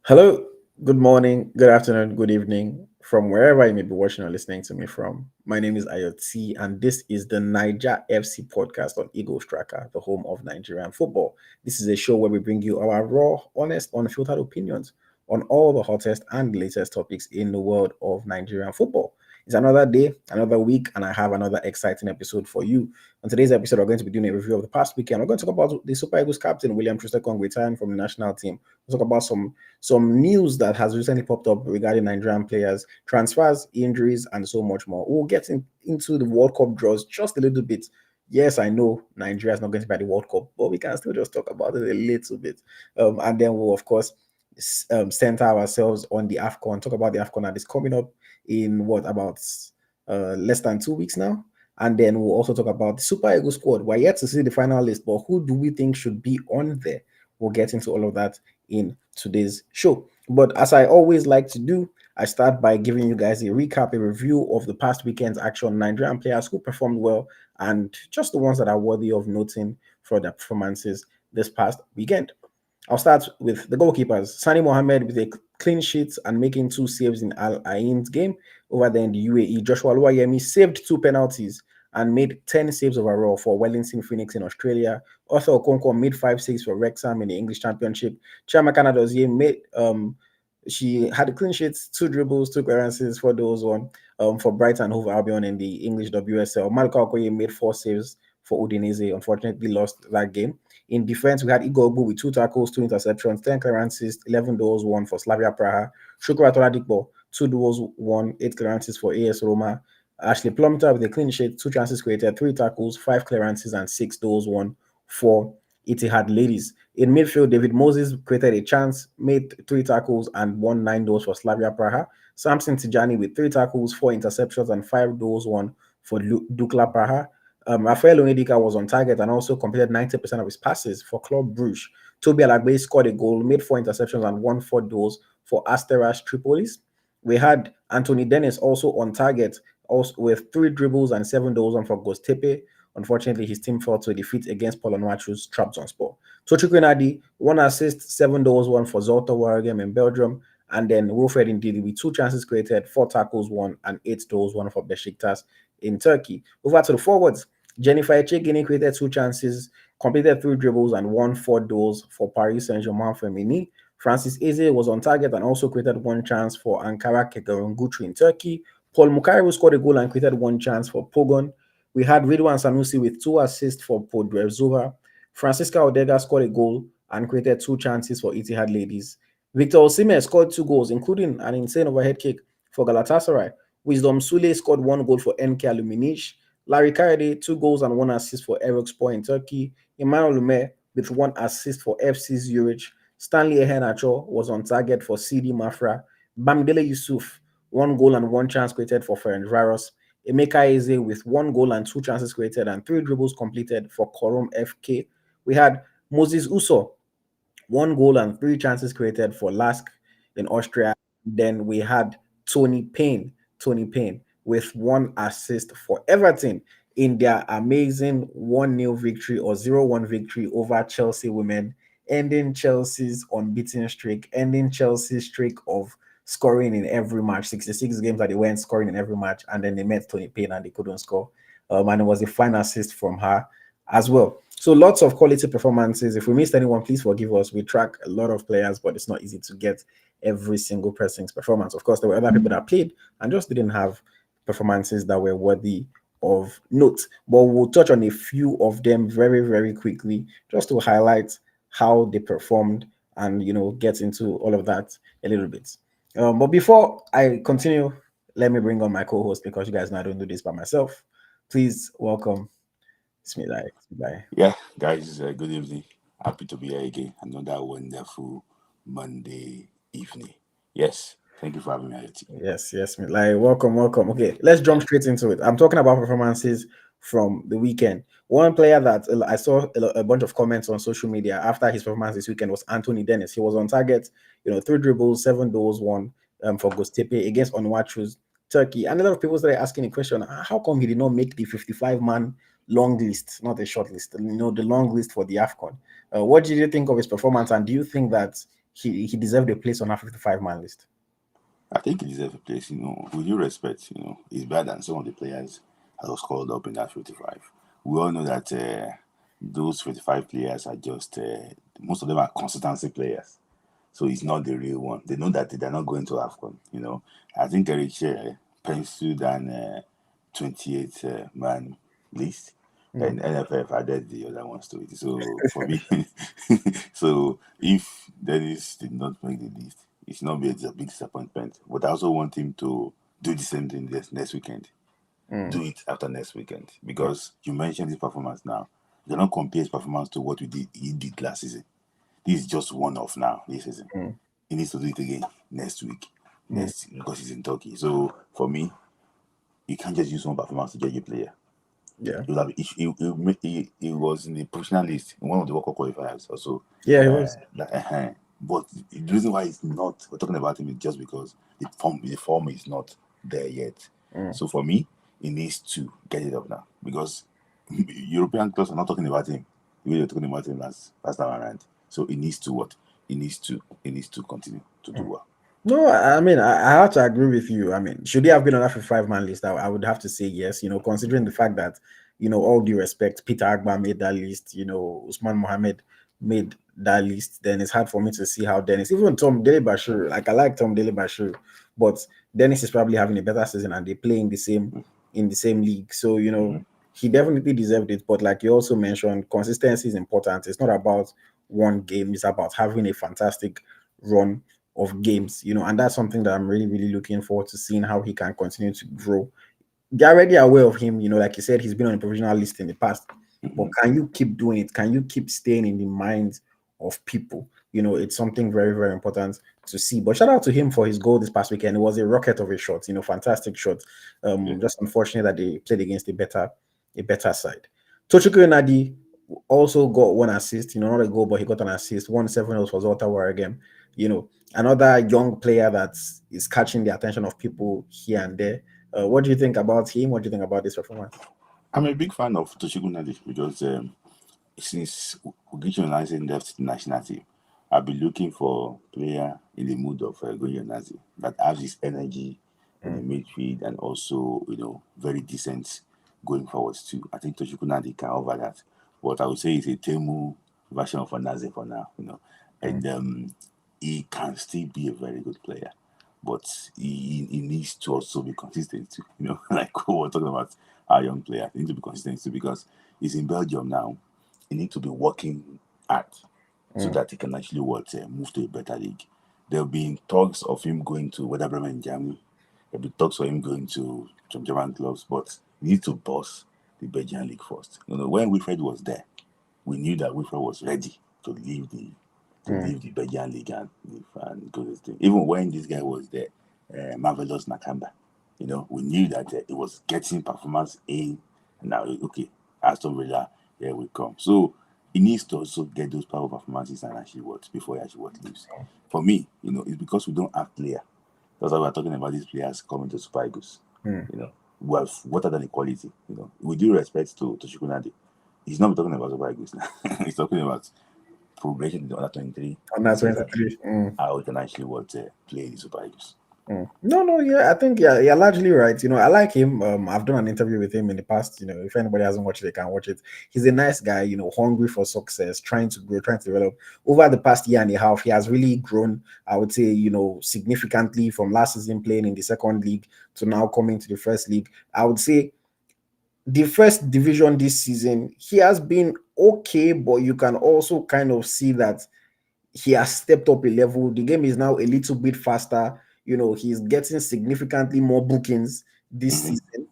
Hello, good morning, good afternoon, good evening, from wherever you may be watching or listening to me from. My name is AyoT, and this is the NaijaFC podcast on Eagles Tracker, the home of Nigerian football. This is a show where we bring you our raw, honest, unfiltered opinions on all the hottest and latest topics in the world of Nigerian football. It's another day, another week, and I have another exciting episode for you. On today's episode, we're going to be doing a review of the past weekend. We're going to talk about the Super Eagles captain, William Troost-Ekong, retiring from the national team. We'll talk about some news that has recently popped up regarding Nigerian players, transfers, injuries, and so much more. We'll get into the World Cup draws just a little bit. Yes, I know Nigeria is not going to be at the World Cup, but we can still just talk about it a little bit. And then we'll, of course, center ourselves on the AFCON, talk about the AFCON that is coming up in about less than 2 weeks now. And then we'll also talk about the Super Eagles squad. We're yet to see the final list, but who do we think should be on there? We'll get into all of that in today's show. But as I always like to do, I start by giving you guys a recap, a review of the past weekend's action, Nigerian players who performed well, and just the ones that are worthy of noting for their performances this past weekend. I'll start with the goalkeepers. Sani Mohammed with a clean sheet and making two saves in Al Ain's game over there in the UAE. Joshua Oluwayemi saved two penalties and made 10 saves overall for Wellington Phoenix in Australia. Arthur Okonkwo made 5 saves for Wrexham in the English Championship. Chiamaka Nnadozie made she had a clean sheet, two dribbles, two clearances for those one for Brighton and Hove Albion in the English WSL. Maluka Okoye made 4 saves for Udinese. Unfortunately, lost that game. In defense, we had Igor Obu with 2 tackles, 2 interceptions, 10 clearances, 11 duels won for Slavia Praha. Shukra Toladikbo, 2 duels won, 8 clearances for AS Roma. Ashley Plumter with a clean sheet, 2 chances created, 3 tackles, 5 clearances, and 6 duels won for Etihad Ladies. In midfield, David Moses created a chance, made 3 tackles, and won 9 duels for Slavia Praha. Samson Tijani with 3 tackles, 4 interceptions, and 5 duels won for Dukla Praha. Rafael Onedika was on target and also completed 90% of his passes for Club Brugge. Toby Alagbe scored a goal, made 4 interceptions, and won 4 duels for Asteras Tripolis. We had Anthony Dennis also on target, also with 3 dribbles and 7 duels on for Gostepe. Unfortunately, his team fell to a defeat against Polonwachu's Trabzonspor. Tochukwu Nadi, 1 assist, 7 duels won for Zolta Waregem in Belgium. And then Wilfred Ndidi with 2 chances created, 4 tackles won, and 8 duels won for Besiktas in Turkey. Over to the forwards. Jennifer Echegini created 2 chances, completed 3 dribbles, and won 4 duels for Paris Saint-Germain Femini. Francis Eze was on target and also created 1 chance for Ankara Kekerengutu in Turkey. Paul Mukairu scored a goal and created 1 chance for Pogon. We had Ridwan Sanusi with 2 assists for Podrezova. Francisca Odega scored a goal and created 2 chances for Etihad Ladies. Victor Osimhen scored 2 goals, including an insane overhead kick for Galatasaray. Wisdom Sule scored 1 goal for NK Aluminish. Larry Kayode, 2 goals and 1 assist for Erikspor in Turkey. Emmanuel Lume with 1 assist for FC Zurich. Stanley Ehenacho was on target for CD Mafra. Bamidele Yusuf, 1 goal and 1 chance created for Ferencvaros. Emeka Eze with 1 goal and 2 chances created and 3 dribbles completed for Korom FK. We had Moses Uso, 1 goal and 3 chances created for Lask in Austria. Then we had Tony Payne with 1 assist for Everton in their amazing 1-0 victory or 0-1 victory over Chelsea women, ending Chelsea's unbeaten streak, ending Chelsea's streak of scoring in every match, 66 games that they went scoring in every match, and then they met Tony Payne and they couldn't score. And it was a fine assist from her as well. So lots of quality performances. If we missed anyone, please forgive us. We track a lot of players, but it's not easy to get every single person's performance. Of course, there were other people that played and just didn't have performances that were worthy of note. But we'll touch on a few of them very, very quickly, just to highlight how they performed and get into all of that a little bit. But before I continue, let me bring on my co-host because you guys know I don't do this by myself. Please welcome Smith Layi. Yeah, guys, good evening. Happy to be here again. Another wonderful Monday evening. Yes, thank you for having me, AyoT. Yes, Smith Layi. Welcome. Okay, let's jump straight into it. I'm talking about performances from the weekend. One player that I saw a bunch of comments on social media after his performance this weekend was Anthony Dennis. He was on target, 3 dribbles, 7 duels, won for Gostepe against Onwachu's Turkey. And a lot of people started asking the question, how come he did not make the 55-man long list, not a short list, the long list for the AFCON? What did you think of his performance? And do you think that he deserved a place on our 55-man list? I think he deserves a place, with due respect, he's better than some of the players that was called up in that 55. We all know that those 55 players are just, most of them are consistency players. So he's not the real one. They know that they're not going to AFCON. I think Eric Shea penciled an 28 man list. Then NFF added the other ones to it. So for me, so if Dennis did not make the list, it should not be a big disappointment. But I also want him to do the same thing this next weekend. Do it after next weekend. Because you mentioned his performance now. You cannot compare his performance to what he did last season. This is just one off now this season. He needs to do it again next week. Because he's in Turkey. So for me, you can't just use one performance to judge a player. Yeah. He was in the professional list in one of the World Cup qualifiers also. Yeah, he was. But the reason why we're talking about him is just because the form is not there yet. So for me, he needs to get it up now because European clubs are not talking about him the way they're talking about him last time around. So he needs to what? He needs to continue to do well. No, I mean, I have to agree with you. I mean, should he have been on that 55-man list? I would have to say yes, considering the fact that, all due respect, Peter Agba made that list, Usman Mohammed made that list, then it's hard for me to see how Dennis, even Tom Dele Bashir, like I like Tom Dele Bashir, but Dennis is probably having a better season and they play in the same league. So, he definitely deserved it. But like you also mentioned, consistency is important. It's not about one game, it's about having a fantastic run of games, and that's something that I'm really, really looking forward to seeing how he can continue to grow. They're already aware of him, like you said, he's been on a provisional list in the past. But can you keep doing it? Can you keep staying in the minds of people? It's something very, very important to see. But shout out to him for his goal this past weekend. It was a rocket of a shot, fantastic shot. Just unfortunate that they played against a better side. Tochukwu Nadi also got one assist, not a goal, but he got an assist. 1-7 was for Ottawa again. Another young player that is catching the attention of people here and there. What do you think about him? What do you think about this performance? I'm a big fan of Tochukwu Nadi because since Ugichi Onazi left the national team, I've been looking for a player in the mood of Ugichi Onazi that has his energy in the midfield and also, very decent going forwards too. I think Tochukwu Nadi can offer that. But I would say it's a Temu version of Onazi for now, and he can still be a very good player. But he needs to also be consistent too, like we were talking about our young player. He needs to be consistent too because he's in Belgium now. He needs to be working hard so that he can actually move to a better league. There'll be talks of him going to Werder Bremen in Germany. There'll be talks of him going to some German clubs, but he needs to boss the Belgian league first. When Wilfred was there, we knew that Wilfred was ready to leave the Belgian league and go to this thing. Even when this guy was there, Marvelous Nakamba, we knew that it was getting performance in. Now, okay, Aston Villa, here we come. So he needs to also get those power performances and actually before he actually leaves. For me, it's because we don't have player. That's why we're talking about these players coming to Super Eagles. Well, what are the quality? With due respect to Tochukwu Nadi, he's not talking about Super Eagles now. He's talking about progression in the under 23. Under 23. How we can actually play the Super Eagles. No, yeah, I think you're largely right. I like him. I've done an interview with him in the past. If anybody hasn't watched it, they can watch it. He's a nice guy, hungry for success, trying to grow, trying to develop. Over the past year and a half, he has really grown, I would say, significantly from last season playing in the second league to now coming to the first league. I would say the first division this season, he has been okay, but you can also kind of see that he has stepped up a level. The game is now a little bit faster. He's getting significantly more bookings this season.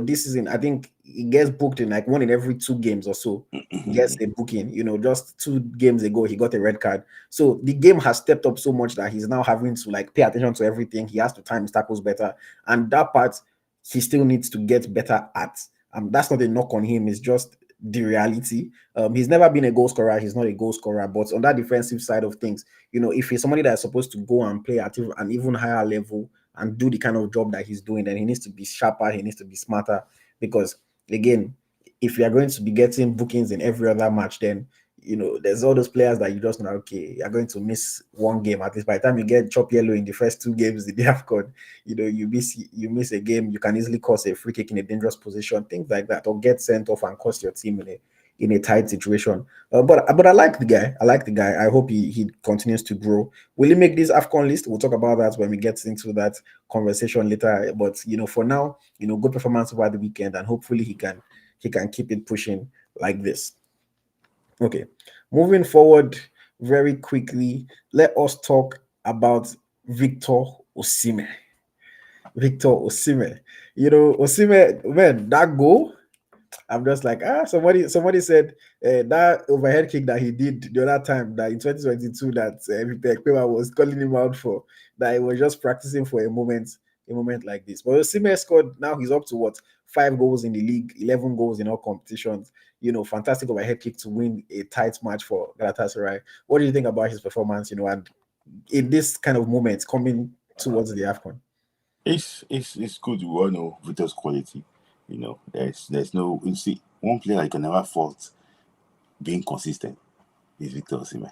This season, I think he gets booked in like one in every 2 games or so. He gets a booking. Just 2 games ago, he got a red card. So the game has stepped up so much that he's now having to like pay attention to everything. He has to time his tackles better. And that part, he still needs to get better at. That's not a knock on him. It's just the reality. He's never been a goal scorer. He's not a goal scorer. But on that defensive side of things, if he's somebody that's supposed to go and play at an even higher level and do the kind of job that he's doing, then he needs to be sharper. He needs to be smarter. Because again, if you are going to be getting bookings in every other match, then there's all those players that you just know, okay, you're going to miss one game at least. By the time you get chop yellow in the first two games in the AFCON, you miss a game, you can easily cause a free kick in a dangerous position, things like that, or get sent off and cost your team in a tight situation. But I like the guy. I like the guy. I hope he continues to grow. Will he make this AFCON list? We'll talk about that when we get into that conversation later. But for now, good performance over the weekend, and hopefully he can keep it pushing like this. Okay, moving forward very quickly, let us talk about Victor Osimhen. Victor Osimhen. Osimhen, man, that goal, I'm just like, somebody said that overhead kick that he did the other time, that in 2022, that Victor Ekpema was calling him out for, that he was just practicing for a moment like this. But Osimhen scored, now he's up to what, 5 goals in the league, 11 goals in all competitions. Fantastic overhead kick to win a tight match for Galatasaray. What do you think about his performance, and in this kind of moment coming towards the AFCON? It's good. We all know Victor's quality. There's no, you see, one player I can never fault being consistent is Victor Osimhen.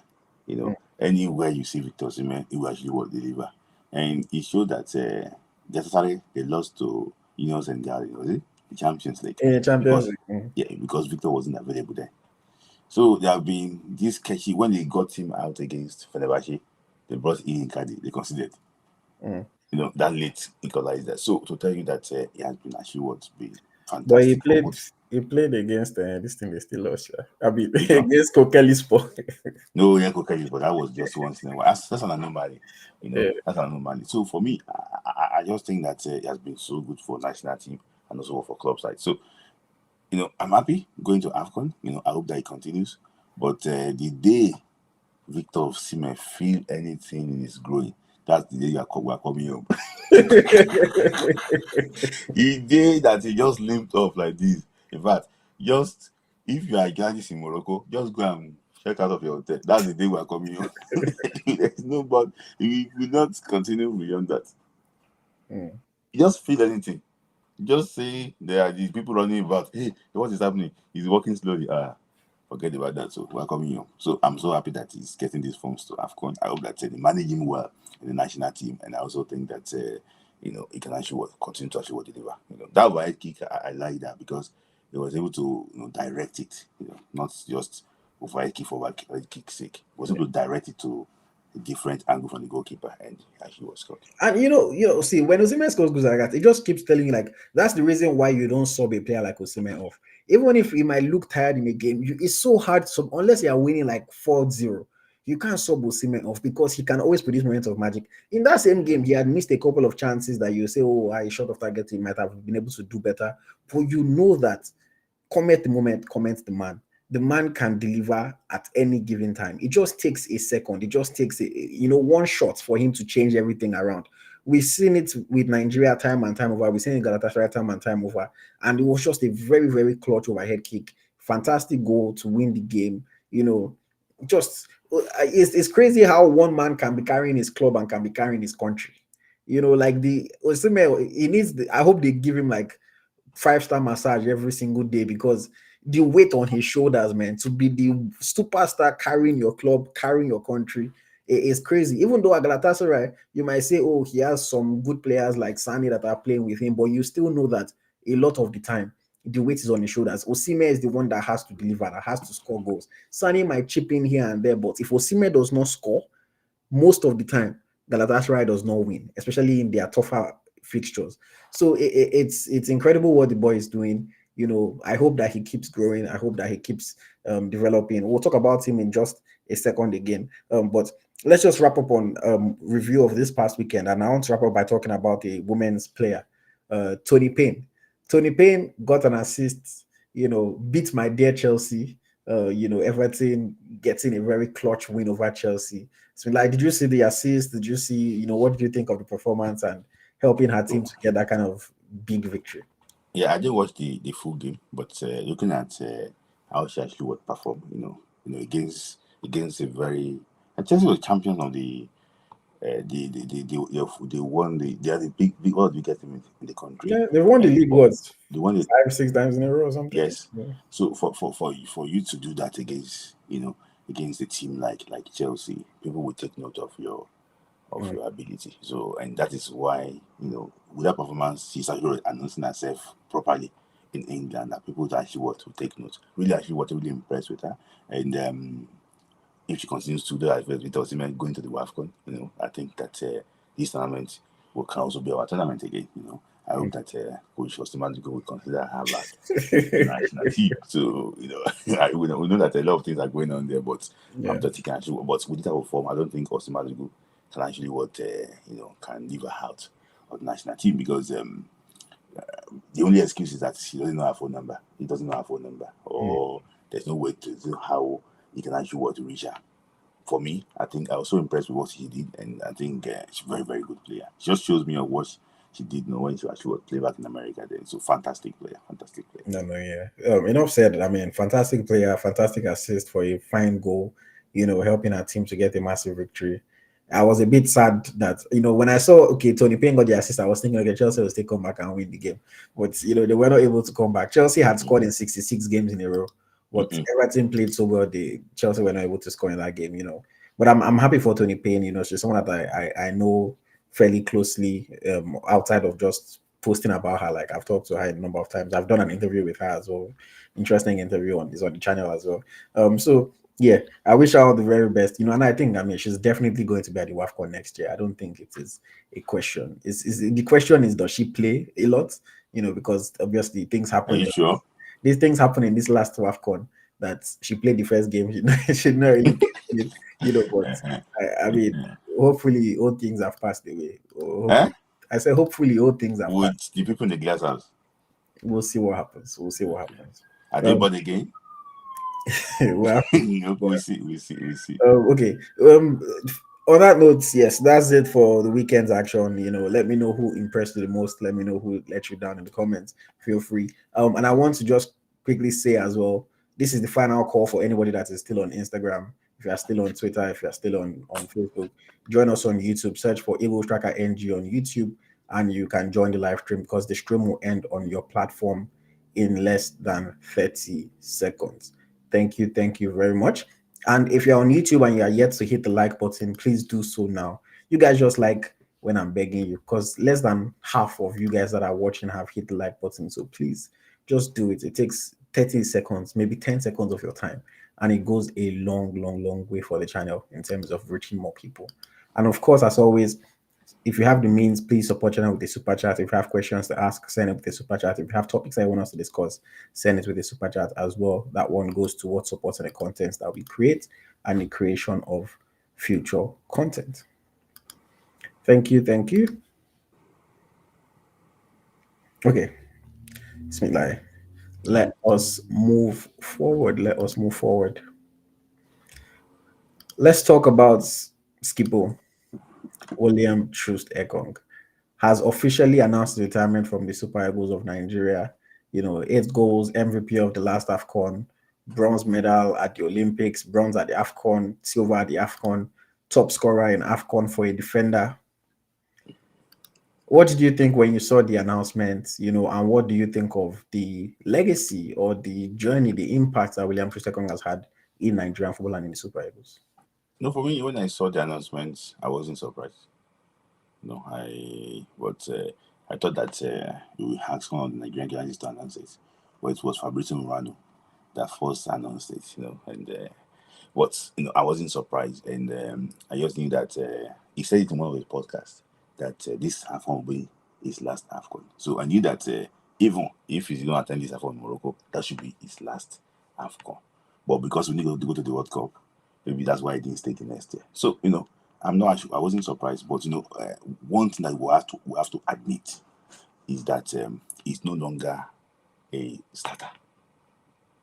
Anywhere you see Victor Osimhen, he will actually will deliver. And it showed that Galatasaray, they lost to Ineos and Gary, was it? The Champions League. In the Champions Because League. because Victor wasn't available there. So there have been this sketchy when they got him out against Fenerbahce, they brought in Kadi, they considered. Mm. That late equalizer. So to tell you that he has been actually what's been But he fantastic for played both. he played against this thing they still lost. Yeah. I mean Which one? against Kokeli Sport. No, yeah, okay, but that was just once in a while. That's an anomaly. Yeah. That's an anomaly. So for me, I just think that it has been so good for national team and also for club side. So I'm happy going to AFCON. I hope that it continues. But the day Victor Osimhen feel anything in his growing, that's the day we're coming home. The day that he just limped off like this. In fact, just if you are Gladys in Morocco, just go and check out of your hotel. That's the day we are coming home. There's no, but we will not continue beyond that. Mm. You just feel anything. Just say there are these people running about. Hey, what is happening? He's walking slowly. Forget about that. So we're coming home. So I'm so happy that he's getting these forms to AFCON. I hope that they manage him well in the national team, and I also think that he can actually continue to actually deliver. That wide kick, I like that because he was able to direct it. Not just overhead kick for overhead kick's sake. He was able to direct it to a different angle from the goalkeeper, and he actually was scored. And see, when Osimhen scores goals like that, it just keeps telling you, like, that's the reason why you don't sub a player like Osimhen off. Even if he might look tired in a game, it's so hard to sub unless you are winning like 4-0. You can't sub Osimhen off because he can always produce moments of magic. In that same game, he had missed a couple of chances that you say, oh, I short of target, he might have been able to do better. But you know that comment the moment, comment the man. The man can deliver at any given time. It just takes a second. It just takes one shot for him to change everything around. We've seen it with Nigeria time and time over. We've seen it Galatasaray time and time over. And it was just a very, very clutch overhead kick. Fantastic goal to win the game. Just it's crazy how one man can be carrying his club and can be carrying his country. Like the Osimhen, he needs. I hope they give him like 5-star massage every single day because the weight on his shoulders, man, to be the superstar carrying your club, carrying your country, it is crazy. Even though at Galatasaray, you might say, oh, he has some good players like Sani that are playing with him, but you still know that a lot of the time, the weight is on his shoulders. Osimhen is the one that has to deliver, that has to score goals. Sani might chip in here and there, but if Osimhen does not score, most of the time, Galatasaray does not win, especially in their tougher fixtures. So it's incredible what the boy is doing. I hope that he keeps growing. I hope that he keeps developing. We'll talk about him in just a second again. But let's just wrap up on review of this past weekend. And I want to wrap up by talking about a women's player, Tony Payne. Tony Payne got an assist, beat my dear Chelsea. Everton getting a very clutch win over Chelsea. So, like, did you see the assist? Did you see, what did you think of the performance and helping her team to get that kind of big victory? Yeah, I didn't watch the full game, but looking at how she actually would perform, against a very, and Chelsea was champions of the they won they are the big one of the biggest team in the country, Yeah, they won the and league but what they won it. 5, 6 times in a row or something. Yes. Yeah. So for you to do that against against a team like Chelsea, people will take note of Mm, your ability. So, and that is why, with that performance, she's actually announcing herself properly in England, that people actually want to take note. Really, actually, what really impressed with her. And if she continues to do that with Osimhen going to the AFCON, I think that this tournament can also be our tournament again. I hope mm. that Coach Osimhen will consider her back in the national team. So, we know that a lot of things are going on there, but I'm Yeah. just thinking actually, but with this type of form, I don't think Osimhen can actually can leave her out of the national team, because the only excuse is that she doesn't know her phone number. He doesn't know her phone number, Mm. or there's no way to know how he can actually want to reach her. For me, I think I was so impressed with what she did, and I think she's a very, very good player. She just shows me of what she did know when she actually was play back in America. Then, so fantastic player, fantastic player. No, no, yeah. Enough said. I mean, fantastic player, fantastic assist for a fine goal. Helping our team to get a massive victory. I was a bit sad that when I saw Tony Payne got the assist, I was thinking okay Chelsea will still come back and win the game, but they were not able to come back. Chelsea had Mm-mm, scored in 66 games in a row, but mm-mm. Everton played so well. The Chelsea were not able to score in that game. But I'm happy for Tony Payne. She's someone that I know fairly closely, outside of just posting about her. Like I've talked to her a number of times. I've done an interview with her as well. Interesting interview is on the channel as well. So yeah, I wish her all the very best. And I mean she's definitely going to be at the WAFCON next year. I don't think it is a question. Is the question is does she play a lot? Because obviously things Are you happen. sure? These things happen in this last WAFCON that she played the first game. She not really played, but Uh-huh. I mean, hopefully all things have passed away. Eh? I said hopefully all things have passed. With the people in the glass house, We'll see what happens. We'll see what happens. are they Um, born again? well, We'll see, we'll see, we'll see. okay. On that note, yes, that's it for the weekend's action. Let me know who impressed you the most. Let me know who let you down in the comments. Feel free. And I want to just quickly say as well, this is the final call for anybody that is still on Instagram. If you are still on Twitter, if you are still on Facebook, join us on YouTube. Search for Eagle Tracker NG on YouTube, and you can join the live stream because the stream will end on your platform in less than 30 seconds. Thank you very much. And if you're on YouTube and you are yet to hit the like button, please do so now. You guys just like when I'm begging you, because less than half of you guys that are watching have hit the like button. So please just do it. It takes 30 seconds, maybe 10 seconds of your time. And it goes a long, long, long way for the channel in terms of reaching more people. And of course, as always, if you have the means, please support channel with the super chat. If you have questions to ask, send it with the super chat. If you have topics that you want us to discuss, send it with the super chat as well. That one goes towards supporting the contents that we create and the creation of future content. Thank you. Thank you. Okay, Smith Layi. Yeah. Let us move forward. Let us move forward. Let's talk about Skippo, William Troost-Ekong. Has officially announced retirement from the Super Eagles of Nigeria. 8 goals, MVP of the last AFCON, bronze medal at the Olympics, bronze at the AFCON, silver at the AFCON, top scorer in AFCON for a defender. What did you think when you saw the announcement, and what do you think of the legacy or the journey, the impact that William Troost-Ekong has had in Nigerian football and in the Super Eagles? No, for me, when I saw the announcement, I wasn't surprised. No, but I thought that we would ask one of the Nigerian journalists to announce it, but it was Fabrizio Morano that first announced it. And but I wasn't surprised, and I just knew that he said it in one of his podcasts that this AFCON will be his last AFCON. So I knew that even if he's going to attend this AFCON in Morocco, that should be his last AFCON. But because we need to go to the World Cup, maybe that's why he didn't stay the next year. So I'm not actually, I wasn't surprised, but one thing that we have to admit is that he's no longer a starter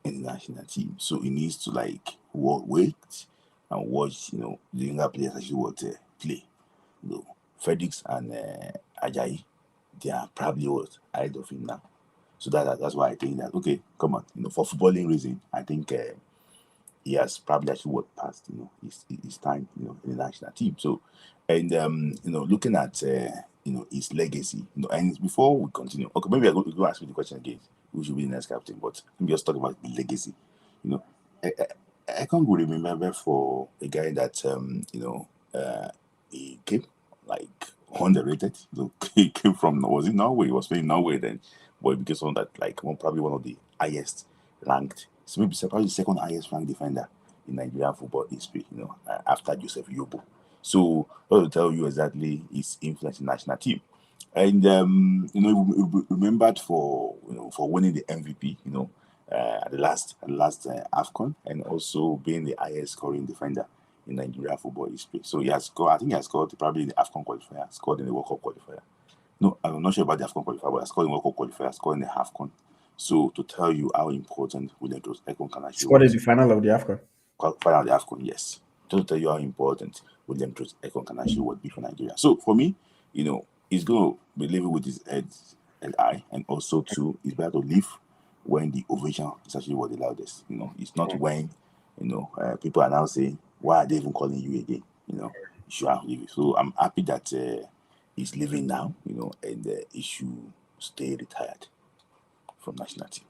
in the national team. So he needs to wait and watch, the younger players actually play. Felix and Ajayi, they are probably ahead of him now. So that's why I think that okay, come on, for footballing reason, I think he has probably actually passed, his time, in the national team. So And looking at his legacy, and before we continue, okay, maybe I'm going to ask you the question again. Who should be the next captain? But let me just talk about the legacy. You know, I can't really remember for a guy that he came like underrated. He came from, was it Norway? He was playing Norway then, but he became someone that like probably one of the highest ranked, so maybe probably the second highest ranked defender in Nigerian football history. After Joseph Yobo. So that will tell you exactly his influence in national team. And he remembered for for winning the MVP, at the last AFCON, and also being the highest scoring defender in Nigeria football history. So he has scored. I think he has scored probably in the AFCON qualifier, scored in the World Cup qualifier. No, I'm not sure about the AFCON qualifier, but I scored in the World Cup qualifier, scored in the AFCON. So to tell you how important William Troost-Ekong can actually Scored in was, the final of the AFCON. final of the AFCON, yes. Just to tell you how important William Troost-Ekong can actually would be for Nigeria. So for me, he's going to be living with his head and eye, and also too, he's better to live when the ovation is actually what the loudest. It's not when people are now saying, "Why are they even calling you again?" You should have leave it. So I'm happy that he's living now. And he should stay retired from national team.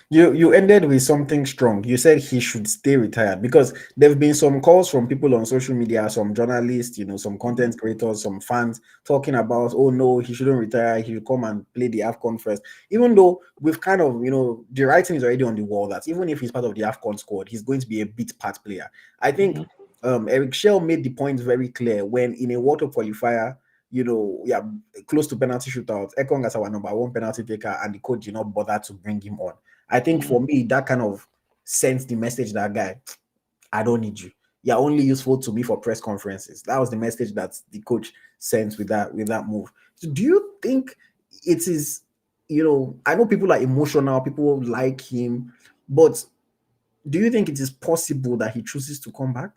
You ended with something strong. You said he should stay retired because there have been some calls from people on social media, some journalists, some content creators, some fans talking about, oh no, he shouldn't retire. He should come and play the AFCON first. Even though we've kind of, the writing is already on the wall that even if he's part of the AFCON squad, he's going to be a bit part player. I think Eric Shell made the point very clear when in a World Cup qualifier, yeah, close to penalty shootout. Ekong as our number one penalty taker, and the coach did not bother to bring him on. I think for me, that kind of sends the message that guy, I don't need you. You're only useful to me for press conferences. That was the message that the coach sent with that move. So do you think it is, I know people are emotional, people like him, but do you think it is possible that he chooses to come back?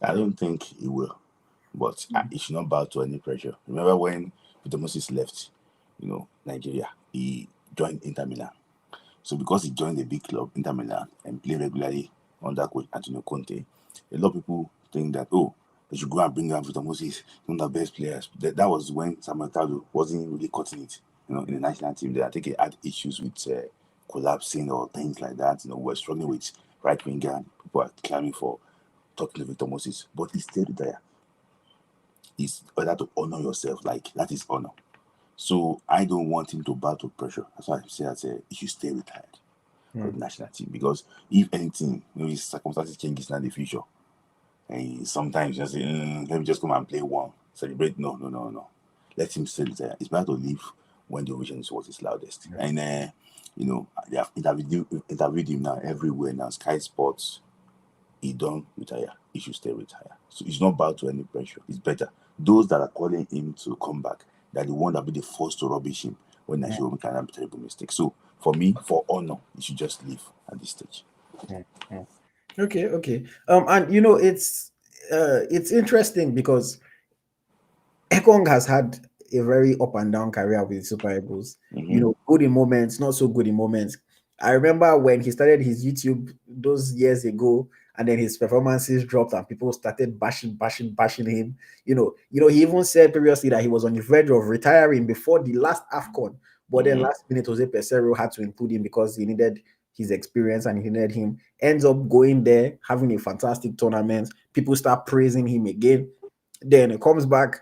I don't think he will, but he should not bow to any pressure. Remember when Peter Moses left, Nigeria, he joined Inter Milan. So because he joined a big club, Inter Milan, and played regularly under coach Antonio Conte, a lot of people think that, oh, they should go and bring down Victor Moses, one of the best players. That was when Samuel Tado wasn't really cutting it, in the national team. I think he had issues with collapsing or things like that. We're struggling with right winger. People are clamoring for talking to Victor Moses, but he stayed there. It's better to honor yourself. Like, that is honor. So I don't want him to battle pressure. That's why I say he should stay retired for the national team, because if anything, maybe circumstances changes in the future, and sometimes just say, let me just come and play one, celebrate. No, no, no, no. Let him stay retired. It's better to leave when the ovation is what is loudest. And they have interviewed him now everywhere now. Sky Sports, he don't retire. He should stay retired. So he's not bound to any pressure. It's better. Those that are calling him to come back, that the one that be the first to rubbish him when Nigeria will make a terrible mistake. So for me, for honor, he should just leave at this stage. Okay, okay. And it's interesting because Ekong has had a very up and down career with the Super Eagles. Good in moments, not so good in moments. I remember when he started his YouTube those years ago, and then his performances dropped, and people started bashing him. He even said previously that he was on the verge of retiring before the last AFCON, but then last minute Jose Pesero had to include him because he needed his experience and he needed him. Ends up going there, having a fantastic tournament. People start praising him again. Then he comes back,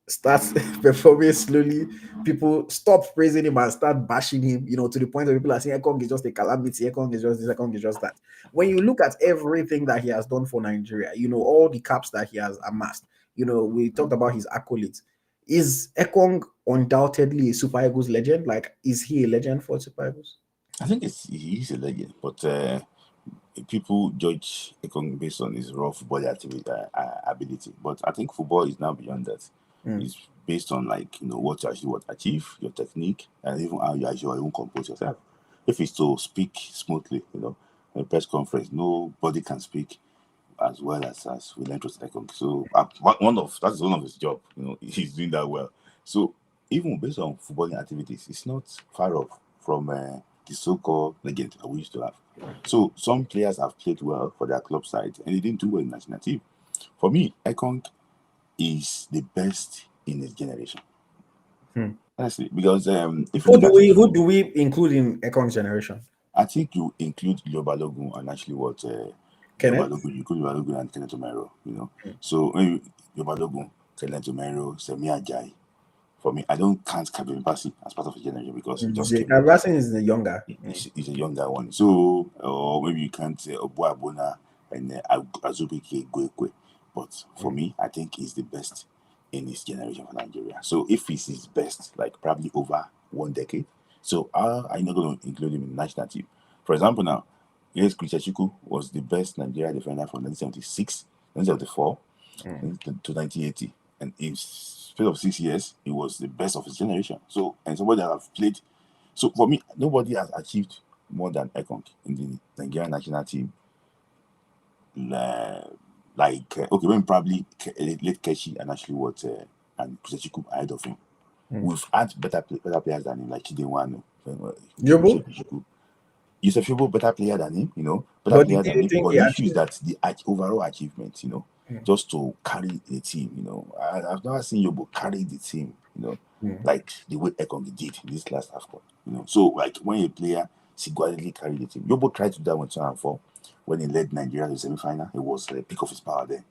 starts performing slowly. People stop praising him and start bashing him, to the point where people are saying Ekong is just a calamity, Ekong is just this, Ekong is just that. When you look at everything that he has done for Nigeria, all the caps that he has amassed, we talked about his accolades. Is Ekong undoubtedly a Super Eagles legend? Like, is he a legend for Super Eagles? I think he's a legend, but people judge Ekong based on his raw football ability. But I think football is now beyond that. It's based on what you actually achieve, your technique, and even how you actually even compose yourself. If it's to speak smoothly, in a press conference, nobody can speak as well as William Troost-Ekong. So that's one of his job. He's doing that well. So even based on footballing activities, it's not far off from the so-called legend that we used to have. So some players have played well for their club side, and they didn't do well in national team. For me, Ekong is the best in his generation. Honestly, because if you look at it, Who do we include in Ekong's generation? I think you include Yobalogun and actually what Kenneth? Yobalogun, you include Yobalogun and Kenneth Omero, So maybe Yobalogun, Kenneth Omero, Semi Ajayi. For me, I don't count Kabir Basi as part of the generation because he just came. Racing is the younger. He's a younger one. So, or maybe you can't say Obu Abona and Azubike Gwekwe. But for me, I think he's the best in his generation for Nigeria. So if he's his best, like probably over 1 decade, so I'm not going to include him in the national team. For example, now, yes, Troost-Ekong was the best Nigeria defender from 1976, 1974 to 1980. And in space of 6 years, he was the best of his generation. So, and somebody that have played. So for me, nobody has achieved more than Ekong in the Nigerian national team. Okay, when probably late Keshi and actually and Troost-Ekong ahead of him. We've had better players than him, like Chidewanu. Yusuf Yobo better player than him, better player than him. But the issue is that the overall achievement, just to carry the team, I've never seen Yobo carry the team, like the way Ekong did in this last AFCON, So like when a player singularly carried the team, Yobo tried to do that in 2004 when he led Nigeria to the semi-final. It was the peak of his power there.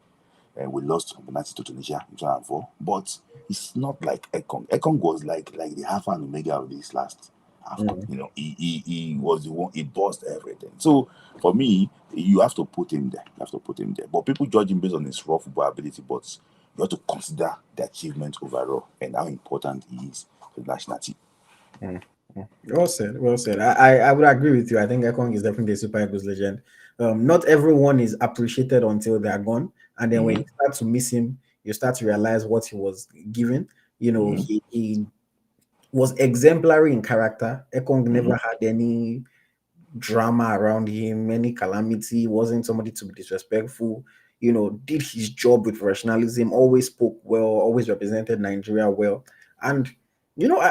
And we lost penalty to Tunisia in 2004. But it's not like Ekong. Ekong was like the alpha and omega of this last AFCON. He was the one. He bossed everything. So for me, you have to put him there. But people judge him based on his raw football ability. But you have to consider the achievement overall and how important he is to the national team. Well said. I would agree with you. I think Ekong is definitely a Super Eagles legend. Not everyone is appreciated until they are gone, and then when you start to miss him, you start to realize what he was given. He was exemplary in character. Ekong never had any drama around him, any calamity. He wasn't somebody to be disrespectful. Did his job with professionalism. Always spoke well. Always represented Nigeria well, and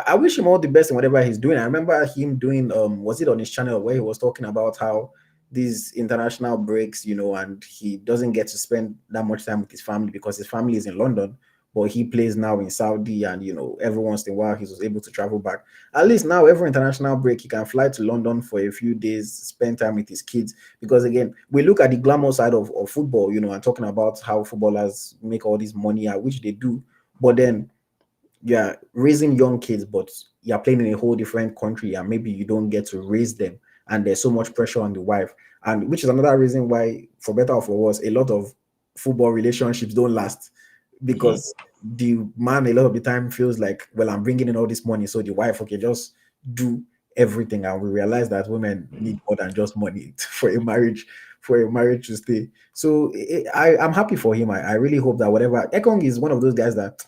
I wish him all the best in whatever he's doing. I remember him doing was it on his channel where he was talking about how these international breaks, and he doesn't get to spend that much time with his family because his family is in London, but he plays now in Saudi, and every once in a while he was able to travel back. At least now every international break he can fly to London for a few days, spend time with his kids. Because again, we look at the glamour side of football, and talking about how footballers make all this money, which they do, but then you're raising young kids, but you're playing in a whole different country, and maybe you don't get to raise them, and there's so much pressure on the wife, and which is another reason why, for better or for worse, a lot of football relationships don't last, because the man a lot of the time feels like, well, I'm bringing in all this money, so the wife, okay, just do everything. And we realize that women need more than just money for a marriage to stay. So I'm happy for him. I really hope that whatever, Ekong is one of those guys that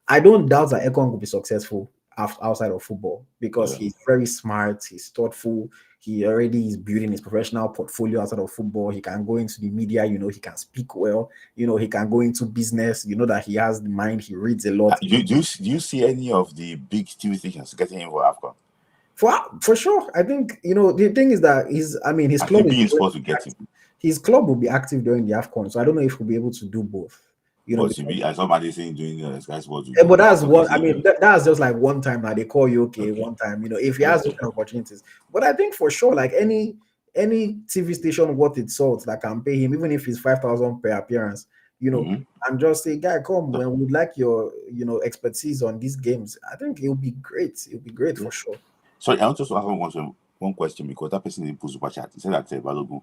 I don't doubt that Ekong will be successful outside of football, because he's very smart, he's thoughtful, he already is building his professional portfolio outside of football. He can go into the media, he can speak well, he can go into business, that he has the mind, he reads a lot. Do you see any of the big TV stations getting him for AFCON? For sure. I think, the thing is that his club his club will be active during the AFCON, so I don't know if he'll be able to do both. But somebody saying doing Sky Sports. But that's what I mean. That's just like one time now they call you one time. If he has those kind of opportunities. But I think for sure, like any TV station worth its salt that can pay him, even if it's 5,000 per appearance, and just say, guy, come when we'd like your expertise on these games. I think it'll be great. It'll be great for sure. Sorry, I want to ask one question, because that person didn't put super chat. He said that Balogun.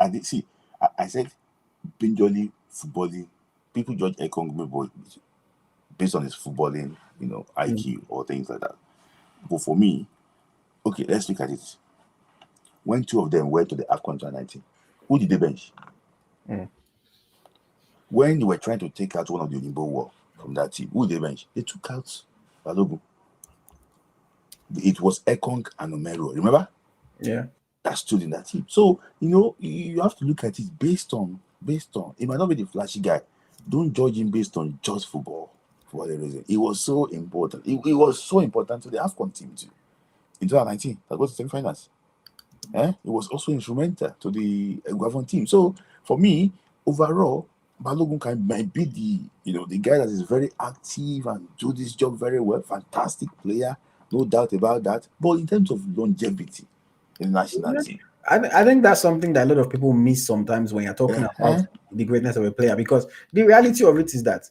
I did see. I said, Benjoli footballing. People judge Ekong based on his footballing, IQ or things like that. But for me, okay, let's look at it. When two of them went to the AFCON 2019, who did they bench? When they were trying to take out one of the Oyinbo War from that team, who did they bench? They took out Balogun. It was Ekong and Omero, remember? Yeah. That stood in that team. So, you have to look at it based on, it might not be the flashy guy. Don't judge him based on just football, for whatever reason. It was so important. It was so important to the AFCON team too. In 2019, that was the semi-finals. It was also instrumental to the Gabon team. So for me, overall, Balogun might be the guy that is very active and do this job very well. Fantastic player, no doubt about that. But in terms of longevity in the national Yeah. team, I think that's something that a lot of people miss sometimes when you're talking about the greatness of a player, because the reality of it is that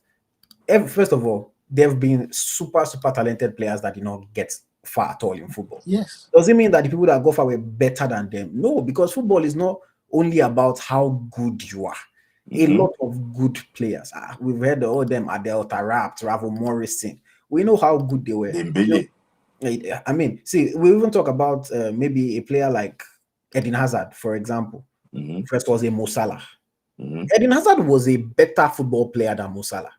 first of all, there have been super, super talented players that did not get far at all in football. yes. Does it mean that the people that go far were better than them? No, because football is not only about how good you are. A Mm-hmm. lot of good players. We've heard all of them, Adel Tarap, Trevor Morrison. We know how good they were. Dembele. I mean, see, we even talk about maybe a player like Eden Hazard, for example. Mm-hmm. First was a Mo Salah. Mm-hmm. Eden Hazard was a better football player than Mo Salah.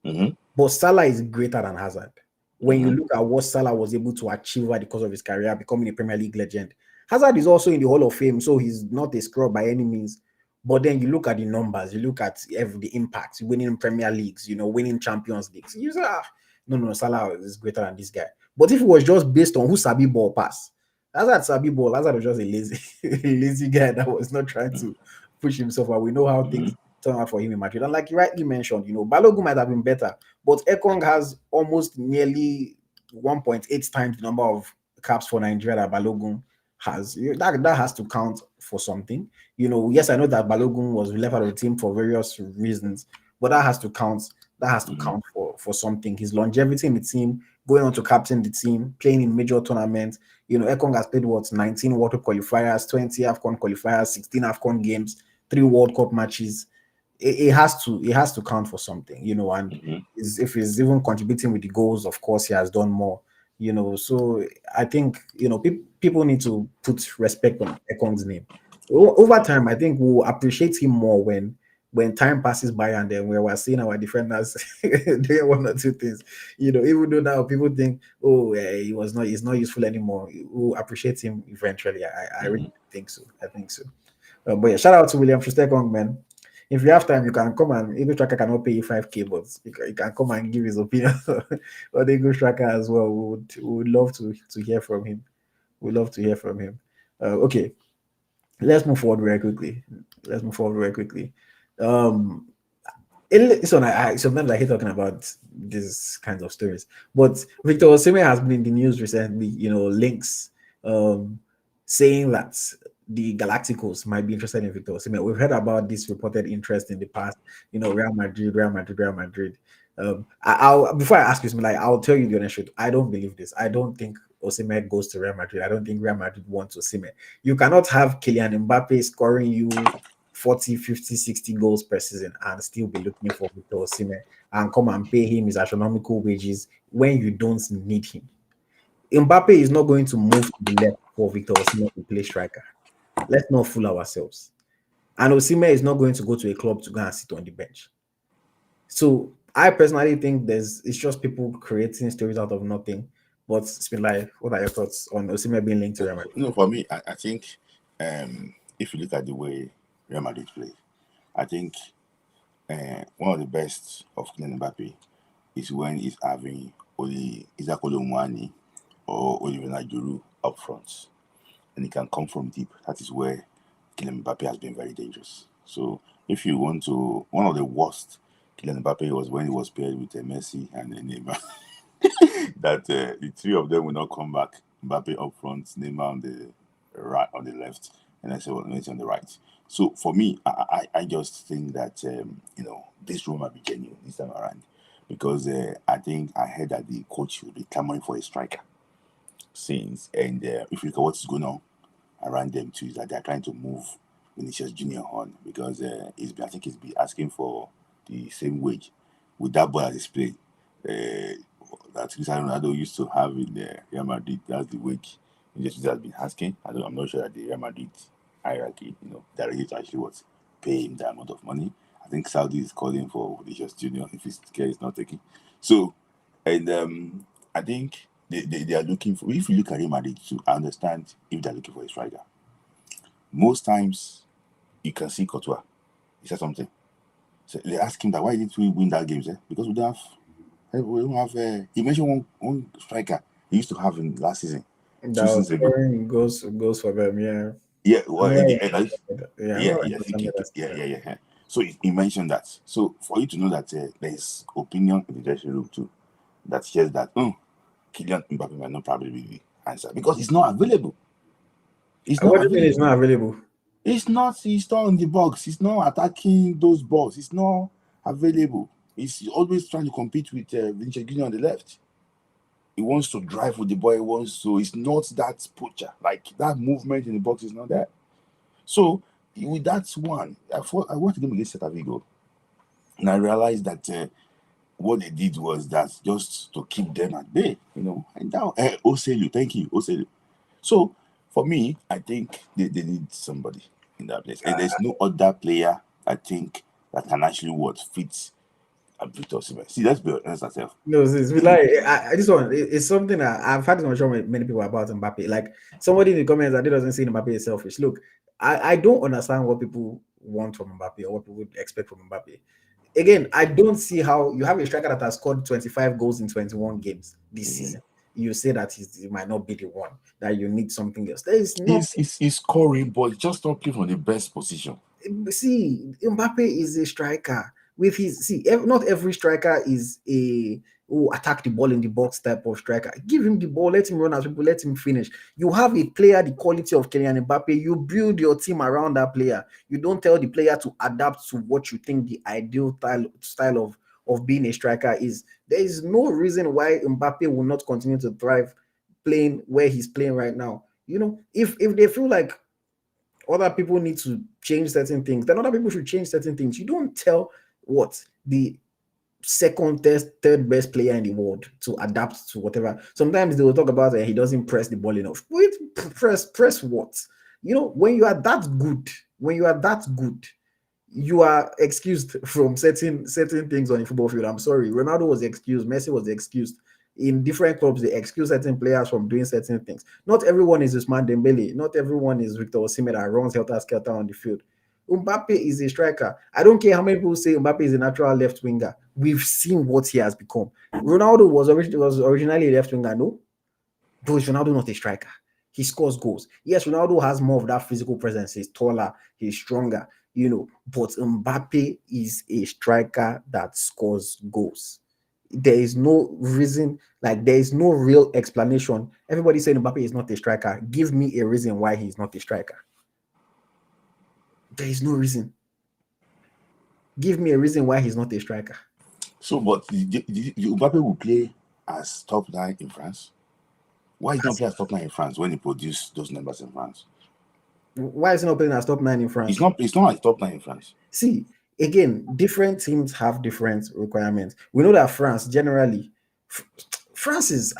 Mm-hmm. But Salah is greater than Hazard. When you Mm-hmm. look at what Salah was able to achieve over the course of his career, becoming a Premier League legend, Hazard is also in the Hall of Fame, so he's not a scrub by any means. But then you look at the numbers, you look at the impact, winning Premier Leagues, winning Champions Leagues. You say, no, Salah is greater than this guy. But if it was just based on who Sabi ball pass, Hazard Sabi ball, Hazard was just a lazy, lazy guy that was not trying to push himself. And we know how Mm-hmm. things turn out for him in Madrid. And like you rightly mentioned, Balogun might have been better, but Ekong has almost nearly 1.8 times the number of caps for Nigeria that Balogun has. That has to count for something. Yes, I know that Balogun was left out of the team for various reasons, but that has to count. That has to Mm-hmm. count for something. His longevity in the team, going on to captain the team, playing in major tournaments. Ekong has played 19 World Cup qualifiers, 20 AFCON qualifiers, 16 AFCON games, 3 World Cup matches. It has to count for something, and Mm-hmm. if he's even contributing with the goals, of course he has done more. So I think people need to put respect on Ekong's name. Over time, I think we'll appreciate him more when time passes by, and then we're seeing our defenders doing one or two things. Even though now people think, oh, he's not useful anymore, we'll appreciate him eventually. I Mm-hmm. really think so. I think so. But yeah, shout out to William Troost-Ekong, man. If you have time, you can come, and Eagle Tracker cannot pay you 5K, but you can come and give his opinion on the Eagle Tracker as well. We would love to hear from him. We'd love to hear from him. Okay, let's move forward very quickly. Let's move forward very quickly. Um, so sometimes I hate talking about these kinds of stories, but Victor Osimhen has been in the news recently. Links um, saying that the Galacticos might be interested in Victor Osimhen. We've heard about this reported interest in the past. Real Madrid, Real Madrid, Real Madrid. I'll before I ask you something, like, I'll tell you the honest truth. I don't believe this. I don't think Osimhen goes to Real Madrid. I don't think Real Madrid wants Osimhen. You cannot have Kylian Mbappe scoring you 40, 50, 60 goals per season and still be looking for Victor Osimhen and come and pay him his astronomical wages when you don't need him. Mbappe is not going to move to the left for Victor Osimhen to play striker. Let's not fool ourselves. And Osimhen is not going to go to a club to go and sit on the bench. So I personally think it's just people creating stories out of nothing. But it's been like, what are your thoughts on Osimhen being linked to Real Madrid? For me, I think if you look at the way Real Madrid play, I think one of the best of Kylian Mbappe is when he's having only Isaac Olomwani or Oliver Najuru up front, and he can come from deep. That is where Kylian Mbappe has been very dangerous. So if you want to, one of the worst Kylian Mbappe was when he was paired with Messi and Neymar. That the three of them will not come back. Mbappe up front, Neymar on the right, on the left, and I said, well, Messi on the right. So for me, I just think that this room might be genuine this time around, because I think I heard that the coach will be clamoring for a striker since, and if you look at what's going on around them too, is that they're trying to move Vinicius Junior on, because I think he's been asking for the same wage with that boy as he's playing. That Cristiano Ronaldo used to have in Real Madrid. That's the wage Vinicius has been asking. I'm not sure that the Real Madrid hierarchy, they're ready to actually pay him that amount of money. I think Saudi is calling for Vinicius Junior if his care is not taken. So, and I think they are looking for. If you look at Real Madrid too, I understand if they're looking for a striker. Most times, you can see Courtois. He said something. So they ask him that, why didn't we win that game? Sir? Because we don't have. He mentioned one striker he used to have in last season, That 2 seasons was ago. scoring goals for them, yeah. Yeah, I'm well, not in right. the end, Yeah, I'm yeah, not right yeah, I to think remember that yeah, season. yeah, yeah. So he mentioned that. So for you to know that there is opinion in the dressing room too that says that Kylian Mbappe might not probably be the answer because it's not available. It's What not do you mean it's available. not available? He's not in the box. He's not attacking those balls. He's not available. He's always trying to compete with Vinicius Junior on the left. He wants to drive with the ball. He's not that poacher. Like that movement in the box is not there. So with that one, I watched them against Celta Vigo, and I realized that what they did was that just to keep them at bay, And now, Oselu, thank you, Oselu. So for me, I think they need somebody in that place, and there's no other player I think that can actually fit Victor Osimhen. See, let's be honest ourselves. No, it's like this one. It's something that I've had this conversation with many people about Mbappe. Like somebody in the comments that doesn't see Mbappe is selfish. Look, I don't understand what people want from Mbappe or what people expect from Mbappe. Again, I don't see how you have a striker that has scored 25 goals in 21 games this season. You say that he might not be the one, that you need something else. There is nothing. He's scoring, but just not playing from the best position. See, Mbappe is a striker. With his not every striker is a attack the ball in the box type of striker. Give him the ball, let him run as people, let him finish. You have a player the quality of Kylian Mbappe, you build your team around that player. You don't tell the player to adapt to what you think the ideal style of being a striker is. There is no reason why Mbappe will not continue to thrive playing where he's playing right now. If they feel like other people need to change certain things, then other people should change certain things. You don't tell the second, third best player in the world to adapt to whatever. Sometimes they will talk about he doesn't press the ball enough. Wait, press what? When you are that good, you are excused from certain things on the football field. I'm sorry, Ronaldo was excused, Messi was excused. In different clubs, they excuse certain players from doing certain things. Not everyone is Ousmane Dembele. Not everyone is Victor Osimhen that runs helter-skelter on the field. Mbappe is a striker. I don't care how many people say Mbappe is a natural left winger. We've seen what he has become. Ronaldo was originally a left winger, no? But is Ronaldo not a striker? He scores goals. Yes, Ronaldo has more of that physical presence. He's taller, he's stronger, but Mbappe is a striker that scores goals. There is no reason, there is no real explanation. Everybody saying Mbappe is not a striker. Give me a reason why he's not a striker. There is no reason. Give me a reason why he's not a striker. So, but Mbappe will play as top 9 in France. Why is he not playing as top 9 in France when he produced those numbers in France? Why is he not playing as top 9 in France? It's not like top 9 in France. See, again, different teams have different requirements. We know that France generally, France is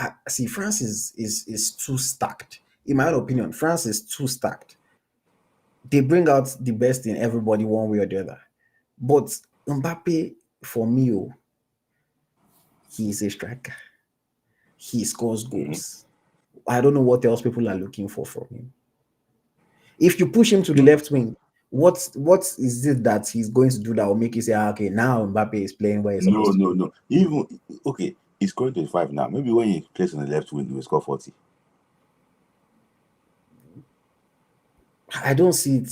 too stacked. In my opinion, France is too stacked. They bring out the best in everybody one way or the other. But Mbappe, for me, he is a striker. He scores goals. I don't know what else people are looking for from him. If you push him to the left wing, what is it that he's going to do that will make you say, okay, now Mbappe is playing where he's supposed to? No. Even okay, he's scoring 25 now. Maybe when he plays on the left wing, he will score 40. I don't see it.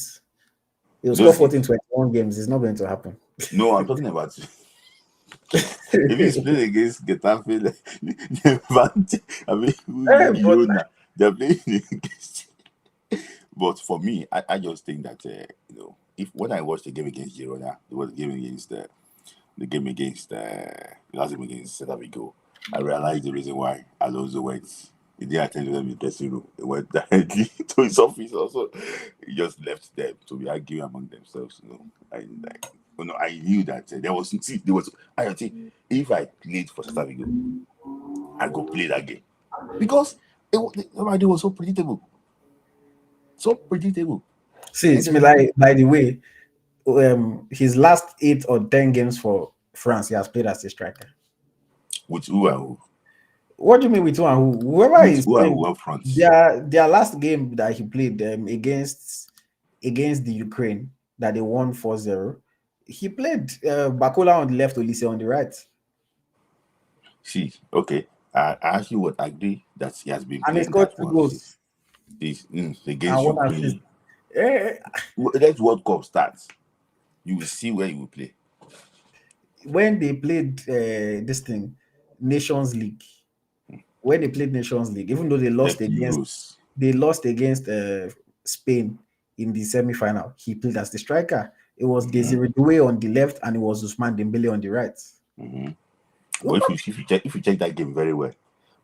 He'll score 40 in 21 games. It's not going to happen. No, I'm talking about if he's playing against Getafe, they're playing against. But for me, I just think that if when I watched the game against Girona, the game against the last game against Celta Vigo, I realized the reason why Alonso went. He didn't attend them in the dressing room. He went directly to his office. Also, he just left them to be arguing among themselves. I knew that there was. I think if I played for Celta Vigo, I go play that game because everybody was so predictable. So predictable. See, it's me like, by the way, his last 8 or 10 games for France, he has played as a striker. With who and who? What do you mean with who and who? Whoever is playing, front. Their last game that he played against the Ukraine that they won 4-0, he played Bakola on the left, Olise on the right. See, okay, I actually would agree that he has been and he scored 2 goals. Against Ukraine. Eh, Let World Cup start. You will see where you will play. When they played this thing, Nations League, when they played Nations League, even though Like Euros. they lost against Spain in the semi-final, he played as the striker. It was Desiree Doué on the left, and it was Ousmane Dembele on the right. But if you check that game very well,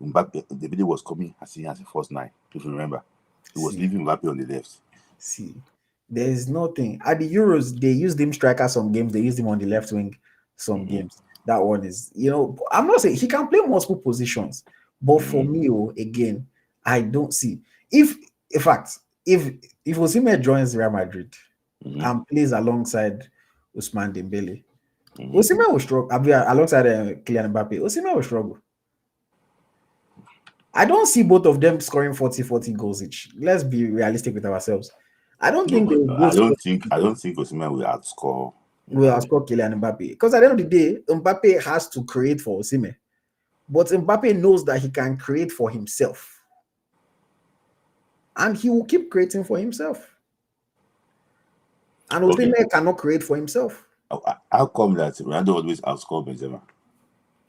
Mbappe, the video was coming as a first nine. If you remember, he was See, leaving Mbappe on the left. see, there is nothing at the Euros. They used him striker some games. They used him on the left wing some games. That one is, I'm not saying he can play multiple positions, but for me, again, I don't see if, in fact, if Osimhen joins Real Madrid and plays alongside Ousmane Dembele, Osimhen will struggle. Alongside Kylian Mbappe, Osimhen will struggle. I don't see both of them scoring 40 goals each. Let's be realistic with ourselves. I don't No, think they but will go I don't think Osimhen will outscore. will outscore Kylian Mbappe, because at the end of the day, Mbappe has to create for Osimhen, but Mbappe knows that he can create for himself, and he will keep creating for himself. And Osimhen cannot create for himself. How come that Ronaldo always outscore Benzema?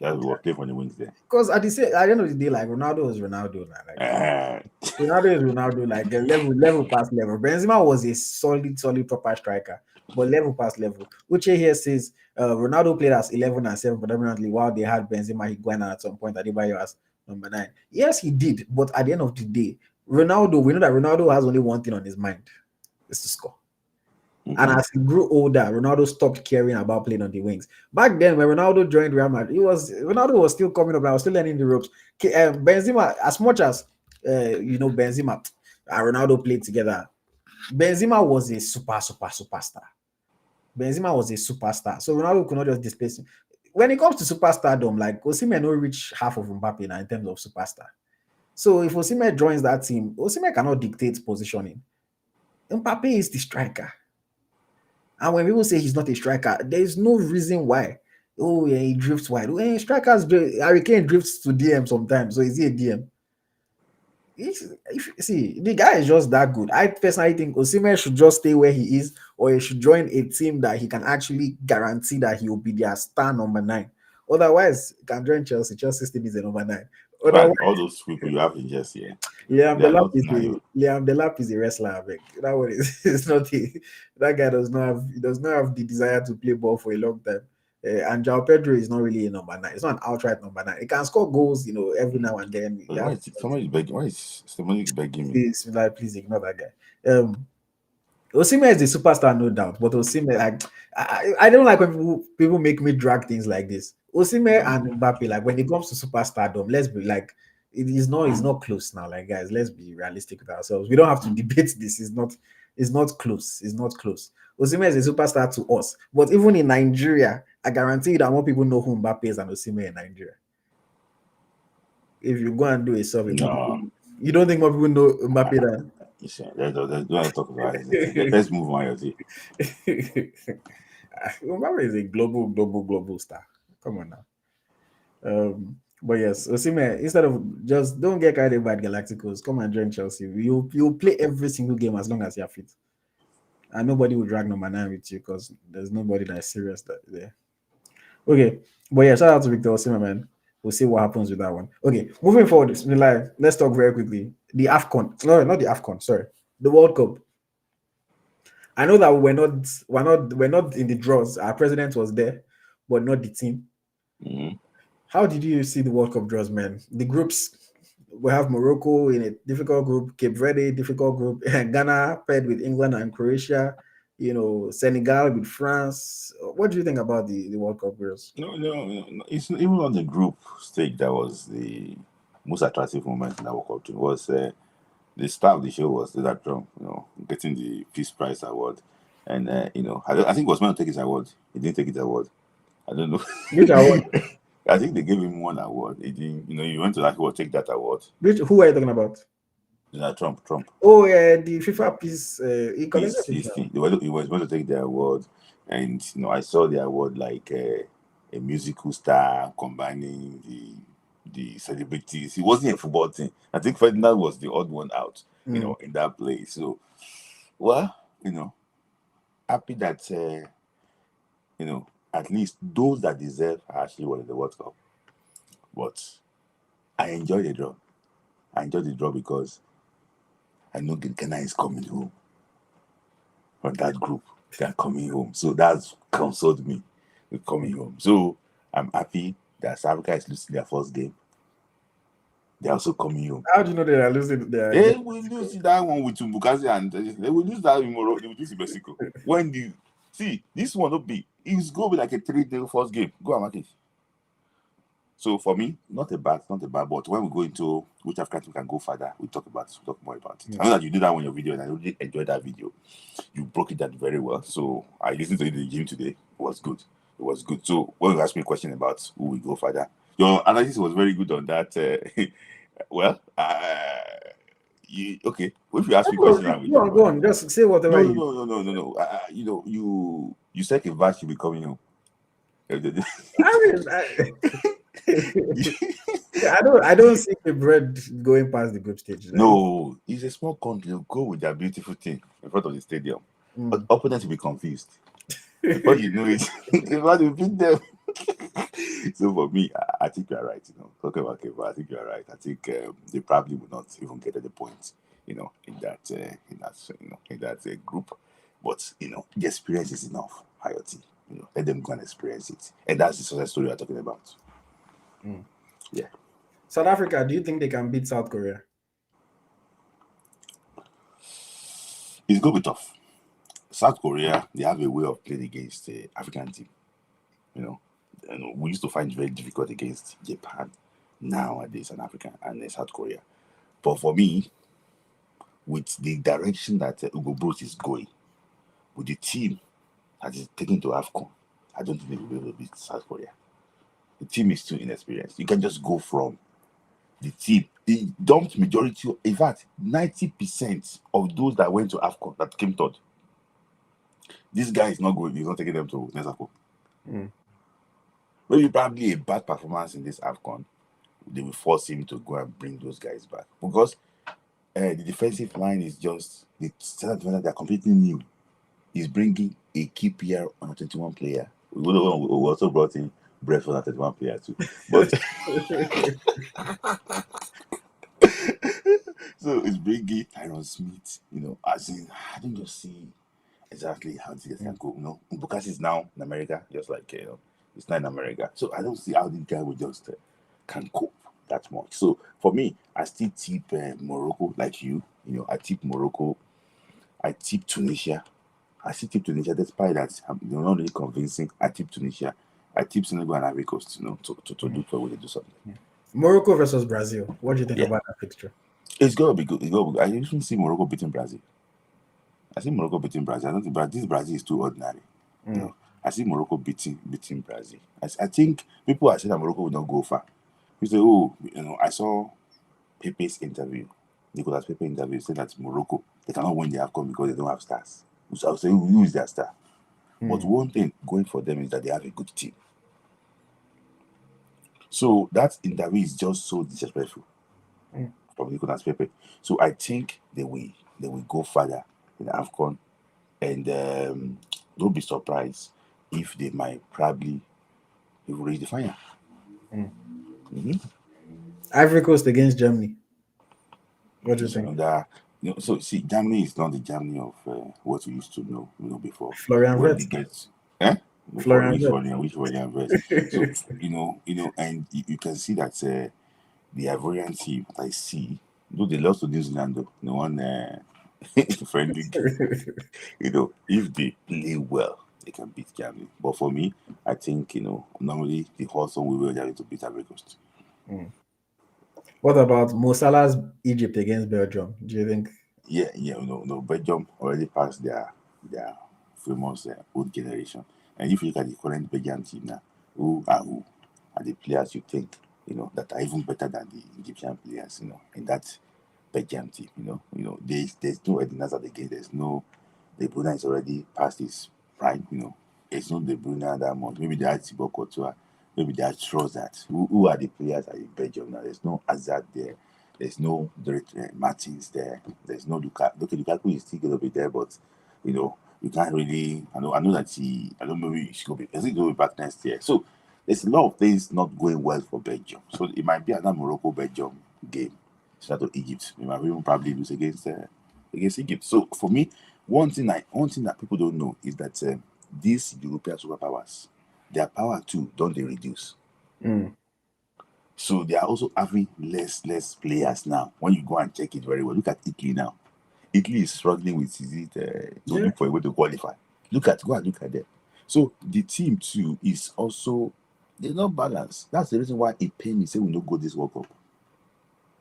That was playing for the wings there. Because at the end of the day, like Ronaldo is Ronaldo now. Like, Ronaldo is Ronaldo, like level past level. Benzema was a solid proper striker, but level past level. Uche here says Ronaldo played as 11 and 7 predominantly, while they had Benzema Higuain at some point. Adebayo as number 9. Yes, he did, but at the end of the day, we know that Ronaldo has only one thing on his mind: is to score. And as he grew older, Ronaldo stopped caring about playing on the wings. Back then, when Ronaldo joined Real Madrid, Ronaldo was still coming up. I was still learning the ropes. Benzema, as much as Benzema and Ronaldo played together, Benzema was a superstar. Benzema was a superstar, so Ronaldo could not just displace him. When it comes to superstardom, like Osimhen no reach half of Mbappe now in terms of superstar. So if Osimhen joins that team, Osimhen cannot dictate positioning. Mbappe is the striker. And when people say he's not a striker, there's no reason why. Oh, yeah, he drifts wide. Well, strikers, Harry Kane drifts to DM sometimes. So is he a DM? See, the guy is just that good. I personally think Osimhen should just stay where he is, or he should join a team that he can actually guarantee that he will be their star number 9. Otherwise, he can join Chelsea. Chelsea still is a number 9. But all those people you have in just here. Liam Delap is a wrestler. That one is not that guy does not have the desire to play ball for a long time. And João Pedro is not really a number 9. It's not an outright number 9. He can score goals, every now and then. Why is somebody begging me? Please ignore that guy. Osimhen is the superstar, no doubt. But Osimhen, I don't like when people make me drag things like this. Osimhen and Mbappe, like when it comes to superstardom, let's be like, it's not close now. Like, guys, let's be realistic with ourselves. We don't have to debate this. It's not close. It's not close. Osimhen is a superstar to us, but even in Nigeria, I guarantee you that more people know who Mbappe is than Osimhen in Nigeria. If you go and do a survey, you don't think more people know Mbappe than? Let's talk about it. Let's move on. Mbappe is a global star. Come on now. But yes, Osimhen, instead of just don't get carried away by Galacticos, come and join Chelsea. You'll play every single game as long as you're fit. And nobody will drag number 9 with you because there's nobody that's serious there. Okay. But yeah, shout out to Victor Osimhen, man. We'll see what happens with that one. Okay, moving forward, let's talk very quickly. The AFCON. No, not the AFCON, sorry. The World Cup. I know that we're not in the draws. Our president was there, but not the team. How did you see the World Cup draws, man? The groups, we have Morocco in a difficult group, Cape Verde, difficult group, Ghana paired with England and Croatia, Senegal with France. What do you think about the World Cup girls? No. It's even on the group stage that was the most attractive moment in that World Cup. It was the star of the show was Donald Trump, getting the Peace Prize award, and I think he was meant to take his award. He didn't take his award. I don't know which award. I think they gave him one award. He didn't. He went to take that award. Who are you talking about? Trump. Oh yeah, the FIFA peace. He was going to take the award, and I saw the award like a musical star combining the celebrities. It wasn't a football thing. I think Ferdinand was the odd one out, in that place. So, happy that at least those that deserve are actually won in the World Cup. But I enjoy the draw. I enjoy the draw because I know Ghana is coming home from that group. They are coming home. So that's consoled me with coming home. So I'm happy that South Africa is losing their first game. They're also coming home. How do you know they are losing their They game? will lose that one with Tumbukazi and they will lose that in Morocco. They will lose in Mexico. When the see this one will be it's going to be like a 3-day first game. Go and mark it. So for me, not a bad. But when we go into which African team can go further, we talk more about it. I know that you did that on your video, and I really enjoyed that video. You broke it down very well. So I listened to it in the gym today. It was good. So when you asked me a question about who will go further, your analysis was very good on that. Well, okay. If you ask me a question, I will go on. Just say whatever. No. You said Kivas should be coming home. I don't see the bread going past the group stage. No, it's a small country. They'll go with their beautiful thing in front of the stadium. But opponents will be confused. Before you know it, they want to beat them. So for me, I think you're right. Talking about Keva, I think you're right. I think they probably will not even get at the point, in that group. But the experience is enough. AyoT, let them go and experience it, and that's the success story we're talking about. Yeah. South Africa, do you think they can beat South Korea? It's going to be tough. South Korea, they have a way of playing against the African team. We used to find it very difficult against Japan nowadays and Africa and South Korea. But for me, with the direction that Ugo Bruce is going, with the team that is taken to AFCON, I don't think they will be able to beat South Korea. The team is too inexperienced. You can just go from the team. The dumped majority, in fact, 90% of those that went to AFCON that came third. This guy is not going, he's not taking them to Nesako. Maybe probably a bad performance in this AFCON, they will force him to go and bring those guys back. Because the defensive line is just, the center defender, they're completely new. He's bringing a key player on a 21 player. We also brought in Brett on a 21 player too. But so it's bringing Tyron Smith, as in, I don't just see exactly how this can go. Because it's now in America, just like it's not in America. So I don't see how this guy will just can cope that much. So for me, I still tip Morocco, like you. I tip Morocco. I tip Tunisia. I still tip Tunisia, despite that they're not really convincing. I tip Tunisia. I tip Senegal and Ivory Coast, to look for a way to do something. Morocco versus Brazil. What do you think about that fixture? It's gonna be good. I usually see Morocco beating Brazil. I see Morocco beating Brazil. I don't think this Brazil is too ordinary. I see Morocco beating Brazil. I think people are saying that Morocco will not go far. You say, I saw Pepe's interview, Nicolas Pepe interview, saying that Morocco, they cannot win the AFCON because they don't have stars. So I would say, who is their star? But one thing going for them is that they have a good team. So that interview is just so disrespectful from Nicolas Pepe. So I think they will go further in AFCON, and don't be surprised if they might probably reach the final. Ivory Coast against Germany. What do you think? So see, Germany is not the Germany of what we used to know, before. Florian Wirtz. Florian Wirtz. So and you can see that the Ivorian team I see, though they lost to New Zealand, though, one friendly game. If they play well, they can beat Germany. But for me, I think normally the horse will be able to beat Ivory Coast. What about Mo Salah's Egypt against Belgium? Do you think? Yeah, Belgium already passed their famous old generation. And if you look at the current Belgian team now, who are the players you think that are even better than the Egyptian players? In that Belgian team, there's no Eden Hazard again. There's no De Bruyne is already past his prime. It's not De Bruyne that much. Maybe they had Thibaut Courtois. Maybe they had Trossard. Who are the players at Belgium now? There's no Hazard there. There's no Martins there. There's no Lukaku. Lukaku is still going to be there, but you we can't really. I know that I don't know if he should go. Is he going back next year? So there's a lot of things not going well for Belgium. So it might be another Morocco Belgium game instead of Egypt. We might even probably lose against Egypt. So for me, one thing that people don't know is that these European superpowers, their power too, don't they reduce? So they are also having less players now. When you go and check it very well, look at Italy now. Italy is struggling with to look for a way to qualify. Go and look at them. So the team too is also, they're not balanced. That's the reason why it pains me say we don't go this World Cup.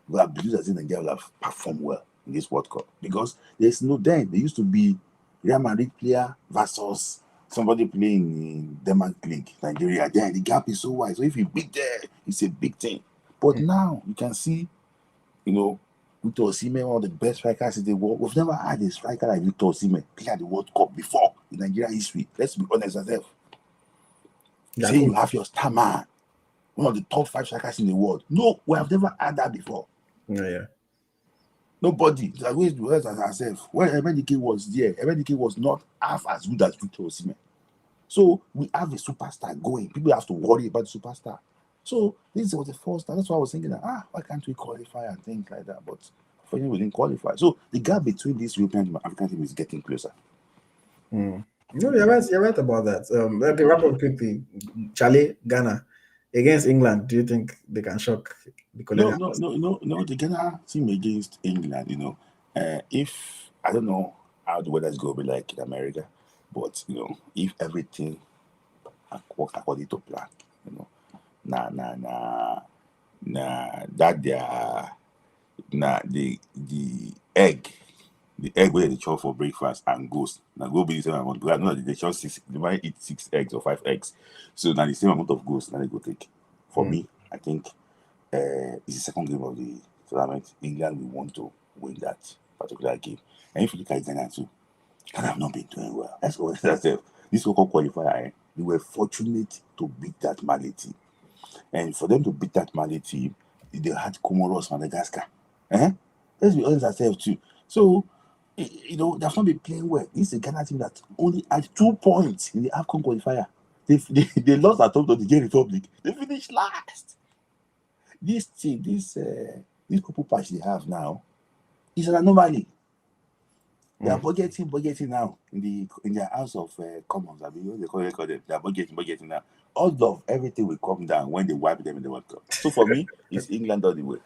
We have believed that Nigeria will have performed well in this World Cup because there's no then. There used to be Real Madrid player versus somebody playing in Denmark League, Nigeria. Then the gap is so wide. So if you beat there, it's a big thing. But now you can see, Victor Osimhen, one of the best strikers in the world. We've never had a striker like Victor Osimhen play at the World Cup before in Nigeria history. Let's be honest ourselves. Say you have your star man, one of the top 5 strikers in the world. No, we have never had that before. Yeah. Nobody. Like we do as ourselves. When Emedike was there, Emedike was not half as good as Victor Osimhen. So we have a superstar going. People have to worry about the superstar. So this was the first time. That's why I was thinking that, why can't we qualify and things like that? But for you, we didn't qualify. So the gap between this European and African team is getting closer. No, you're right about that. Let me wrap up quickly. Charlie, Ghana against England. Do you think they can shock the colonial? No. The Ghana team against England, if I don't know how the weather is going to be like in America, but if everything works according to plan, the egg where they chop for breakfast and ghost now go be the same amount. I know that they chop 6, they might eat 6 eggs or 5 eggs, so now the same amount of ghost now they go take. For me, I think it's the second game of the tournament. England will want to win that particular game. And if you look at Ghana too, Ghana have not been doing well. That's what this local qualifier, they were fortunate to beat that Mali team. And for them to beat that Mali team, they had Comoros, Madagascar. Let's be honest ourselves too. So, they've not been playing well. This is a Ghana team that only had 2 points in the AFCON qualifier. They lost at home to the Nigerian Republic. They finished last. This team, this purple patch they have now is an anomaly. They are budgeting now in their House of Commons. I mean, they call them. They are budgeting now. All of everything will come down when they wipe them in the World Cup. So for me, it's England all the way.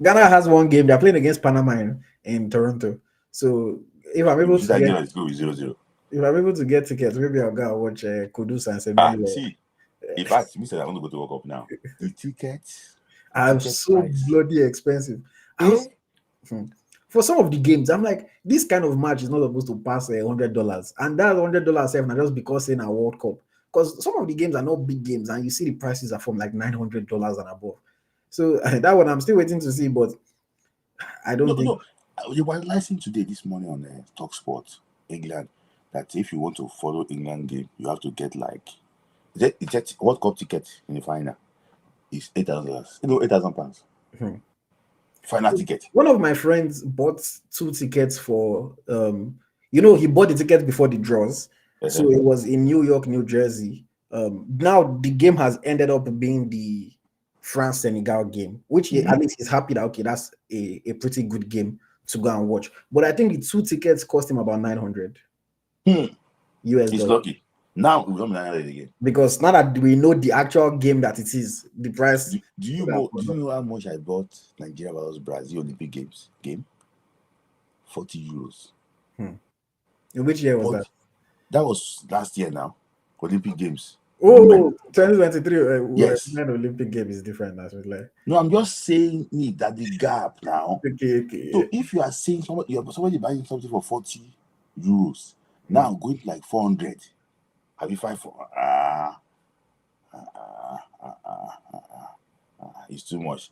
Ghana has one game. They're playing against Panama in Toronto. So if I'm able to get, let's go with 0-0. If I'm able to get tickets, maybe I'll go and watch Kudus and Semenyo. See, in fact, me said I want to go to World Cup now. The tickets are so bloody expensive. For some of the games, I'm like, this kind of match is not supposed to pass $100, and that $100 not just because in a World Cup. Because some of the games are not big games, and you see the prices are from like $900 and above. So that one I'm still waiting to see, but I don't think. No. You were listening today this morning on Talk Sport England that if you want to follow England game, you have to get like World Cup ticket in the final is $8,000. £8,000. Final ticket. One of my friends bought 2 tickets for he bought the ticket before the draws. So it was in New York, New Jersey. Now the game has ended up being the France-Senegal game, which at least he's happy that that's a pretty good game to go and watch. But I think the 2 tickets cost him about $900 US. He's lucky. Now we don't know again. Because now that we know the actual game that it is, the price. Do you know how much I bought Nigeria versus Brazil Olympic Games game? €40. In which year was that? That was last year now. Olympic Games. Oh, 2023. Yes. Olympic game is different. No, I'm just saying that the gap now. Okay. So if you are saying somebody buying something for €40, now going to like 400. Have you fight for it's too much.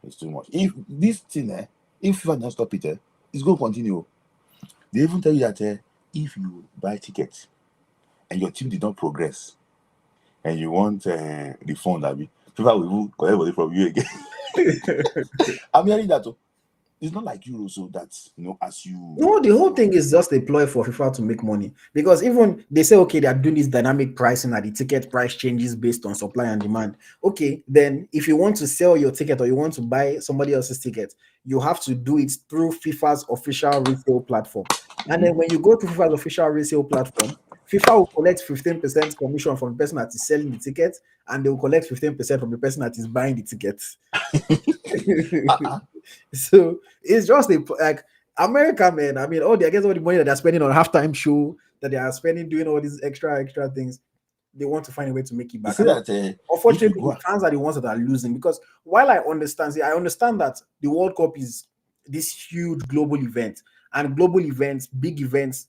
It's too much. If this thing, if you don't stop it, it's going to continue. They even tell you that if you buy tickets and your team did not progress and you want refund, people will collect money from you again. I'm hearing that too. it's not like Euro, so that as you No, the whole thing is just a ploy for FIFA to make money, because even they say, okay, they are doing this dynamic pricing that the ticket price changes based on supply and demand. Okay, then if you want to sell your ticket or you want to buy somebody else's ticket, you have to do it through FIFA's official resale platform. And then when you go to FIFA's official resale platform, FIFA will collect 15% commission from the person that is selling the ticket, and they will collect 15% from the person that is buying the ticket. So it's just like America, man. I mean, I guess all the money that they're spending on halftime show, that they are spending doing all these extra things, they want to find a way to make it you back. see And that if you unfortunately, go the fans are the ones that are losing, because while I understand that the World Cup is this huge global event, and global events, big events,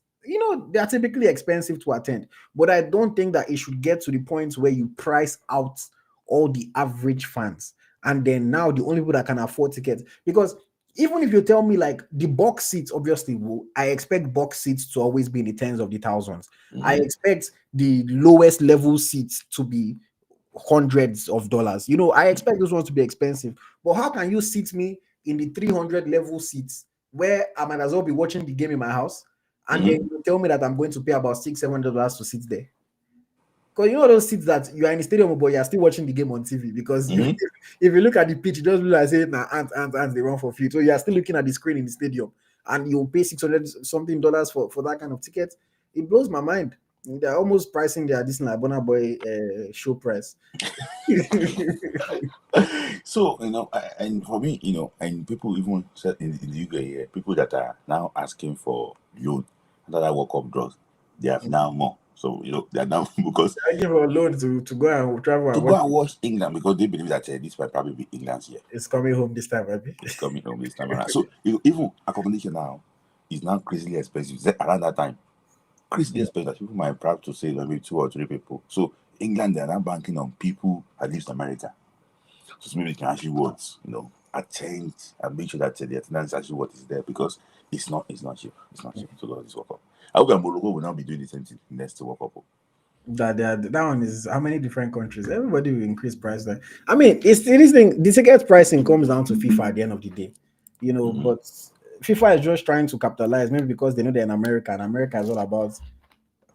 they are typically expensive to attend. But I don't think that it should get to the point where you price out all the average fans, and then now the only people that can afford tickets. Because even if you tell me like the box seats, obviously, I expect box seats to always be in the tens of the thousands. I expect the lowest level seats to be hundreds of dollars. I expect those ones to be expensive. But how can you seat me in the 300 level seats where I might as well be watching the game in my house, and then you tell me that I'm going to pay about $600 to sit there? Because those seats that you are in the stadium, but you're still watching the game on TV. Because if you look at the pitch, it just look like say, nah, ants, they run for free. So you are still looking at the screen in the stadium, and you'll pay $600 something for that kind of ticket. It blows my mind. They're almost pricing their this like Burna Boy show price. So and for me, and people even said in the UK here, people that are now asking for loan that World Cup draws, they have now more. So they are now because I give a loan to go and travel to and go watch. and watch England, because they believe that this might probably be England's year. It's coming home this time, maybe. It's coming home this time around. So even accommodation now is now crazily expensive. Around that time, crazily expensive. That people might proud to say maybe 2 or 3 people. So England, they are now banking on people at least America. So maybe they can actually attend and make sure that the attendance is actually what is there, because it's not cheap. It's not cheap to go this World Cup. I hope Morocco will now be doing the same thing next World Cup. That one is how many different countries? Everybody will increase price there. I mean, it's this thing. The ticket pricing comes down to FIFA at the end of the day, But FIFA is just trying to capitalize, maybe because they know they're in America, and America is all about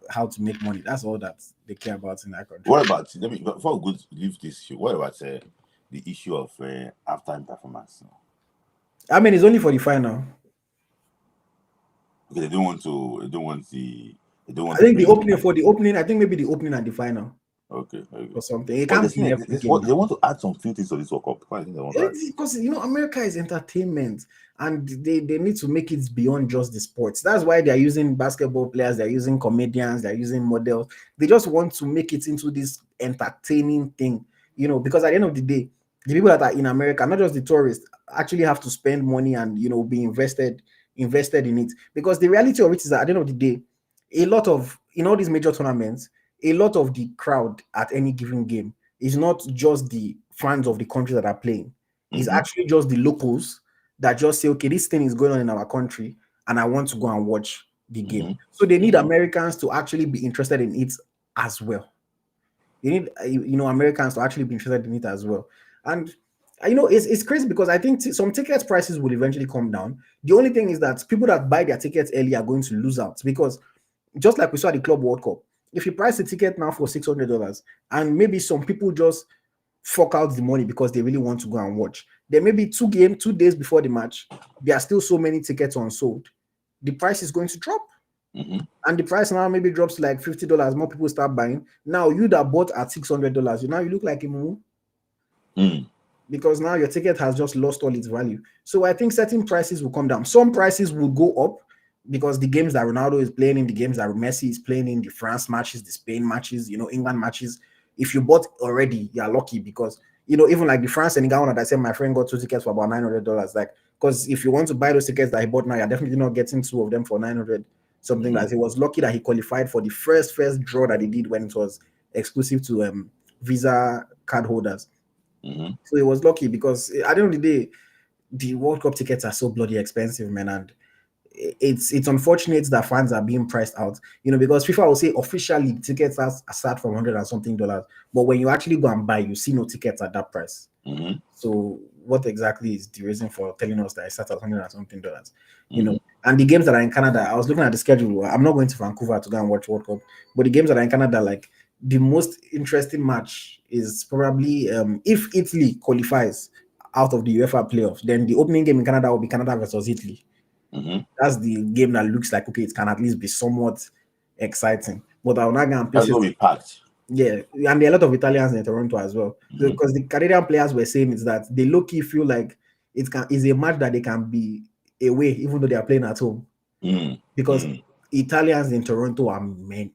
how to make money. That's all that they care about in that country. What about, before we leave this issue, what about the issue of halftime performance? I mean, it's only for the final. Because they don't want to. They don't want the. They don't want I think the opening opening. I think maybe the opening and the final. Okay. Or something. It What can't be every this, game. what they want to add some few things to this World Cup. I think they want to add. Because America is entertainment, and they need to make it beyond just the sports. That's why they're using basketball players, they're using comedians, they're using models. They just want to make it into this entertaining thing, because at the end of the day, the people that are in America, not just the tourists, actually have to spend money and be invested in it. Because the reality of it is that at the end of the day, a lot of in all these major tournaments, a lot of the crowd at any given game is not just the fans of the country that are playing. It's actually just the locals that just say, okay, this thing is going on in our country, and I want to go and watch the game. So they need Americans to actually be interested in it as well. You need Americans to actually be interested in it as well. And it's crazy, because I think some ticket prices will eventually come down. The only thing is that people that buy their tickets early are going to lose out, because just like we saw at the Club World Cup, if you price the ticket now for $600, and maybe some people just fork out the money because they really want to go and watch, then maybe 2 days before the match, there are still so many tickets unsold. The price is going to drop. And the price now maybe drops to like $50. More people start buying. Now you that bought at $600, you look like a moo. Because now your ticket has just lost all its value. So I think certain prices will come down. Some prices will go up, because the games that Ronaldo is playing in, the games that Messi is playing in, the France matches, the Spain matches, England matches, if you bought already, you're lucky, because even like the France and England one that I said, my friend got 2 tickets for about $900. Like, because if you want to buy those tickets that he bought now, you're definitely not getting 2 of them for 900 something. Like, he was lucky that he qualified for the first draw that he did when it was exclusive to Visa card holders. So he was lucky, because at the end of the day, the World Cup tickets are so bloody expensive, man, and it's unfortunate that fans are being priced out, because FIFA will say officially tickets start from $100 and something, but when you actually go and buy, you see no tickets at that price. So what exactly is the reason for telling us that it starts at $100 and something, you Mm-hmm. know. And the games that are in Canada, I was looking at the schedule. I'm not going to Vancouver to go and watch World Cup, but the games that are in Canada, like the most interesting match is probably if Italy qualifies out of the UEFA playoffs, then the opening game in Canada will be Canada versus Italy. Mm-hmm. That's the game that looks like okay, it can at least be somewhat exciting. But I will not go and place That's it. what we packed. Yeah, and there are a lot of Italians in Toronto as well. Mm-hmm. Because the Canadian players were saying is that they low-key feel like is a match that they can be away even though they are playing at home. Because Mm-hmm. Italians in Toronto are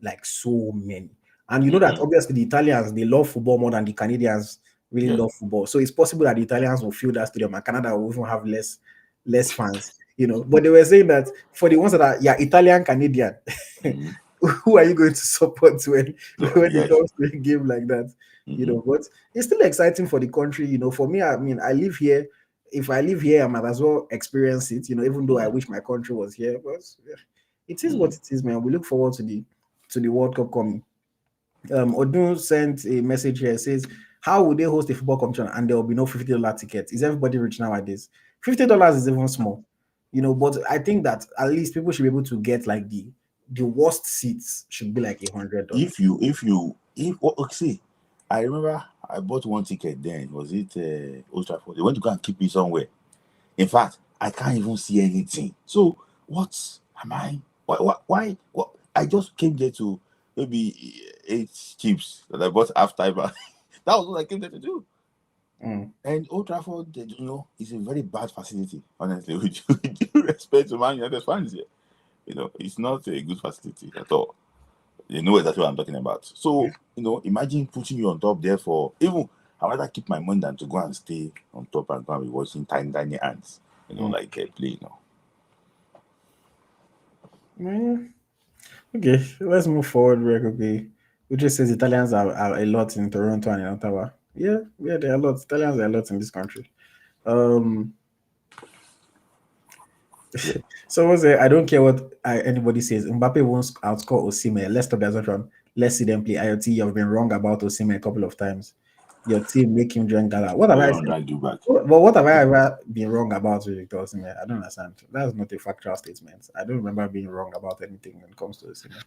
like so many. And you know that Mm-hmm. obviously the Italians they love football more than the Canadians really Yeah. love football. So it's possible that the Italians will fill that stadium and Canada will even have less fans, you know. But they were saying that for the ones that are Italian Canadian, Mm-hmm. who are you going to support when So when it yes. comes to a game like that? You Mm-hmm. know, but it's still exciting for the country, you know. For me, I mean, I live here. If I live here, I might as well experience it, you know, even though I wish my country was here. But yeah, it is what Mm-hmm. it is, man. We look forward to the World Cup coming. Odun sent a message here. It says, "How would they host a football competition and there will be no $50 ticket? Is everybody rich nowadays? $50 is even small, you know. But I think that at least people should be able to get like the worst seats should be like $100. If okay, see, I remember I bought one ticket then. Was it Old Trafford? They went to go and keep me somewhere. In fact, I can't even see anything. So what am I? Why? What? I just came there to maybe 8 chips that I bought after. That was what I came there to do. And Old Trafford, is a very bad facility. Honestly, with due respect to Man United fans here, it's not a good facility at all. You know exactly what I'm talking about. So, imagine putting you on top there for even. I'd rather keep my money than to go and stay on top and go and be watching tiny ants, like play. Okay, let's move forward real quickly. Which just says Italians are a lot in Toronto and in Ottawa. Yeah, there are lots. Italians are a lot in this country. Um, Yeah. Someone say, I don't care what anybody says. Mbappe won't outscore Osimhen. Let's stop the assumption. Let's see them play. IoT, you've been wrong about Osimhen a couple of times. Your team make him join Gala. What have I said? Drag you back. But what have I ever been wrong about with Victor Osimhen? I don't understand. That's not a factual statement. I don't remember being wrong about anything when it comes to Osimhen.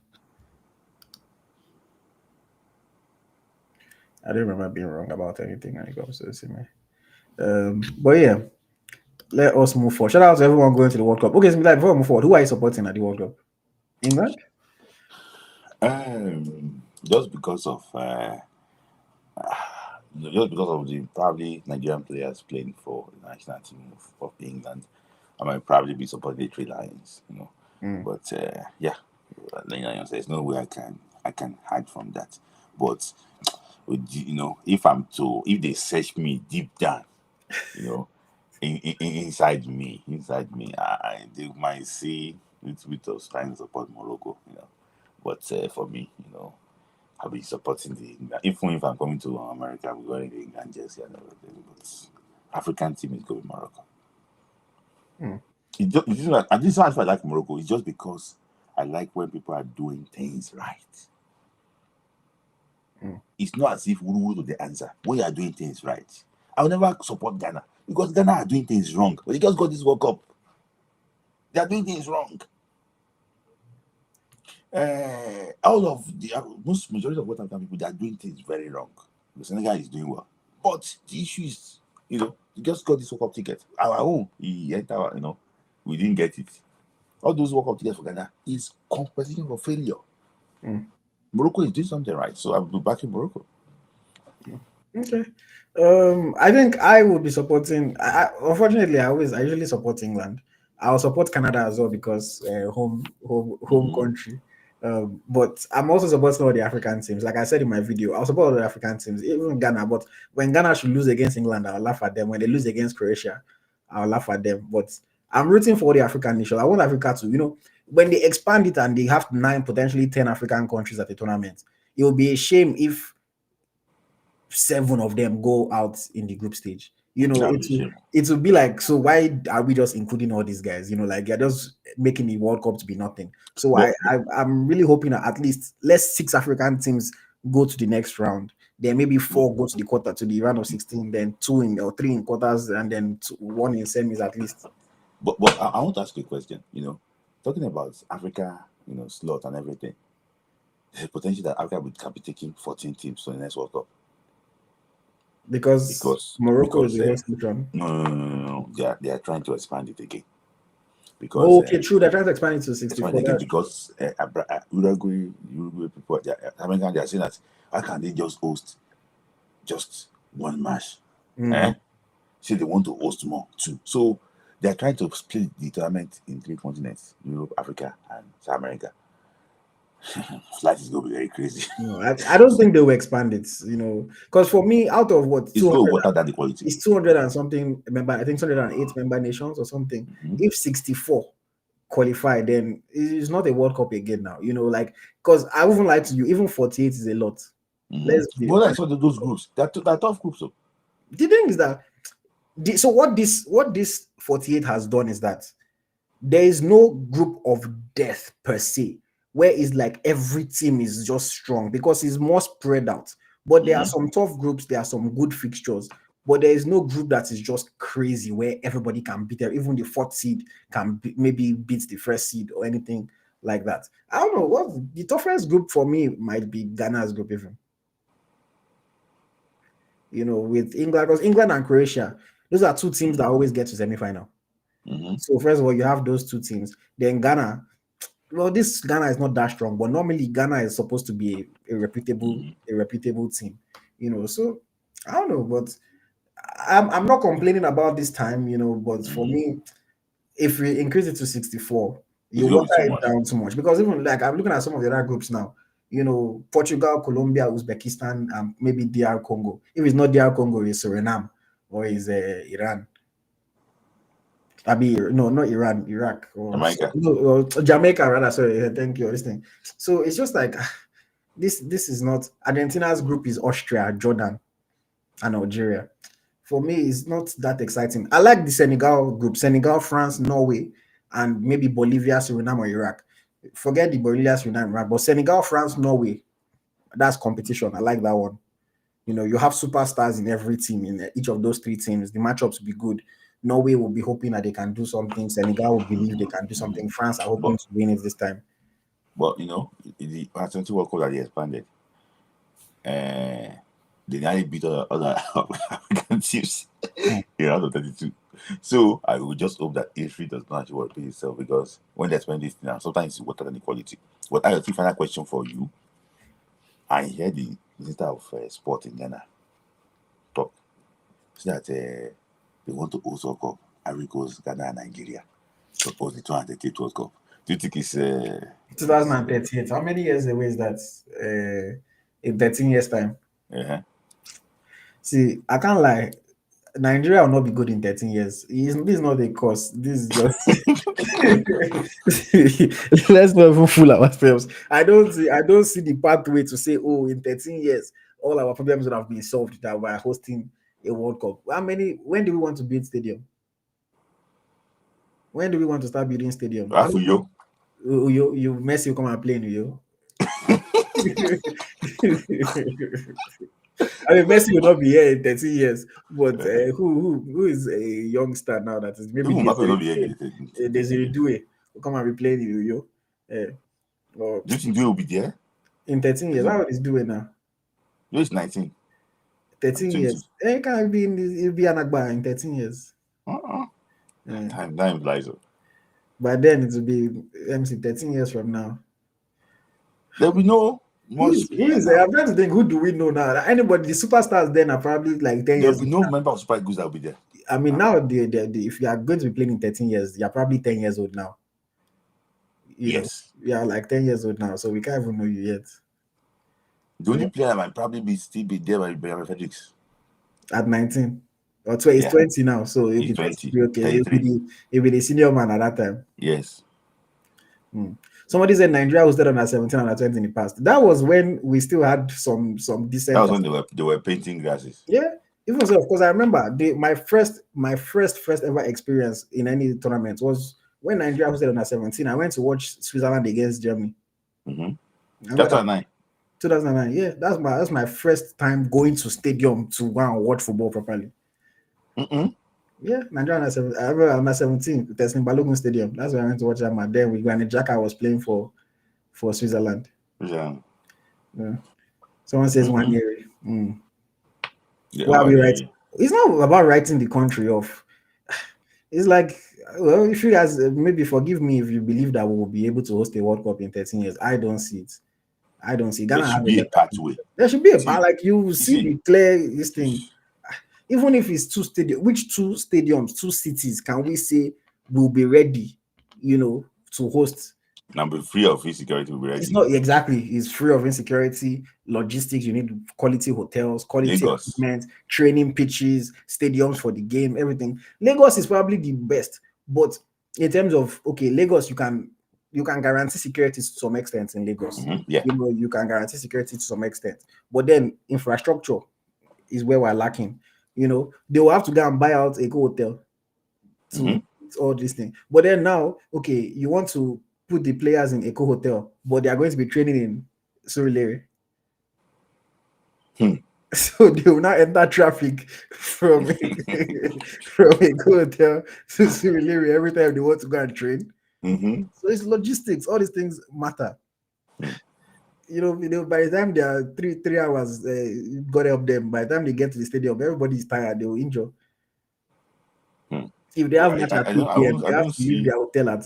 I don't remember being wrong about anything when it comes to Osimhen. But yeah, let us move forward. Shout out to everyone going to the World Cup. Okay, so before we move forward, who are you supporting at the World Cup? England? Just because of the probably Nigerian players playing for the national team of England, I might probably be supporting the Three Lions. But yeah, there's no way I can hide from that. But if they search me deep down, inside me, they might see little bit of trying to support Morocco. But for me, I'll be supporting even if I'm coming to America, I'm wearing the England jersey and everything. But African team is going to Morocco. And this is why I like Morocco. It's just because I like when people are doing things right. It's not as if we know the answer. When you are doing things right, I will never support Ghana because Ghana are doing things wrong. But they just got this World Cup. They are doing things wrong. All of the most majority of West African people, they are doing things very wrong. The Senegal is doing well, but the issue is, you just got this World Cup ticket. Our own, he entered, we didn't get it. All those World Cup tickets for Ghana is competition for failure. Morocco is doing something right, so I'll be backing Morocco. Okay. I think I would be supporting. Unfortunately, I usually support England. I'll support Canada as well because home country. But I'm also supporting all the African teams. Like I said in my video, I'll support all the African teams, even Ghana. But when Ghana should lose against England, I'll laugh at them. When they lose against Croatia, I'll laugh at them. But I'm rooting for the African nation. I want Africa to, when they expand it and they have 9, potentially 10 African countries at the tournament, it will be a shame if 7 of them go out in the group stage. It will be like, so why are we just including all these guys? Like you're just making the World Cup to be nothing. So I'm really hoping that at least let 6 African teams go to the next round. then maybe 4 go to the quarter to the round of 16, then 2 in or 3 in quarters, and then 1 in semis at least. But I want to ask you a question. Talking about Africa, slot and everything. There's a potential that Africa will be taking 14 teams to the next World Cup. Because Morocco is the host nation. No. They are trying to expand it again. Because true. They're trying to expand it to 64. Because Uruguay people, they are saying that how can they just host just one match? So they want to host more too. So they are trying to split the tournament in 3 continents: Europe, Africa, and South America. Flight is going to be very crazy. No, I don't think they will expand it, because for me, out of what, it's going to water down the quality. It's 200 and something member, I think 208 member nations or something. If 64 qualify, then it's not a World Cup again now, because I wouldn't lie to you, even 48 is a lot. Let's be I saw those groups. They're tough groups. So. The thing is that, so what this 48 has done is that there is no group of death per se, where it's like every team is just strong, because it's more spread out. But there are some tough groups, there are some good fixtures, but there is no group that is just crazy where everybody can beat them. Even the 4th seed can maybe beat the 1st seed or anything like that. I don't know what the toughest group for me might be. Ghana's group, even. With England, because England and Croatia, those are 2 teams that always get to semi-final. So first of all, you have those 2 teams. Then Ghana. Well, this Ghana is not that strong, but normally Ghana is supposed to be a reputable team, So I don't know, but I'm not complaining about this time, But for me, if we increase it to 64, you water it down too much, because even like I'm looking at some of the other groups now, Portugal, Colombia, Uzbekistan, and maybe DR Congo. If it's not DR Congo, it's Suriname or it's Iran. No, not Iran, Iraq, or Jamaica rather. Sorry, thank you. Listening. So it's just like this is not. Argentina's group is Austria, Jordan, and Algeria. For me, it's not that exciting. I like the Senegal group: Senegal, France, Norway, and maybe Bolivia, Suriname, or Iraq. Forget the Bolivia, Suriname, Iraq, but Senegal, France, Norway. That's competition. I like that one. You have superstars in every team, in each of those 3 teams. The matchups will be good. Norway will be hoping that they can do something. Senegal will believe they can do something. France are hoping to win it this time. But the Atlantic World Cup that they expanded, they nearly beat other African teams out of 32. So I would just hope that history does not actually repeat itself, because when they expand this now, sometimes it's water than equality. But I have a final question for you. I hear the Minister of Sport in Ghana talk so that they want to host World Cup. Ivory Coast, Ghana, and Nigeria to host the 238 World Cup. Do you think it's 2038? How many years away is that? In 13 years' time. See, I can't lie. Nigeria will not be good in 13 years. This is not a course. This is just let's not even fool ourselves. I don't see the pathway to say, in 13 years, all our problems would have been solved that we're hosting a World Cup. When do we want to build stadium? When do we want to start building stadium? You Messi will come and play in you. Messi will not be here in 13 years, but who is a youngster now that is maybe Desiree Doué will come and be playing in you. Do you think Doué will be there in 13 years? How old is Doué now? No, it's 19. 13 years. It can't be it'll be an Agba in 13 years. Time flies up. By then it will be 13 years from now. There will be no I'm trying to think, who do we know now? Anybody, the superstars then are probably like 10 years. There will be no member of Super Eagles that will be there. I mean, now if you are going to be playing in 13 years, you're probably 10 years old now. Yes. You are like 10 years old now, so we can't even know you yet. The only player that might probably still be there by Benjamin Fredericks. At 19. Or 20, he's 20 now, so he's 20. Okay. He'll be the senior man at that time. Yes. Somebody said Nigeria was there on 17 and 20 in the past. That was when we still had some decent. That was when they were painting grasses. Yeah. Even so, of course, I remember my first ever experience in any tournament was when Nigeria was there on 17. I went to watch Switzerland against Germany. 2009. 2009. Yeah, that's my first time going to stadium to go and watch football properly. Yeah, Nigeria I remember under 17, Teslim Balogun Stadium. That's where I went to watch them. And then with Granit Xhaka was playing for Switzerland. Yeah. Someone says one year. Yeah, Why are we Nwabali. writing? It's not about writing the country off. It's like, well, if you guys maybe forgive me if you believe that we will be able to host a World Cup in 13 years. I don't see it. I don't see. There Ghana should have a be a lot. pathway. There should be a See, like you see see, the clear this thing. Even if it's two stadiums, which two stadiums, two cities can we say will be ready, to host? number free of insecurity will be ready. It's not exactly. It's free of insecurity, logistics. You need quality hotels, quality Lagos. equipment, training pitches, stadiums for the game, everything. Lagos is probably the best, but in terms of Lagos, you can guarantee security to some extent in Lagos. Yeah. You can guarantee security to some extent, but then infrastructure is where we're lacking. They will have to go and buy out a hotel to all these things. But then now, you want to put the players in Eco Hotel, but they are going to be training in Surulere. So they will not enter traffic from Eco Hotel to Surulere every time they want to go and train. So it's logistics. All these things matter. By the time they are 3 hours, got to help them. By the time they get to the stadium, everybody is tired. They will injure. If they have match at 2 p.m., they have to leave their hotel at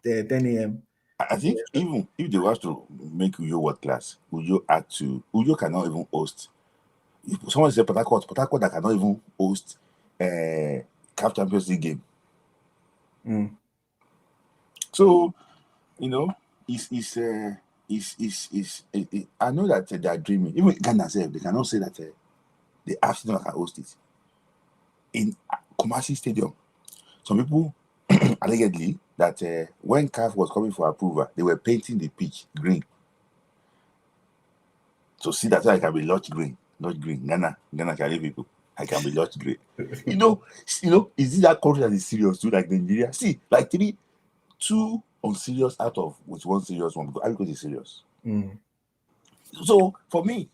10 a.m. I think even if they want to make Uyo world class, Uyo cannot even host. If someone said Port Harcourt that cannot even host CAF Champions League game. So it's I know that they are dreaming. Even Ghana said they cannot say that the AFCON can host it in Kumasi Stadium. Some people allegedly that when CAF was coming for approval, they were painting the pitch green. So see, that's why I can be lot green, not green. Ghana can leave people. I can be lot green. Is it that country that is serious too, like Nigeria? See, like 2 unserious out of with 1 serious one because everybody is serious. So for me,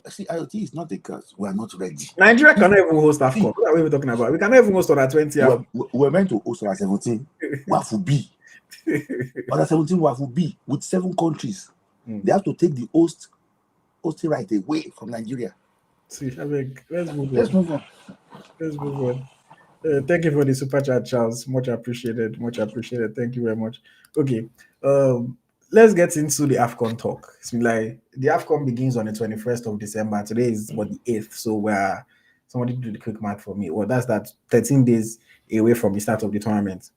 see, AyoT is not a curse. We are not ready. Nigeria cannot even host AFCON. What are we talking about? We cannot even host on 20. We're meant to host on 17. Wafubi. On 17, Wafubi with 7 countries. They have to take the hosting right away from Nigeria. See, let's move on. Thank you for the super chat, Charles. Much appreciated. Thank you very much. Okay. Let's get into the AFCON talk. It's like the AFCON begins on the 21st of December. Today is the 8th. So somebody do the quick math for me. Well, that's 13 days away from the start of the tournament.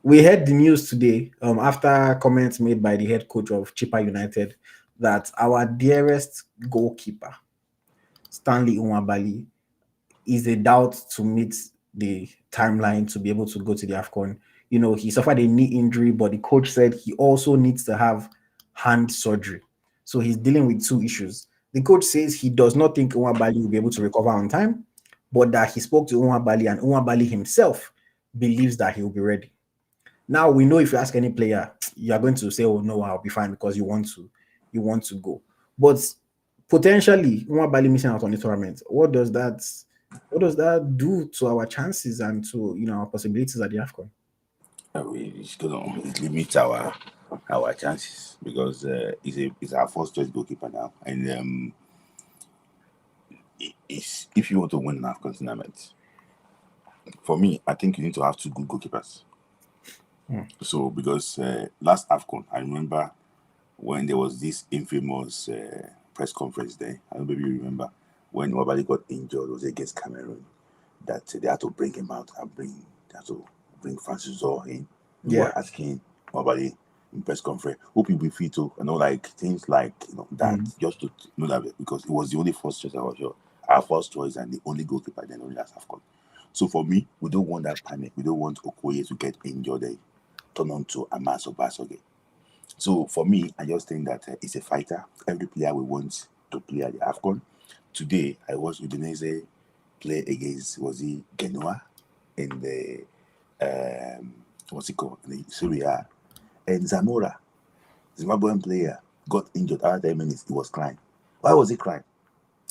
We heard the news today after comments made by the head coach of Chippa United that our dearest goalkeeper, Stanley Nwabali, is a doubt to meet the timeline to be able to go to the AFCON. He suffered a knee injury, but the coach said he also needs to have hand surgery. So he's dealing with 2 issues. The coach says he does not think Nwabali will be able to recover on time, but that he spoke to Nwabali and Nwabali himself believes that he will be ready. Now we know if you ask any player, you are going to say, "Oh no, I'll be fine," because you want to go. But potentially, Nwabali missing out on the tournament. What does that do to our chances and to our possibilities at the AFCON? It's going to limit our chances because it's our first choice goalkeeper now, and if you want to win an AFCON tournament, for me, I think you need to have 2 good goalkeepers. So because last AFCON, I remember when there was this infamous press conference there. I don't know if you remember when Nwabali got injured. It was against Cameroon that they had to bring him out and bring Francis Zoh in. We were asking Nwabali in press conference, hope you'll be fit to, like things like that, just to know that because it was the only first choice I was sure. Our first choice and the only goalkeeper then only last AFCON. So for me, we don't want that panic. We don't want Okoye to get injured and turn on to a mass of Basoge. So for me, I just think that it's a fighter. Every player we want to play at the AFCON. Today, I watched Udinese play against Genoa in the what's it called? In the Serie A. And Zamora, Zimbabwean player, got injured after 10 minutes, he was crying. Why was he crying?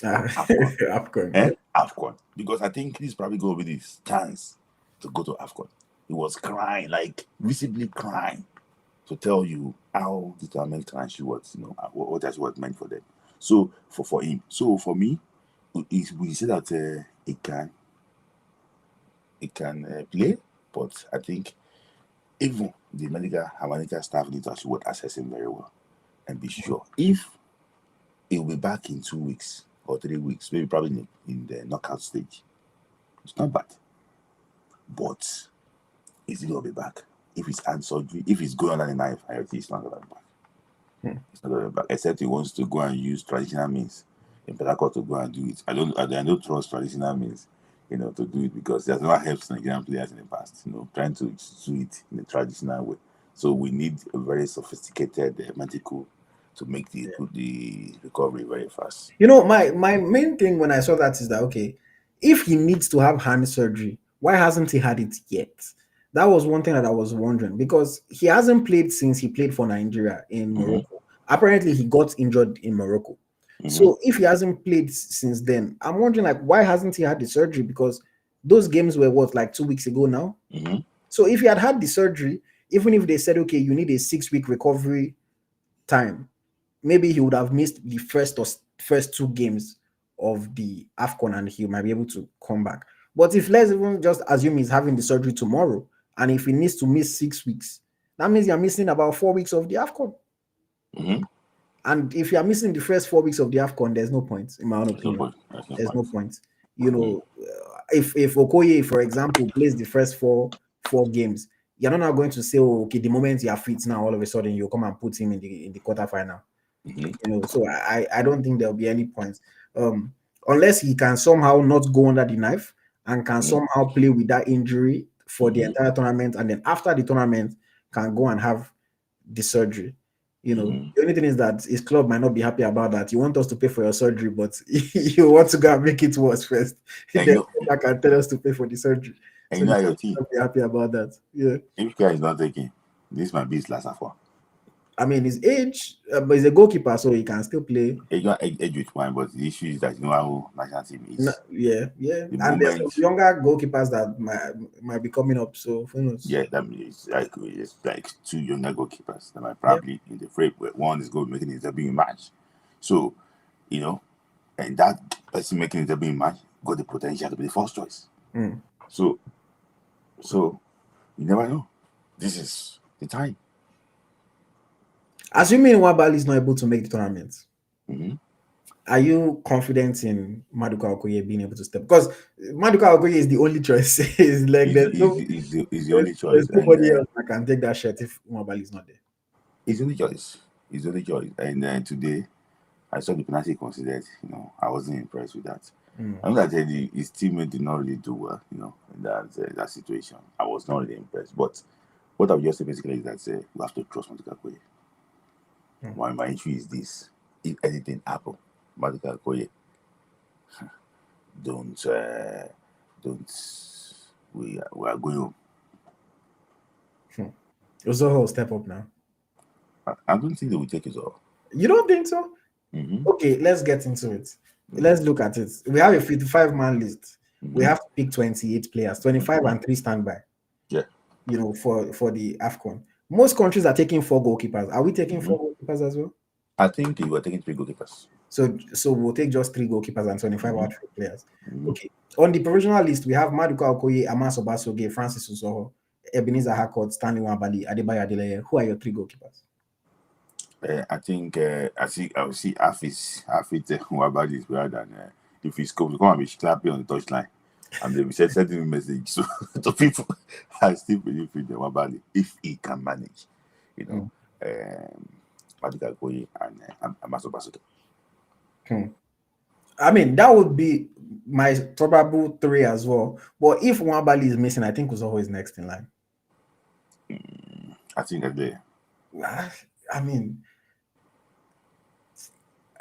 AFCON. AFCON. Yeah. AFCON. Because I think he's probably going to be his chance to go to AFCON. He was crying, like visibly crying, to tell you how determined country was, what that was meant for them. So for him. So for me, we say that it can play, but I think even the medical staff need to actually assess him very well and be sure if he will be back in 2 weeks or 3 weeks, maybe probably in the knockout stage. It's not bad, but is he gonna be back? If it's hand surgery, if he's going under the knife, I think it's not gonna be back. It's not gonna be back, except he wants to go and use traditional means in Penacot to go and do it. I don't trust traditional means, to do it because there's never helped Nigerian players in the past, trying to do it in a traditional way. So we need a very sophisticated medical to make the recovery very fast. My main thing when I saw that is that, okay, if he needs to have hand surgery, why hasn't he had it yet? That was one thing that I was wondering, because he hasn't played since he played for Nigeria in Morocco. Apparently, he got injured in Morocco. So if he hasn't played since then, I'm wondering, like, why hasn't he had the surgery? Because those games were like 2 weeks ago now. So if he had the surgery, even if they said, okay, you need a 6-week recovery time, maybe he would have missed the first 2 games of the AFCON and he might be able to come back. But if let's even just assume he's having the surgery tomorrow, and if he needs to miss 6 weeks, that means you're missing about 4 weeks of the AFCON. And if you're missing the first 4 weeks of the AFCON, there's no point, in my own opinion. There's no point. If Okoye, for example, plays the first four games, you're not now going to say, oh, okay, the moment you are fit now, all of a sudden you come and put him in the quarterfinal. So I don't think there'll be any point. Unless he can somehow not go under the knife and can somehow play with that injury for the entire tournament, and then after the tournament can go and have the surgery. The only thing is that his club might not be happy about that. You want us to pay for your surgery, but you want to go and make it worse first. Then I can tell us to pay for the surgery. And so AyoT, not be happy about that. Yeah. If guy is not taking, this might be his last AFCON. I mean, his age, but he's a goalkeeper, so he can still play. Age with one, but the issue is that how national team is. Yeah. And there's some younger goalkeepers that might be coming up. So who knows? Yeah, that means it's like 2 younger goalkeepers that might probably in the frame where one is going making his debut match. So, and that person making his debut match got the potential to be the first choice. So you never know. This is the time. Assuming Nwabali is not able to make the tournament, are you confident in Maduka Okoye being able to step? Because Maduka Okoye is the only choice. He's like he's the only choice. There's nobody else that can take that shirt if Nwabali is not there. He's the only choice. And today, I saw the penalty considered. I wasn't impressed with that. I know that his teammate did not really do well. In that situation, I was not really impressed. But what I would just say basically is that we have to trust Maduka Okoye. My issue is this: if anything happens, Maduka Okoye, don't. We are going home. Uzoho will step up now. I don't think they will take it all. You don't think so? Okay, let's get into it. Let's look at it. We have a 55-man list. We have to pick 28 players, 25 and 3 standby. Yeah. For the AFCON. Most countries are taking 4 goalkeepers. Are we taking 4 goalkeepers as well? I think we are taking 3 goalkeepers. So we'll take just 3 goalkeepers and 25 outfield players. Okay. On the provisional list, we have Maduka Okoye, Amas Obasoge, Francis Uzoho, Ebenezer Harcourt, Stanley Nwabali, Adebayo Adeleye. Who are your 3 goalkeepers? I think I will see half it Nwabali is better than if he's come and be clapping on the touchline and they will sending a message to people. I still believe in the Nwabali if he can manage, Maduka Okoye and Amas Obasoge. I mean, that would be my probable 3 as well. But if Nwabali is missing, I think Uzoho is next in line. I think that there. I mean,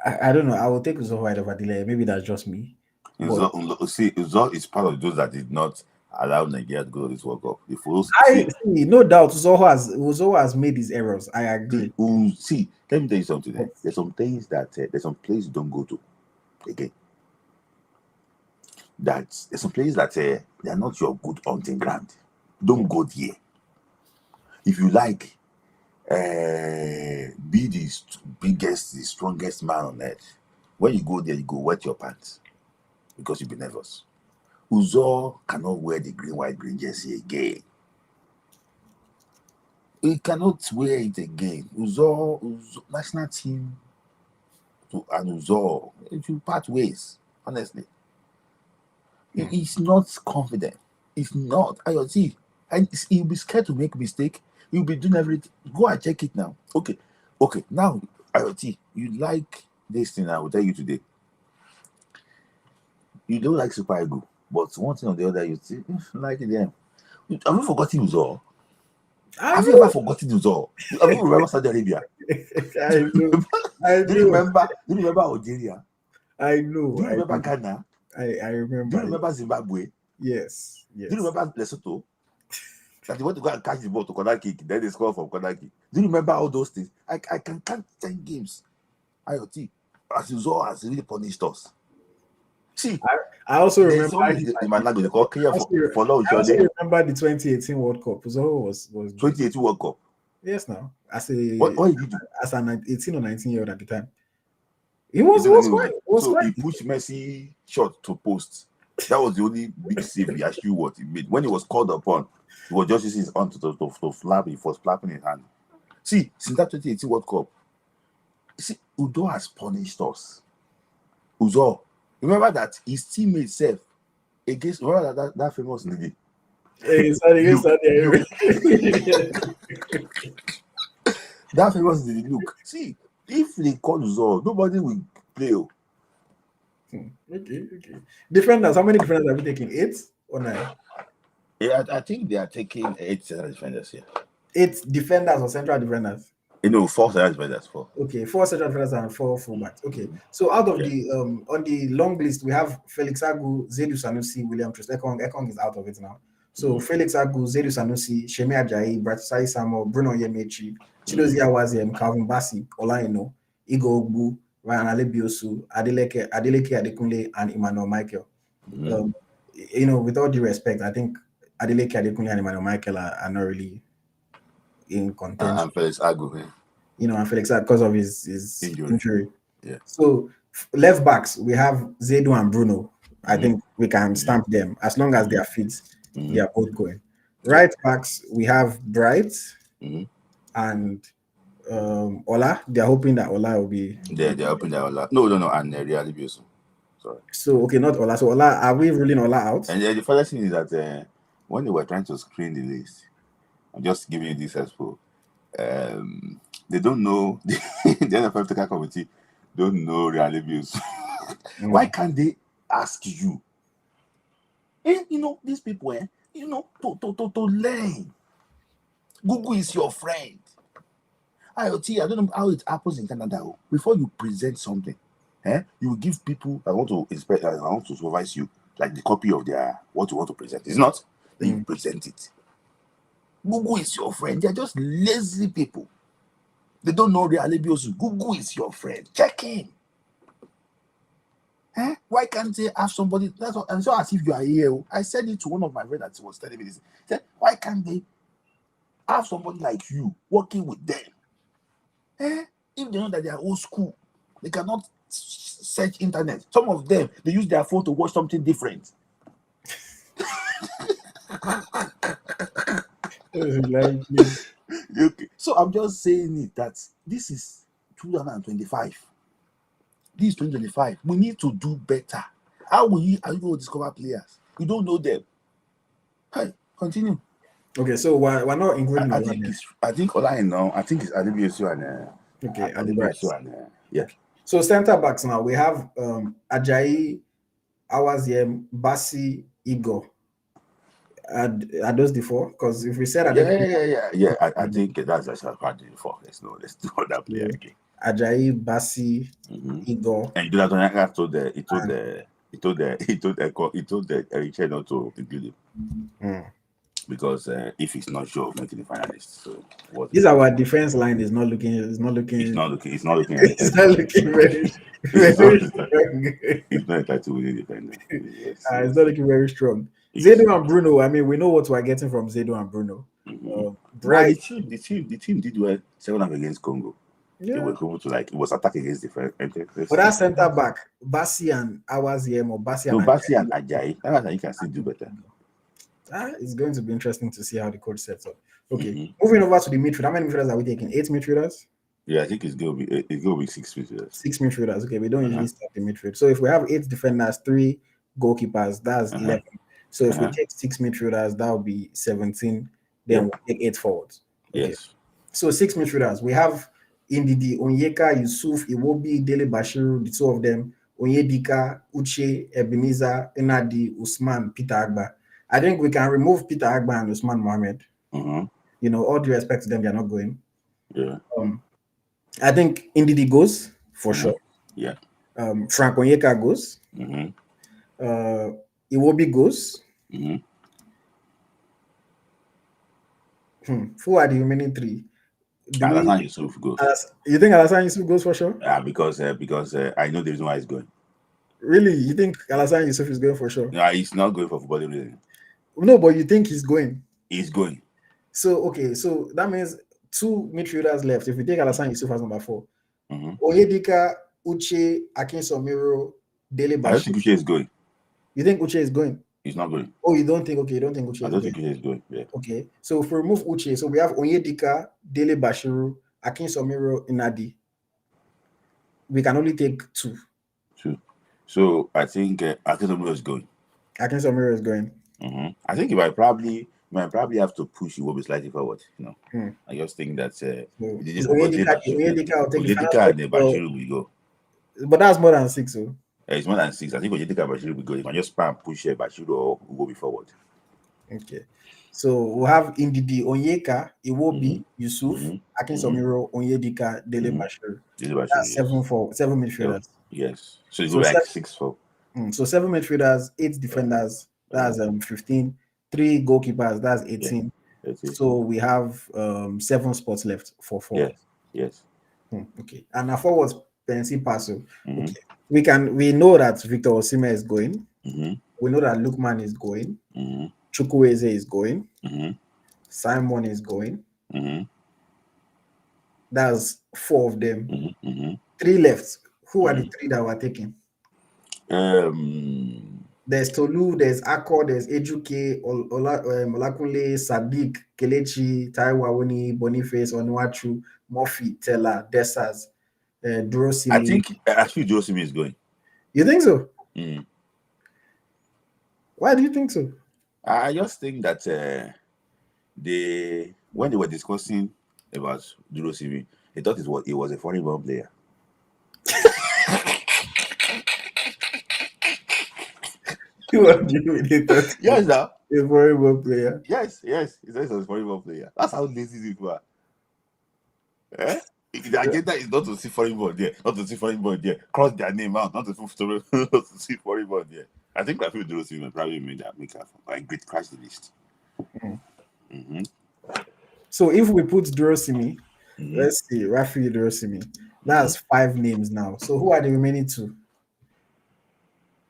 I don't know. I will take Uzoho out of Adeleye. Maybe that's just me. Uzoho is part of those that did not allow Nigeria to go to this World Cup. The fools I see, no doubt. Uzo has made his errors. I agree. see. Let me tell you something. But There's some things that there's some places you don't go to again. That there's some places that they are not your good hunting ground. Don't go there. If you like, be the biggest, the strongest man on earth. When you go there, you go wet your pants because you'll be nervous. Uzo cannot wear the green jersey again. He cannot wear it again. Uzo national team and Uzo, if you part ways, honestly. He's not confident. He's not. AyoT. And he'll be scared to make mistake. He'll be doing everything. Go and check it now. Okay. Now, AyoT, you like this thing I will tell you today. You don't like Super Eagles, but one thing or the other, you see, like them. Have you forgotten Uzo? Have you ever forgotten Uzo? Have you remember Saudi Arabia? I know. Do you remember Algeria? I know. Do you remember Ghana? I remember. Do you remember Zimbabwe? Yes. Do you remember Lesotho? That they want to go and catch the ball to corner kick, then they score from corner kick. Do you remember all those things? I can count 10 games. AyoT, as Uzo has really punished us. See, I also remember. I also remember the 2018 World Cup. Uzo was 2018 World Cup. Yes, now as what did you do? As an 18 or 19-year-old at the time. He was quite. He pushed Messi shot to post. That was the only big save he actually what he made. When he was called upon, he was just using his arm to flap. He was flapping his hand. See, since that 2018 World Cup, see, Uzo has punished us. Uzo, remember that his teammate self against that famous lady. That famous lady. Look, see, if they call Uzo, nobody will play. Okay. Defenders, how many defenders have you taken? 8 or 9? Yeah, I think they are taking 8 central defenders here. 8 defenders or central defenders? 4 central defenders. 4. Okay, 4 central defenders and 4 fullbacks. Okay, so out of the on the long list, we have Felix Agu, Zedu Sanusi, William Troost-Ekong. Ekong is out of it now. So Felix Agu, Zedu Sanusi, Shemi Ajayi, Bratisai Samuel, Bruno Yemechi, Chidozie Awaziem, Calvin Bassey, Olaino, Igor Ogbu, Ryan Alebiosu, Adeleke Adekunle, and Emmanuel Michael. With all due respect, I think Adeleke Adekunle and Emmanuel Michael are not really in contention. And Felix Agu, and Felix Agu because of his injury. Yeah. So left backs, we have Zedu and Bruno. I think we can stamp them as long as they are fit. They are both going. Right backs, we have Bright and Ola. They're hoping that Ola will be. They're hoping that Ola. No, and really beautiful. Sorry. So okay, not Ola. So Ola, are we ruling Ola out? And the first thing is that when they were trying to screen the list, I'm just giving you this expo. They don't know the NFL Technical Committee don't know real abuse. Why can't they ask you? These people, to learn. Google is your friend. AyoT, I don't know how it happens in Canada. Before you present something, you will give people I want to inspect, I want to supervise you, like the copy of their what you want to present. It's not then you present it. Google is your friend. They're just lazy people. They don't know the Alebios. Google is your friend. Check in. Why can't they have somebody? That's what, and so as if you are here. I said it to one of my friends that was telling me this. I said, why can't they have somebody like you working with them? If they know that they are old school, they cannot search internet. Some of them, they use their phone to watch something different. Okay. So I'm just saying it that this is 2025. This is 2025. We need to do better. How are you going to discover players? We don't know them. Continue. Okay, so we're not including. I think all I know. I think it's Adebiyosu and Adebiyosu and yeah. So center backs now we have Ajayi, Awaziem, Basi, Igor. Are those the 4? Because if we said yeah. I think that's part of the 4. Let's do that player again. Ajayi, Basi, Igor. And you know that he told the Richard not to include him. Because if he's not sure of making the finalists, so what? This our defense line is not looking. It's not It's looking. not looking. It's not looking It's not enticing. looking very, It's very not. strong. It's not entitled to win defender. Yes, It's yes, not looking very strong. yes. Zedo and Bruno. I mean, we know what we're getting from Zedo and Bruno. Mm-hmm. But Bright. the team did well. 7-0 against Congo. They Yeah. were able to it was attack against defense. But that centre back, Bassi and Awaziem or Bassi No, and Basi and Ajayi. That you can still do better. It's going to be interesting to see how the coach sets up. Okay, Mm-hmm. moving over to the midfield. How many midfielders are we taking? 8 midfielders? Yeah, I think it's gonna be 6 midfielders. 6 midfielders. Okay, we don't usually start the midfield. So if we have 8 defenders, 3 goalkeepers, that's 11. So if we take 6 midfielders, that would be 17. Then we'll take 8 forwards. Okay. Yes. So 6 midfielders. We have Indidi, Onyeka, Yusuf, Iwobi, Dele Bashiru, the 2 of them, Onyedika, Uche, Ebenezer, Enadi, Usman, Peter Agba. I think we can remove Peter Agba and Usman Mohammed. All due respect to them, they're not going. Yeah. I think Indidi goes for sure. Yeah. Frank Onyeka goes. Iwobi goes. Who are the remaining 3? Alassane Yusuf goes. You think Alassane Yusuf goes for sure? Yeah, because I know the reason why he's going. Really? You think Alassane Yusuf is going for sure? No, he's not going for footballing reason. No, but you think he's going? He's going. So that means 2 midfielders left. If we take Alassane Yusuf as number 4, Onyedika, Uche, Akinsomiro, Dele Bashir. I don't think Uche is going. You think Uche is going? He's not going. Oh, you don't think? Okay, you don't think Uche is going? I don't think Uche is going. Yeah. Okay, so if we remove Uche, so we have Onyedika, Dele Bashiru, Akinsomiro, Inadi. We can only take 2. 2. So I think Akinsomiro is going. Akinsomiro is going. I think you might probably have to push Iwobi slightly forward. I just think that Onyedika and Bashiru will go. But that's more than 6. So it's more than 6. I think Onyedika and Bashiru will go. You can just spam push Bashiru or Iwobi forward. Okay. So we'll have Indidi, Onyeka, Iwobi, Yusuf, Akinsomiro, Onyedika, Dele Bashiru. That's 7 midfielders. Yes. So it's like 6-4. So 7 midfielders, 8 defenders. That's 15. 3 goalkeepers. That's 18. So we have 7 spots left for forward. Yes. Okay. And our forwards, Pensi Paso. Okay. We know that Victor Osimhen is going. We know that Lukman is going. Chukwueze is going. Simon is going. That's 4 of them. 3 left. Who are the 3 that we're taking? There's Tolu, there's Akko, there's Ejuke, Olakunle, Sadiq, Kelechi, Taiwawoni, Boniface, Onuachu, Murphy, Tella, Desas, Durosimi. I think actually Durosimi is going. You think so? Why do you think so? I just think that when they were discussing about Durosimi, they thought it was a foreign-born player. What do you mean they thought? Yes, now. A foreign-born player. Yes. He says it was a foreign-born player. That's how lazy people are. The agenda is not to see foreign-born there, not to see foreign-born there. Cross their name out, not to see foreign-born there. I think Rafi Durosimi probably made that great crash the list. So if we put Durosimi, let's see, Rafi Durosimi, that's 5 names now. So who are the remaining 2?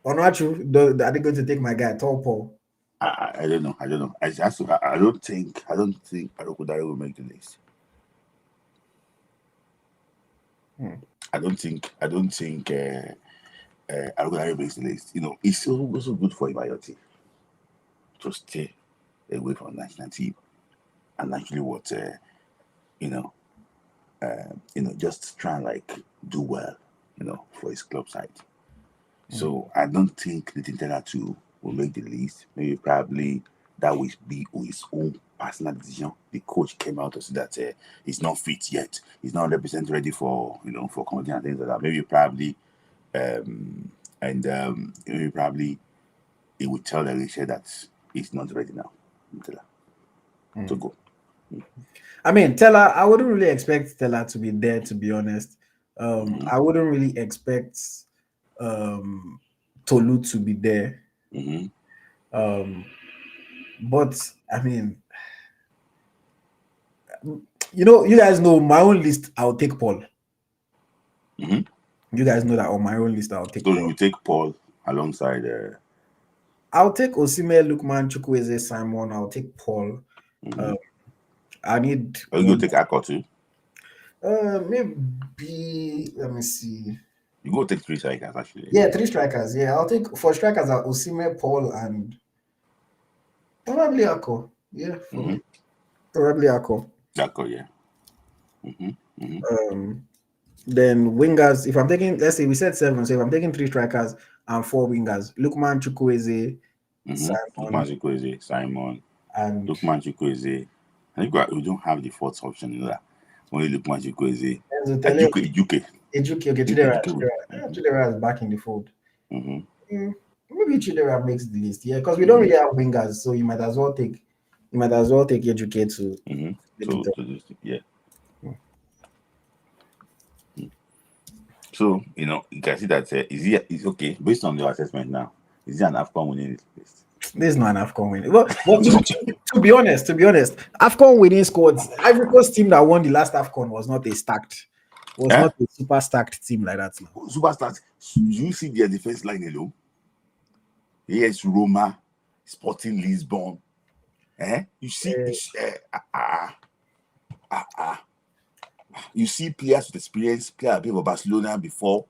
Onuachu, are they going to take my guy, Tall Paul? I don't know. I don't think Arokudare will make the list. I don't think Arokudare makes the list. It's also good for AyoT to stay away from the national team and actually just try and do well, for his club side. So I don't think the Tintella 2 will make the list. Maybe probably that will be his own personal decision. The coach came out to say that he's not fit yet. He's not 100% ready for comedy and things like that. Maybe probably he would tell Alicia that he's not ready now. To go. I mean, Tella, I wouldn't really expect Tella to be there, to be honest. I wouldn't really expect Tolu to be there. But I mean, you guys know my own list. I'll take Paul. Mm-hmm. You guys know that on my own list, I'll take So Paul. you will take Paul alongside. I'll take Osimhen, Lookman, Chukwueze, Simon. I'll take Paul. Mm-hmm. I need Are you going to take AFCON too? maybe let me see. You go take 3 strikers actually. Yeah, 3 strikers. Yeah, I'll take 4 strikers are Osimhen, Paul, and probably Ako. Yeah, for Mm-hmm. me, probably Ako. AFCON, yeah. Mm-hmm. Mm-hmm. Then wingers, if I'm taking, let's say we said 7, so if I'm taking 3 strikers and 4 wingers, Lookman, Chukwueze, Mm-hmm. Lukman Simon, Chukwueze, Simon, and Lukman Chukwueze. I think we don't have the fourth option, you know that. Only Lukman Chukwueze. Enzo Tele, Ejuke. Ejuke. Okay, Chidera. Ejuke will. Mm-hmm. Chidera is back in the fold. Mm-hmm. Maybe Chidera makes the list. Yeah, because we don't really have wingers, so you might as well take Ejuke to Mm-hmm. make it So, up. to this, yeah. So, you can see that is okay based on your assessment now. Is he an AFCON winning list? This is not an AFCON winning. Well, to be honest, AFCON winning squads. Ivory Coast team that won the last AFCON was not a super stacked team like that. Now. Superstars. You see their defense line alone. Yes, Roma, Sporting Lisbon. You see, you see players with experience, player played for Barcelona before,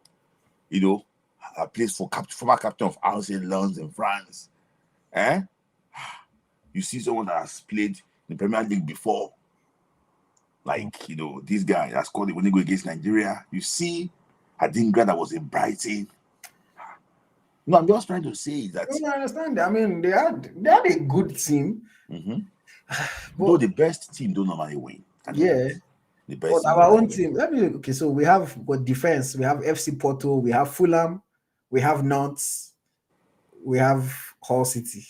plays for former captain of RC Lens in France. You see someone that has played in the Premier League before, like this guy that scored the winning goal against Nigeria. You see Adingra that was in Brighton. No, I'm just trying to say that. I understand. I mean, they had a good team. Mm-hmm. Though the best team don't normally win. Yeah. The best but our own team. Okay, so we have defense. We have FC Porto. We have Fulham. We have Nantes. We have Hull City.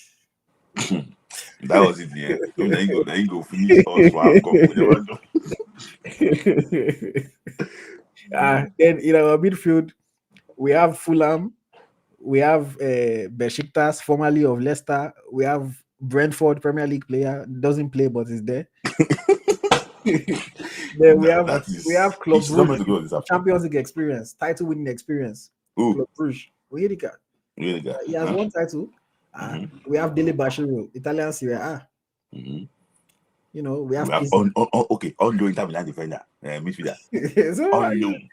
That was it, yeah. Then you go finish us for AFCON. We never know. Then in our midfield, we have Fulham. We have Besiktas, formerly of Leicester. We have Brentford, Premier League player, doesn't play but is there. Then we have Club Brugge, Champions League experience, title winning experience. Club Brugge, Onyedika. He has one title. We have Dele Bashiru, Italian Serie A. We have unknown Inter Milan defender, midfielder. Unknown.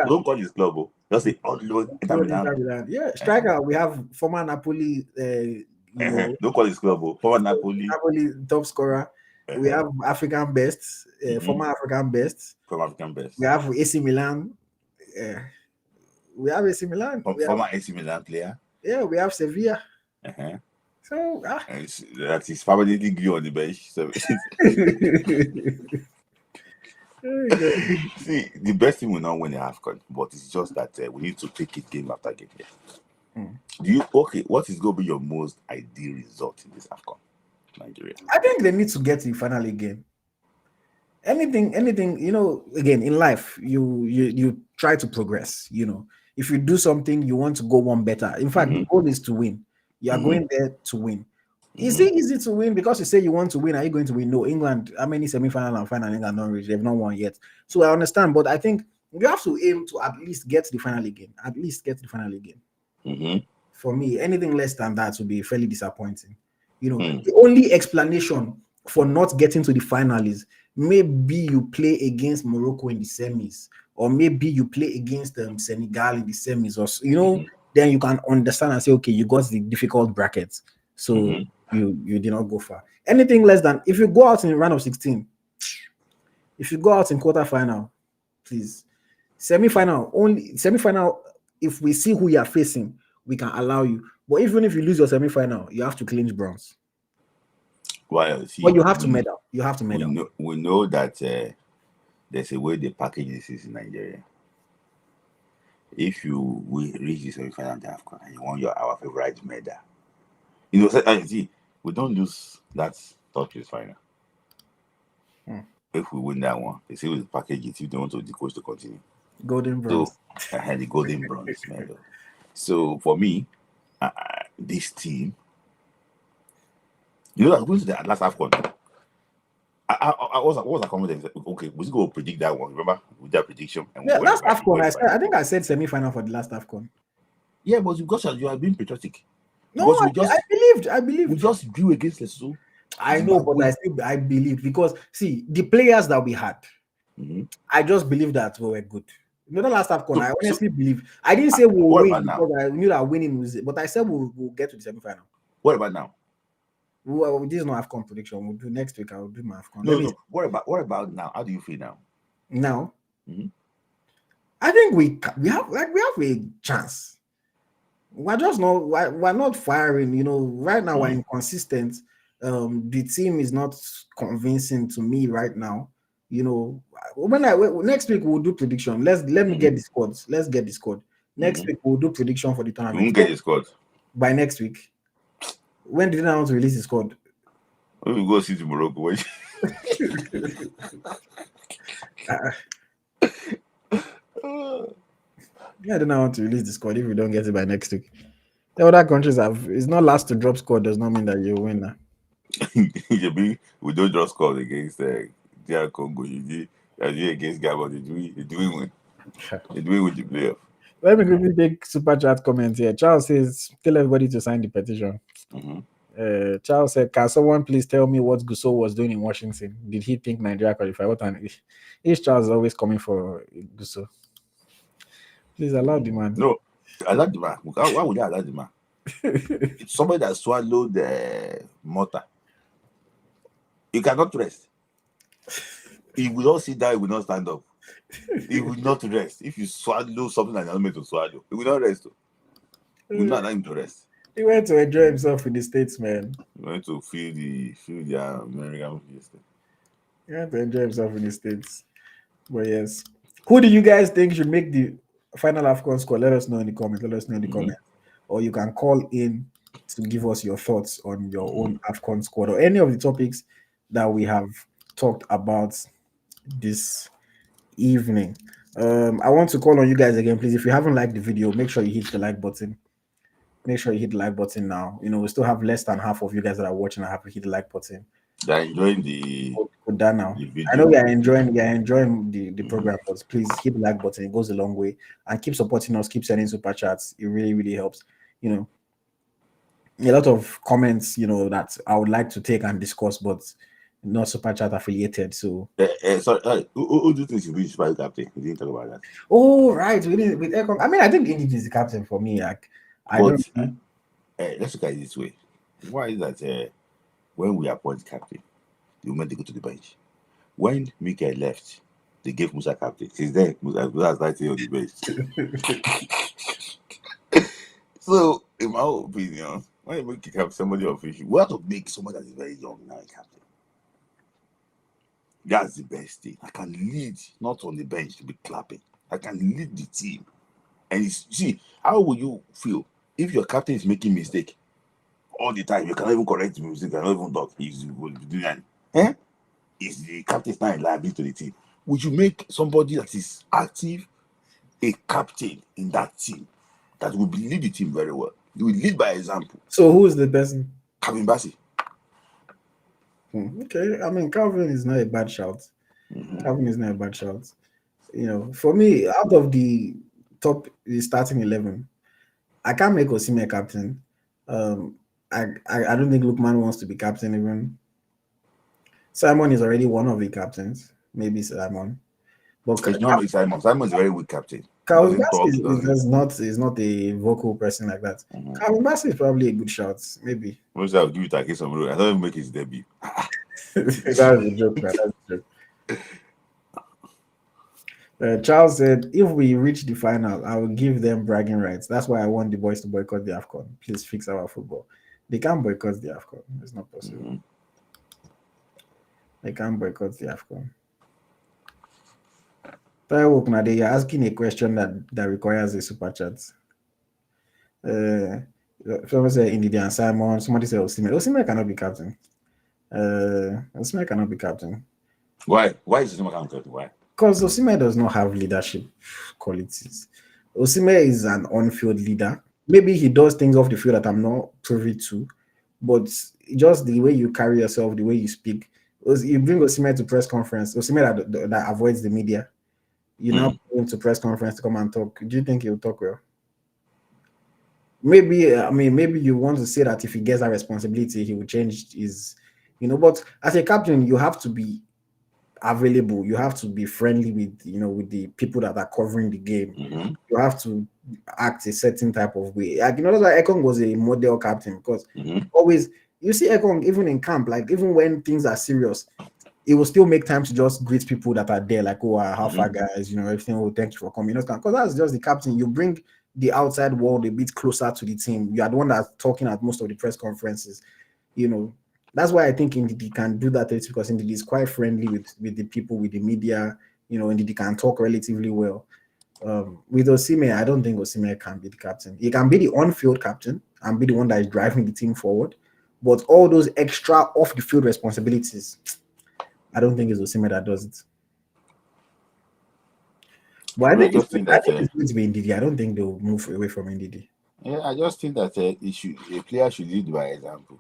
Don't call his club. Just say unknown Inter Milan. Yeah, striker. We have former Napoli. Don't call his club. Former Napoli top scorer. We have African best, former African best. We have AC Milan. We have AC Milan. Former AC Milan player. Yeah, we have Sevilla. So that is permanently glue on the bench. So. See, the best team will not win the AFCON, but it's just that we need to take it game after game. What is going to be your most ideal result in this AFCON, Nigeria? I think they need to get to the final again. Anything, again, in life, you try to progress. If you do something, you want to go one better. In fact, the goal is to win. You are going there to win. Is it easy to win because you say you want to win? Are you going to win? No. England, how many semi-final and final England don't reach? They've not won yet. So I understand, but I think you have to aim to at least get to the final again. For me, anything less than that would be fairly disappointing. The only explanation for not getting to the final is maybe you play against Morocco in the semis, or maybe you play against Senegal in the semis, or then you can understand and say, okay, you got the difficult brackets, so you did not go far. Anything less than, if you go out in round of 16, if you go out in quarterfinal, please, semi-final, if we see who you are facing, we can allow you. But even if you lose your semi-final, you have to clinch bronze. Well, you have to medal. You have to medal. We know that there's a way they package this in Nigeria. If you reach the semi-final of the AFCON and you want our favorite medal, we don't lose that third place final. If we win that one, they say we'll package it if they want the coach to continue. Golden bronze. So I had the golden bronze medal. So for me, this team, You know that going to the last AFCON. What was the comment? Okay, we go predict that one. Remember, with that prediction, and we Yeah, went last by. AFCON, I think I said semi-final for the last AFCON. Yeah, but because you are being patriotic. No, Because I we believed. just drew against Lesotho. I know, but I believed because see the players that we had. Mm-hmm. I just believe that we were good. You know, the last AFCON, I So, honestly believe. I didn't say we'll what win about now? because I knew that winning was it, but I said we'll get to the semi-final. What about now? Well, this is not AFCON prediction. We'll do next week. I'll do my AFCON. No. What about now? How do you feel now? Now, Mm-hmm. I think we have a chance. We're just not we're not firing. You know, right now we're inconsistent. The team is not convincing to me right now. You know, next week we'll do prediction. Let me get the squads. Let's get the squad. Next week we'll do prediction for the You tournament. won't get the squad By next week. When did I want to release the squad? when we go see to Morocco. Yeah, I don't want to release the squad if we don't get it by next week. The other countries have it's not last to drop squad does not mean that you win now. We don't draw scores against DR Congo. You do against Gabon. They do win. They do with the playoff. Let me quickly take super chat comments here. Charles says, tell everybody to sign the petition. Charles said, can someone please tell me what Gusso was doing in Washington? Did he think Nigeria qualified? What an is Charles always coming for Gusso? Please allow the man. No, allow the man. Why would I allow the man? It's somebody that swallowed the mortar. You cannot rest. He will not sit down, he will not stand up. He will not rest. If you swallow something that you're not meant to swallow, he will not rest. He will not allow him to rest. He went to enjoy himself in the States, man. He went to feel the American fiesta. He went to enjoy himself in the States. But yes. Who do you guys think should make the final AFCON score? Let us know in the comments. Or you can call in to give us your thoughts on your own AFCON squad or any of the topics that we have talked about this evening. I want to call on you guys again, please. If you haven't liked the video, make sure you hit the like button. Make sure you hit the like button now. You know, we still have less than half of you guys that are watching. I have to hit the like button. They're enjoying the that now. video. I know we are enjoying the program, but please hit the like button. It goes a long way. And keep supporting us, keep sending super chats. It really, really helps. You know, a lot of comments, you know, that I would like to take and discuss, but not super chat affiliated. So sorry, who do you think should be Super captain? We didn't talk about that. Oh, right. With AFCON. I mean, I think Indy is the captain for me. Like, let's look at it this way. Why is that when we appoint captain, the moment they go to the bench? When Mikel left, they gave Musa captain. Since then, Musa has started on the bench. So, in my opinion, when you make have somebody official, we have to make somebody that is very young now a captain. That's the best thing. I can lead, not on the bench to be clapping. I can lead the team. And see, how will you feel if your captain is making mistake all the time? You cannot even correct the mistake, you cannot even talk. He's doing that. Is the captain not a liability to the team? Would you make somebody that is active a captain in that team that will lead the team very well? You will lead by example. So who is the person? Calvin Bassey. Okay, I mean Calvin is not a bad shout. Calvin is not a bad shout. You know, for me, out of the top starting 11, I can't make Osimhen captain. I don't think Lookman wants to be captain even. Simon is already one of the captains. Maybe Simon. But it's not Simon. Simon is a very weak captain. Calvin Bassey is not a vocal person like that. Calvin Bassey is probably a good shot. Maybe. Most I'll give it a case of I don't even make his debut. That's a joke, man. That's a joke. Charles said, if we reach the final, I will give them bragging rights. That's why I want the boys to boycott the AFCON. Please fix our football. They can't boycott the AFCON. It's not possible. They can't boycott the AFCON. You're asking a question that requires a super chat. Someone said Indian Simon. Somebody said Osimhen. Osimhen cannot be captain. Osimhen cannot be captain. Why? Why is Osimhen cannot be captain? Why? Because Osimhen does not have leadership qualities. Osimhen is an on-field leader. Maybe he does things off the field that I'm not privy to, but just the way you carry yourself, the way you speak. You bring Osimhen to press conference. Osimhen that avoids the media. You now bring him to press conference to come and talk. Do you think he'll talk well? Maybe maybe you want to say that if he gets that responsibility, he will change his, But as a captain, you have to be available. You have to be friendly with with the people that are covering the game. You have to act a certain type of way. Like that's why Ekong was a model captain, because always you see Ekong even in camp, like even when things are serious, he will still make time to just greet people that are there, like, oh, how far guys, everything. Oh, thank you for coming. Because that's just the captain. You bring the outside world a bit closer to the team. You are the one that's talking at most of the press conferences. That's why I think Ndidi can do that, because Ndidi is quite friendly with the people, with the media. Ndidi can talk relatively well. With Osimhen, I don't think Osimhen can be the captain. He can be the on-field captain and be the one that is driving the team forward. But all those extra off-the-field responsibilities, I don't think it's Osimhen that does it. But I think it's going to be Ndidi. I don't think they'll move away from Ndidi. Yeah, I just think that a player should lead by example.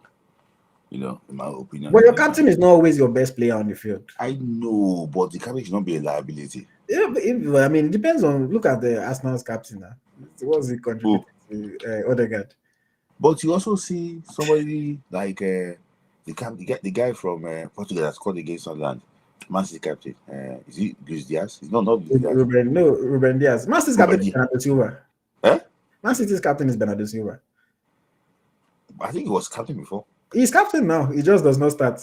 In my opinion. But your captain is not always your best player on the field. I know, but the captain should not be a liability. Yeah, it depends on. Look at the Arsenal's captain now. What's he contributing to Odegaard? But you also see somebody like the guy from Portugal that scored against Sunderland, Man City captain. Is he Luis Diaz? He's not Luis Diaz. Ruben Diaz. Man City's captain is Bernardo Silva. Eh? Man City's captain is Bernardo Silva. I think he was captain before. He's captain now. He just does not start.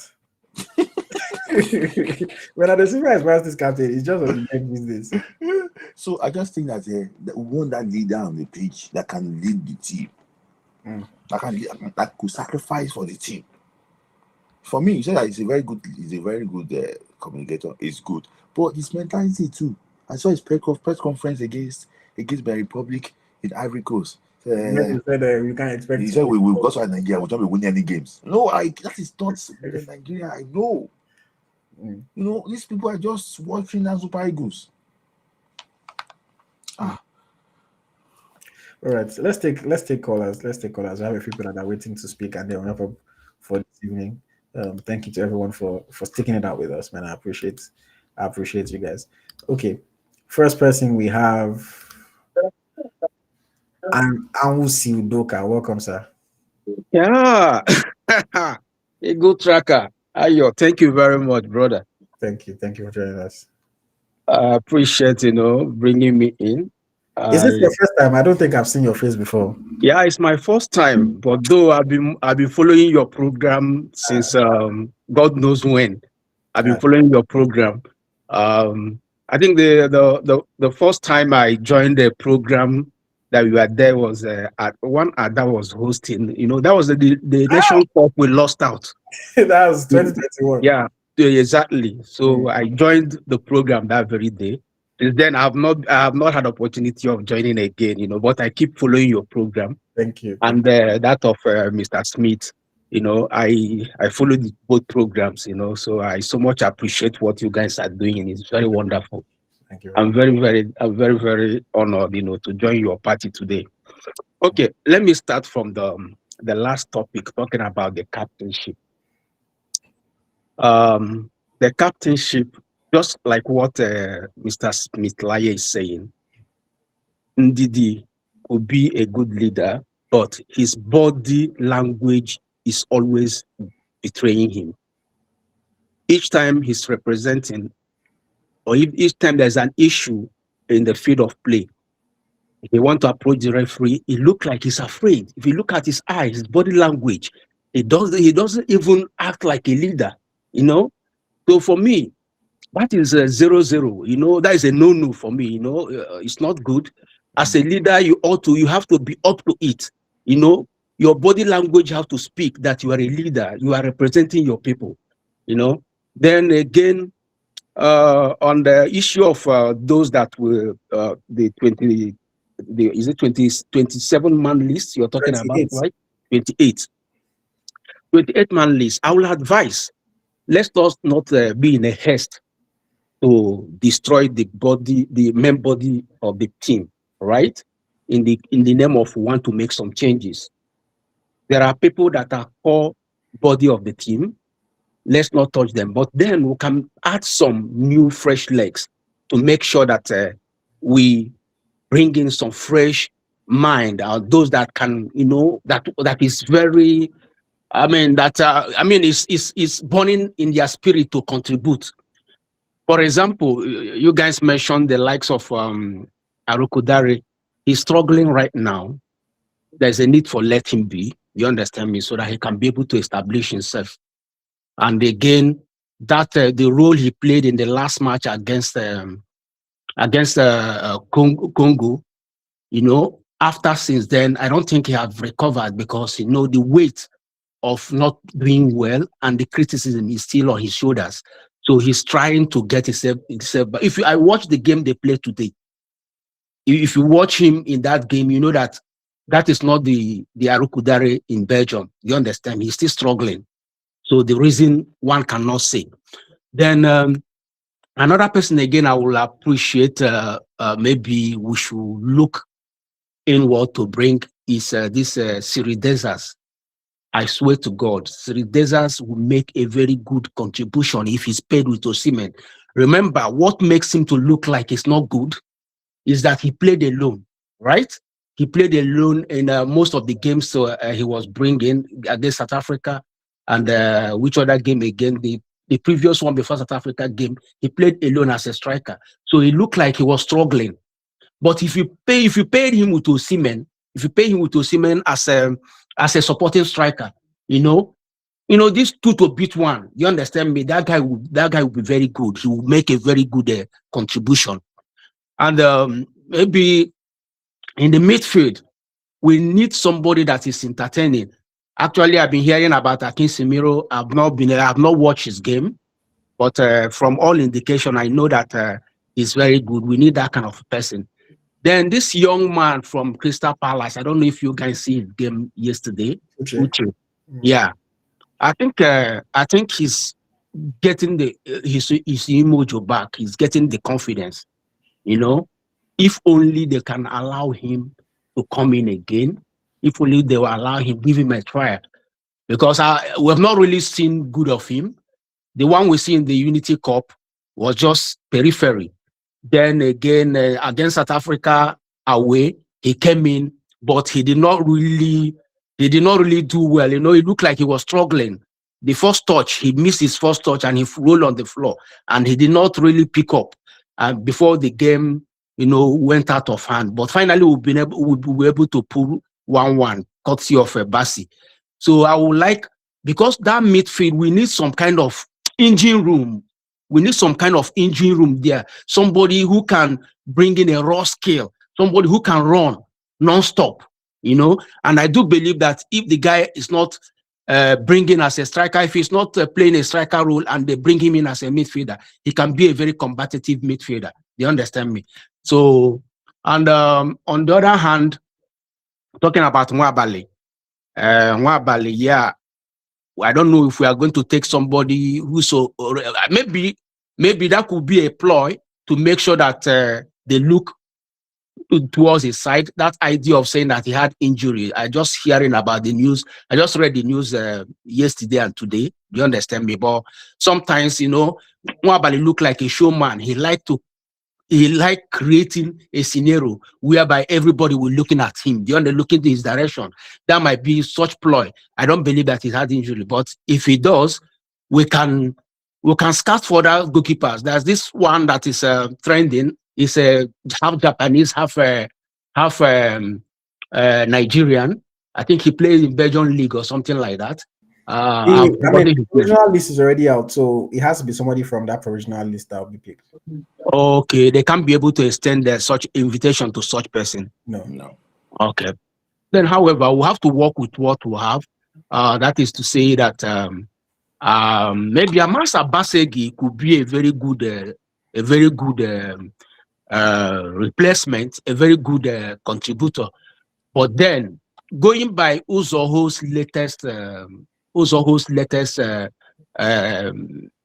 Bernardo Silva is Man City's captain. He just doesn't make business. So I just think that we want that leader on the pitch that can lead the team. That could sacrifice for the team. For me, you said that he's a very good communicator. It's good, but his mentality too. I saw his press conference against the Republic in Ivory Coast. He said we can't expect. He said we will go to Nigeria. We'll not be winning any games. No, that is not Nigeria. I know. These people are just watching as Super Eagles. All right, so let's take callers. We have a few people that are waiting to speak, and then we'll wrap up for this evening. Thank you to everyone for sticking it out with us, man. I appreciate you guys. Okay, first person we have. Anwusi Udoka. Welcome, sir. Yeah. A good tracker. Ayo, thank you very much, brother. Thank you for joining us. I appreciate bringing me in. Is this your first time? I don't think I've seen your face before. Yeah, it's my first time, but though I've been following your program since God knows when. I've been following your program. I think the first time I joined the program that we were there was at one that was hosting. That was the Nation Cup we lost out. That was 2021. Yeah, exactly. So I joined the program that very day. Since then, I have not had opportunity of joining again. But I keep following your program. Thank you. And that of Mr. Smith. I followed both programs. So I so much appreciate what you guys are doing. It's very wonderful. Thank you. I'm very, very honored, to join your party today. Okay, let me start from the last topic, talking about the captainship. The captainship, just like what Mr. Smith Layi is saying, Ndidi could be a good leader, but his body language is always betraying him. Each time he's representing, or each time there's an issue in the field of play, if he want to approach the referee, he looks like he's afraid. If you look at his eyes, his body language, he doesn't even act like a leader, So for me, that is a 0-0. That is a no-no for me. It's not good. As a leader, you have to be up to it. Your body language have to speak that you are a leader. You are representing your people. Then again, on the issue of those that were the 27-man list you're talking 28. About, right? 28-man list. I will advise, let us not be in a haste to destroy the main body of the team, right? In the name of want to make some changes. There are people that are core body of the team. Let's not touch them. But then we can add some new fresh legs to make sure that we bring in some fresh mind, those that can, that is very, is burning in their spirit to contribute. For example, you guys mentioned the likes of Arukudare. He's struggling right now. There's a need for let him be, you understand me, so that he can be able to establish himself. And again, that the role he played in the last match against Congo, after since then, I don't think he have recovered because the weight of not doing well and the criticism is still on his shoulders. So he's trying to get himself. But I watch the game they played today, if you watch him in that game, you know that is not the Arukudare in Belgium. You understand? He's still struggling. So the reason one cannot say. Then another person again I will appreciate, maybe we should look inward to bring is this Siridezas. I swear to God, Siridezas will make a very good contribution if he's paid with Osimhen. Remember, what makes him to look like he's not good is that he played alone, right? He played alone in most of the games. So he was bringing against South Africa, and which other game again? The previous one before South Africa game, he played alone as a striker. So he looked like he was struggling. But if you paid him with Osimhen, as a supporting striker, this 2 to beat 1, you understand me? That guy will be very good. He will make a very good contribution. And maybe in the midfield, we need somebody that is entertaining. Actually, I've been hearing about Akin Simiro. I've not watched his game, but from all indication, I know that he's very good. We need that kind of person. Then this young man from Crystal Palace, I don't know if you guys see his game yesterday. Uche. Yeah, I think he's getting his mojo back. He's getting the confidence. If only they can allow him to come in again. If only they will allow him, give him a try. Because we have not really seen good of him. The one we see in the Unity Cup was just periphery. Then again, against South Africa away, he came in, but he did not really do well. He looked like he was struggling. The first touch, he missed his first touch and he rolled on the floor, and he did not really pick up. And before the game, went out of hand. But finally, we'll be able to pull 1-1, courtesy of Bassi. So I would like, because that midfield, we need some kind of engine room. We need some kind of engine room there. Somebody who can bring in a raw skill. Somebody who can run non-stop, And I do believe that if the guy is not bringing as a striker, if he's not playing a striker role and they bring him in as a midfielder, he can be a very combative midfielder. You understand me? So, and on the other hand, talking about Nwabali, yeah, I don't know if we are going to take somebody who's maybe that could be a ploy to make sure that they look towards his side. That idea of saying that he had injury, I just hearing about the news. I just read the news yesterday and today. You understand me? But sometimes, Nwabali look like a showman. He like creating a scenario whereby everybody will looking at him. They are looking to his direction. That might be such ploy. I don't believe that he had injury, but if he does, we can scout for that goalkeepers. There's this one that is trending. It's half Japanese, half Nigerian. I think he plays in Belgian league or something like that. The original list is already out, so it has to be somebody from that original list that will be picked. Okay, they can't be able to extend such invitation to such person. No. Okay. Then, however, we have to work with what we have. That is to say that maybe Amasa Basegi could be a very good replacement, a very good contributor. But then, going by Uzoho's latest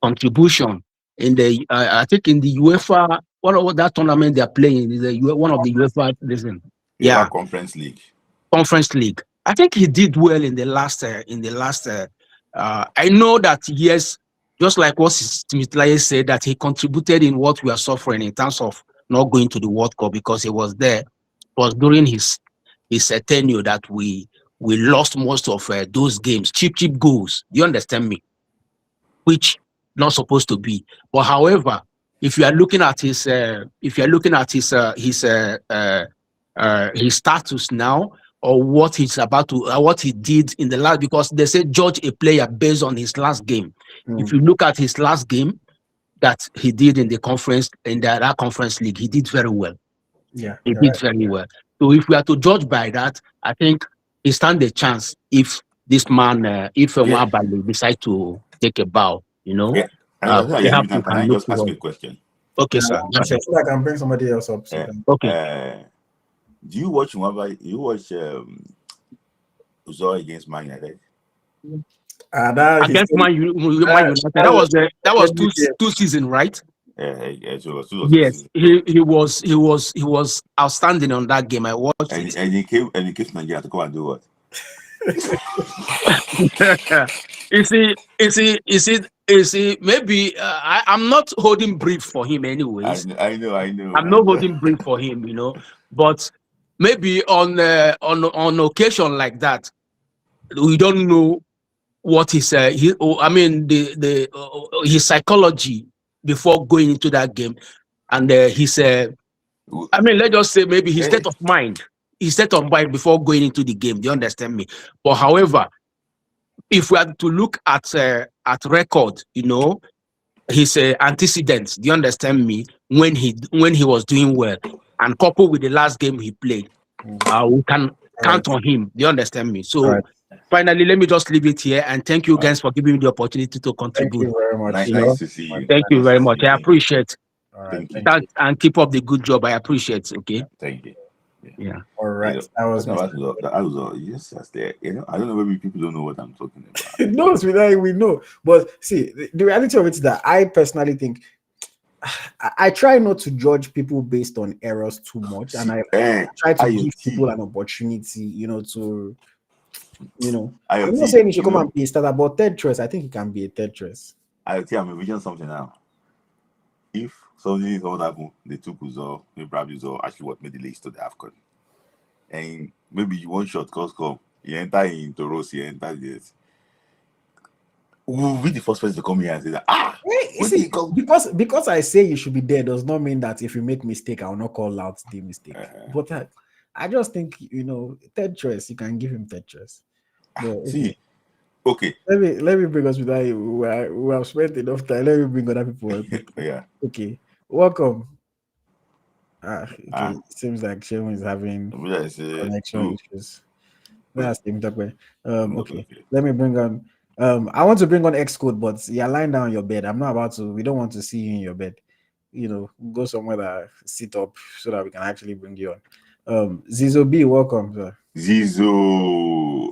contribution in the, I think in the UEFA, what of that tournament they're playing is one of the UEFA. Yeah, Conference League. Conference League. I think he did well in the last. I know that yes, just like what Smith Layi said, that he contributed in what we are suffering in terms of not going to the World Cup because he was there. It was during his tenure that we lost most of those games, cheap goals. Do you understand me? Which not supposed to be. But however, if you are looking at his his status now, or what he's about to what he did in the last, because they say judge a player based on his last game. If you look at his last game that he did in the conference, in that conference league, he did very well. Yeah, He did very well. So if we are to judge by that, I think he stand a chance if this man, if Nwabali decide to take a bow, you know. Yeah. Perhaps we Can can I look just ask forward. you a question? Okay, sir. So I can bring somebody else up. So Okay. Do you watch Nwabali? You watch Uzo against Man United? Against Man United. That was two seasons, right? Yes, he was outstanding on that game. I watched it. And he came to Nigeria to come and do what? You see, maybe I'm not holding brief for him anyways. I know. I'm not holding brief for him, you know. But maybe on occasion like that, we don't know what his his psychology before going into that game, and let's just say maybe his state of mind. His state of mind before going into the game. Do you understand me? But however, if we are to look at record, you know, his antecedents. Do you understand me? When he was doing well, and coupled with the last game he played, we can count on him. Do you understand me? So finally, let me just leave it here, and thank you guys for giving me the opportunity to contribute. Thank you very much. Nice to see you. Thank you very much. I appreciate. Thank you. And keep up the good job. I appreciate. Okay. Thank you. Yeah. All right. That was yes, that's there. You know, I don't know, maybe people don't know what I'm talking about. No, we know. But see, the reality of it is that I personally think I try not to judge people based on errors too much, and I try to give people an opportunity, you know, to, you know, I'm not saying he should come and be a starter, but third choice, I think he can be a third choice. I'm envisioning something now. If something is what happened, they took Uzo, maybe probably Uzo actually what made the list to the AFCON. And maybe you one shot cause come, you enter into Rose, you enter this. Who will be the first person to come here and say that because I say you should be there does not mean that if you make mistake, I will not call out the mistake. But I just think, you know, third choice, you can give him third choice. But, see, okay. Let me bring us with that. We have spent enough time. Let me bring other people up. Yeah. Okay. Welcome. Okay. Seems like Sherwin is having connection issues. Okay. Let me bring on. I want to bring on Xcode, but you're lying down on your bed. I'm not about to. We don't want to see you in your bed. You know, go somewhere that sit up so that we can actually bring you on. Zizo B, welcome, sir. Zizo.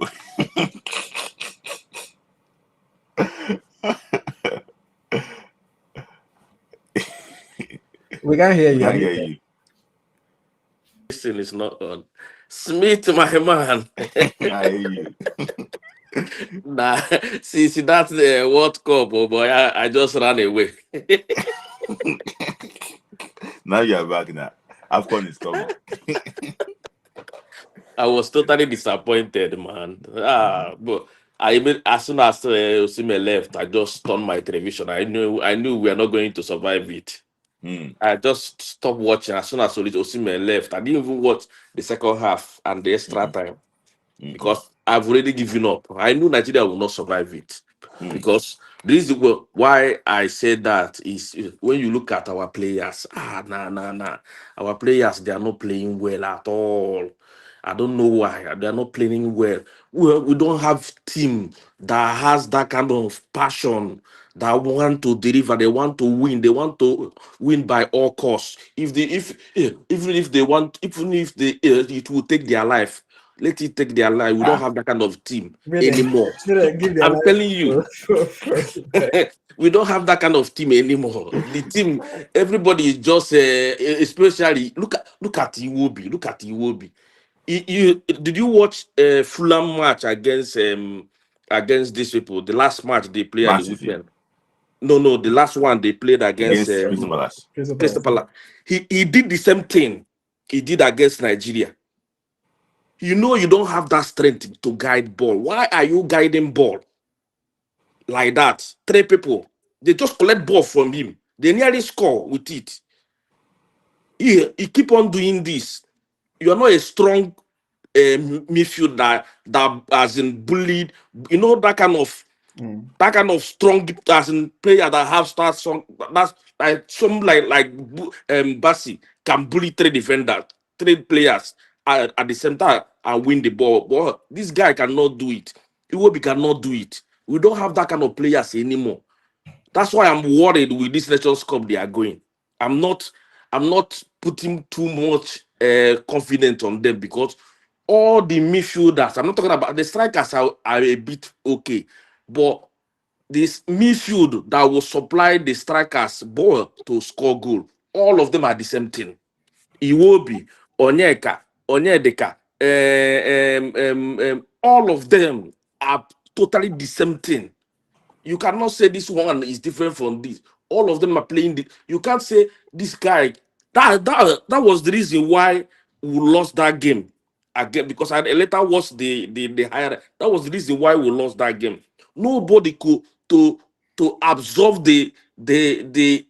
We can't hear you. I hear you. Still is not on. Smith, my man. I hear you. Nah, see that's the World Cup, oh boy. I just ran away. Now you're back now. AFCON is coming. I was totally disappointed, man. But as soon as Osimhen left, I just turned my television. I knew we are not going to survive it. I just stopped watching as soon as Osimhen left. I didn't even watch the second half and the extra time because I've already given up. I knew Nigeria will not survive it because this is why I said that is when you look at our players. Our players, they are not playing well at all. I don't know why they are not playing well. We don't have team that has that kind of passion, that want to deliver. They want to win. They want to win by all costs. Even if it will take their life. Let it take their life. We don't have that kind of team anymore. I'm telling you. We don't have that kind of team anymore. The team, everybody is just, especially look at Iwobi. Look at Iwobi. Did you watch Fulham match against these people? The last match they played at the weekend. No, the last one they played against Crystal Palace. Crystal Palace. He did the same thing he did against Nigeria. You know you don't have that strength to guide ball. Why are you guiding ball like that? 3 people, they just collect ball from him. They nearly score with it. He keep on doing this. You are not a strong midfield that has been bullied. You know that kind of strong as in player that have start strong. That's like some like Bassi can bully 3 defenders, 3 players at the same time and win the ball. But this guy cannot do it. Iwobi cannot do it. We don't have that kind of players anymore. That's why I'm worried with this Nations Cup they are going. I'm not putting too much confidence on them because all the midfielders, I'm not talking about the strikers are a bit okay, but this midfield that will supply the strikers ball to score goal, all of them are the same thing. Iwobi, Onyeka, Onyedeka, all of them are totally the same thing. You cannot say this one is different from this. All of them are playing the. You can't say this guy. That was the reason why we lost that game again, because I later watched the higher. That was the reason why we lost that game. Nobody could to absorb the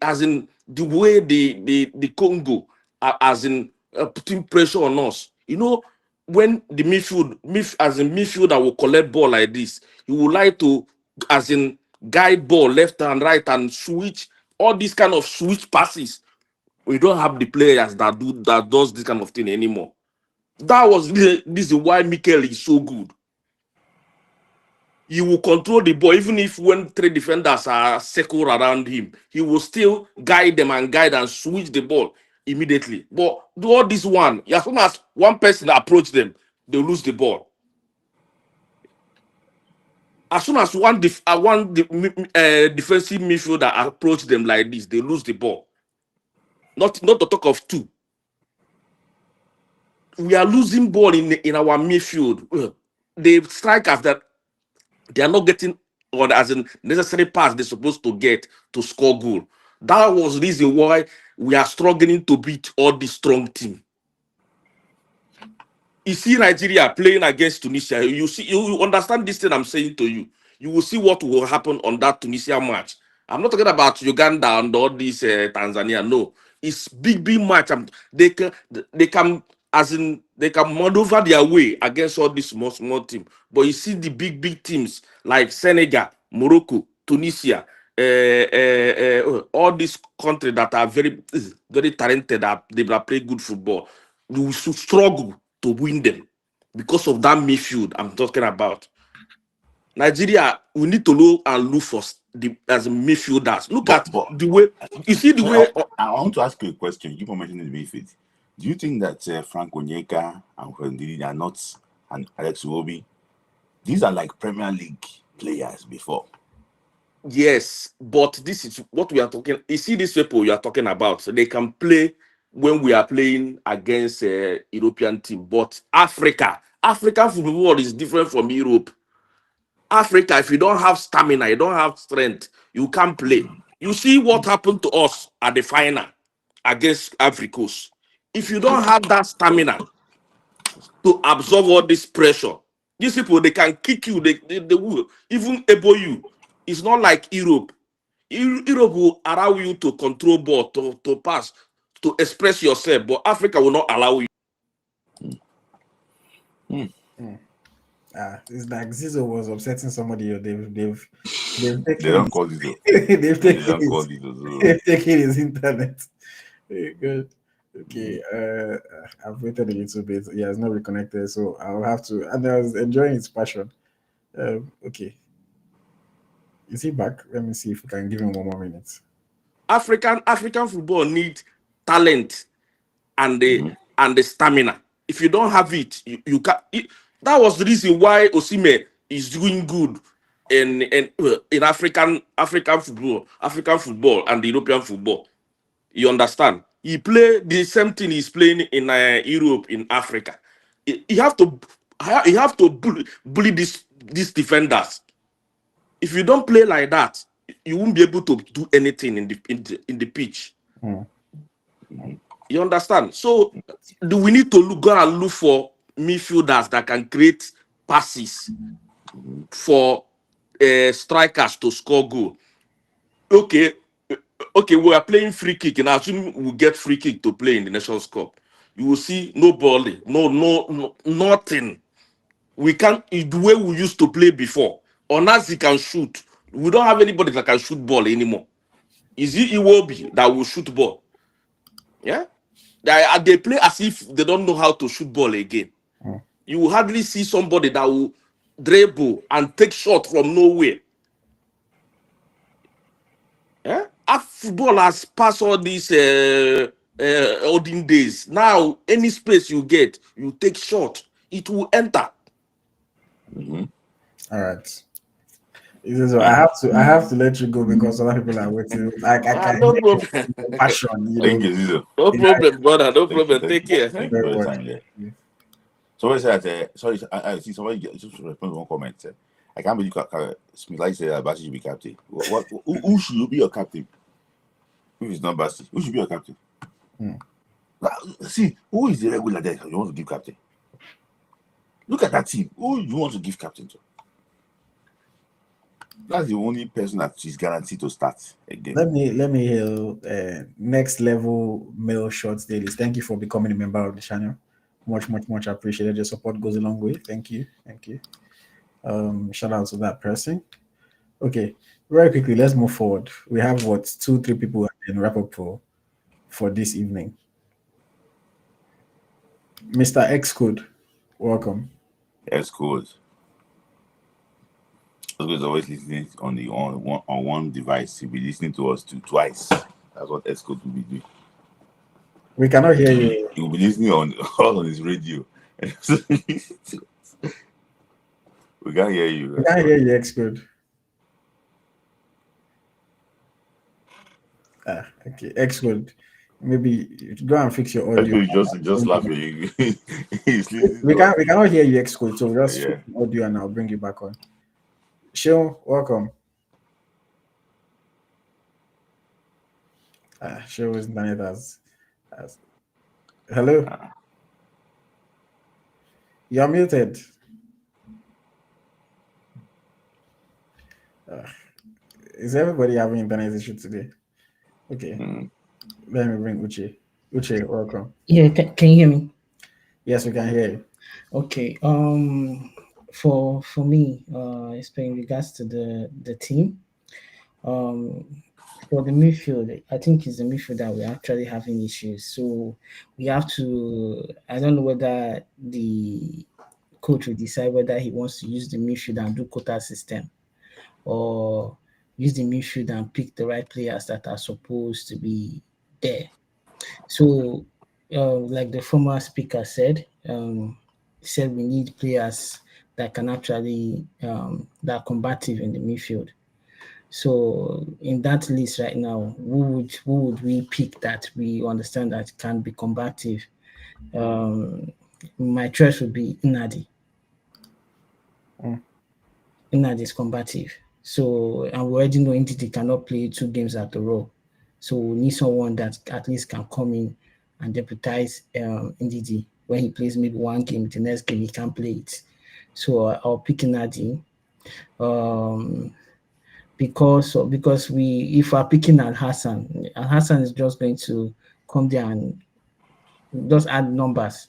as in the way the Congo as in putting pressure on us. You know, when the as in midfielder will collect ball like this, you would like to as in guide ball left and right and switch all these kind of switch passes. We don't have the players that does this kind of thing anymore. That was this is why Mikel is so good. He will control the ball even if when 3 defenders are circled around him, he will still guide them and switch the ball immediately. But do all this one, as soon as one person approach them, they lose the ball. As soon as one defensive midfielder approach them like this, they lose the ball. Not to talk of 2. We are losing ball in our midfield. The strikers that they are not getting or as in necessary pass they're supposed to get to score goal. That was the reason why we are struggling to beat all the strong team. You see Nigeria playing against Tunisia. You understand this thing I'm saying to you. You will see what will happen on that Tunisia match. I'm not talking about Uganda and all this Tanzania. No, it's big match. They can maneuver their way against all these small team. But you see the big teams like Senegal, Morocco, Tunisia, all these countries that are very talented, that they play good football. You should struggle to win them because of that midfield I'm talking about. Nigeria, we need to look for as midfielders. Look at the way you see the way. I want to ask you a question. You mentioned the midfield. Do you think that Frank Onyeka and Ndidi are not, and Alex Iwobi, these are like Premier League players before? Yes, but this is what we are talking. You see, these people you are talking about, so they can play when we are playing against a European team. But African football is different from Europe. Africa, if you don't have stamina, you don't have strength, you can't play. You see what happened to us at the final against Africos. If you don't have that stamina to absorb all this pressure, these people, they can kick you, they will even able you. It's not like Europe. Europe will allow you to control ball, to pass, to express yourself, but Africa will not allow you. It's like Zizo was upsetting somebody. They've taken They don't call Zizo. they've taken his internet. Very good. Okay, I've waited a little bit. He has not reconnected, so I'll have to. And I was enjoying his passion. Okay, is he back? Let me see if we can give him 1 more minute. African football needs talent and the stamina. If you don't have it, you can't. That was the reason why Osimhen is doing good in African football and the European football. You understand? He play the same thing he's playing in Europe, in Africa. You have to bully these defenders. If you don't play like that, you won't be able to do anything in the pitch. You understand? So we need to go and look for midfielders that can create passes for strikers to score goal. Okay, we are playing free kick, and I assume we'll get free kick to play in the Nations Cup. You will see no ball, no, nothing. We can't, the way we used to play before. Unless he can shoot. We don't have anybody that can shoot ball anymore. Is it Iwobi that will shoot ball? Yeah? They play as if they don't know how to shoot ball again. You will hardly see somebody that will dribble and take shot from nowhere. Yeah? Our football has passed all these olden days. Now, any space you get, you take shot, it will enter. All right. So I have to let you go because other people are waiting. Like I can No hear problem. your passion, Thank you, Zizo. No problem, brother. No Thank you, problem. thank Take you. care. Thank you Very for your much. time there. Somebody said that, sorry, I see somebody just respond to one comment. I can't believe Smith Layi said that Basi should be captain. Who should be your captain? If it's not Basi, who should be your captain? See, who is the regular there you want to give captain? Look at that team. Who you want to give captain to? That's the only person that is guaranteed to start again. Let me hear next level mail shorts dailies. Thank you for becoming a member of the channel. Much appreciated. Your support goes a long way. Thank you. Shout out to that person. Okay, very quickly, let's move forward. We have 2-3 people and wrap up for this evening. Mr. Xcode, welcome. Xcode. Xcode is always listening on one device. He'll be listening to us twice. That's what Xcode will be doing. We cannot hear you. He will be listening on his radio. We can't hear you. We can't hear you, Xcode. Okay, Xcode. Maybe go and fix your audio. Just laugh at you. We cannot hear you, Xcode. So just fix the audio and I'll bring you back on. Sean, welcome. Sean is done it as hello. You're muted. Is everybody having internet issue today? Okay. Let me bring Uche. Uche, welcome. Yeah, can you hear me? Yes, we can hear you. Okay. For me, especially in regards to the team, for the midfield, I think it's the midfield that we're actually having issues. So we have to. I don't know whether the coach will decide whether he wants to use the midfield and do quota system, or use the midfield and pick the right players that are supposed to be there. So, like the former speaker said, he said we need players that can actually that are combative in the midfield. So, in that list right now, who would we pick that we understand that can be combative? My choice would be Inadi. Inadi is combative. So, and we already know Ndidi cannot play 2 games at a row. So we need someone that at least can come in and deputize Ndidi when he plays maybe 1 game, the next game he can't play it. So I'll pick Nadi. Because if we're picking at Hassan is just going to come there and just add numbers.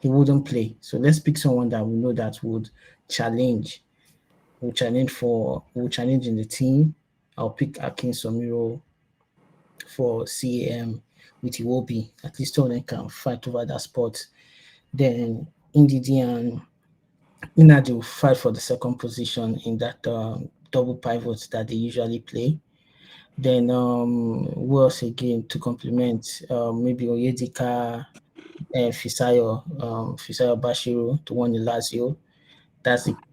He wouldn't play. So let's pick someone that we know that would challenge. Will challenge in the team. I'll pick Akin Somiro for CAM with Iwobi. At least one can fight over that spot. Then Ndidi and Inadi will fight for the second position in that double pivot that they usually play. Then who else again to complement? Maybe Oyedika, Fisayo Bashiru to one in Lazio.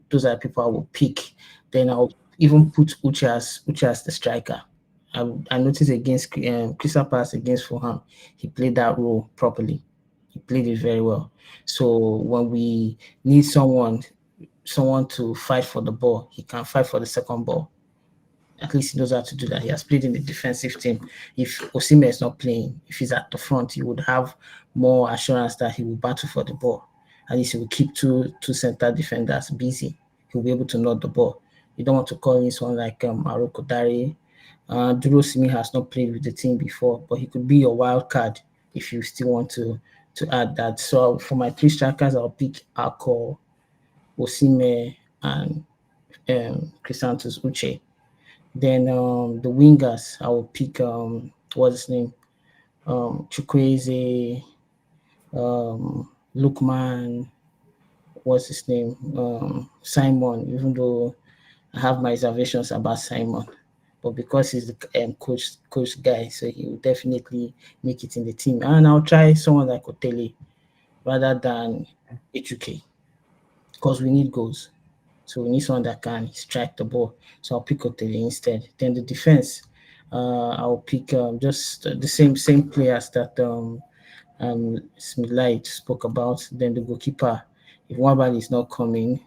Those are people I will pick. Then I'll even put Uche as the striker. I noticed against Crystal Palace against Fulham, he played that role properly. He played it very well. So when we need someone to fight for the ball, he can fight for the second ball. At least he knows how to do that. He has played in the defensive team. If Osimhen is not playing, if he's at the front, he would have more assurance that he will battle for the ball. At least he will keep two center defenders busy. He'll be able to nod the ball. You don't want to call in someone like Aroko Dari. Osimhen has not played with the team before, but he could be your wild card if you still want to add that. So for my 3 strikers, I'll pick Ako, Osimhen, and Chrysanthus Uche. Then the wingers, I will pick what's his name? Chukwueze, Lukman, what's his name? Simon, even though I have my reservations about Simon. But because he's the coach guy, so he will definitely make it in the team. And I'll try someone like Otele rather than HUK because we need goals. So we need someone that can strike the ball. So I'll pick Otele instead. Then the defense, I'll pick just the same players that Smith Layi spoke about. Then the goalkeeper, if Nwabali is not coming,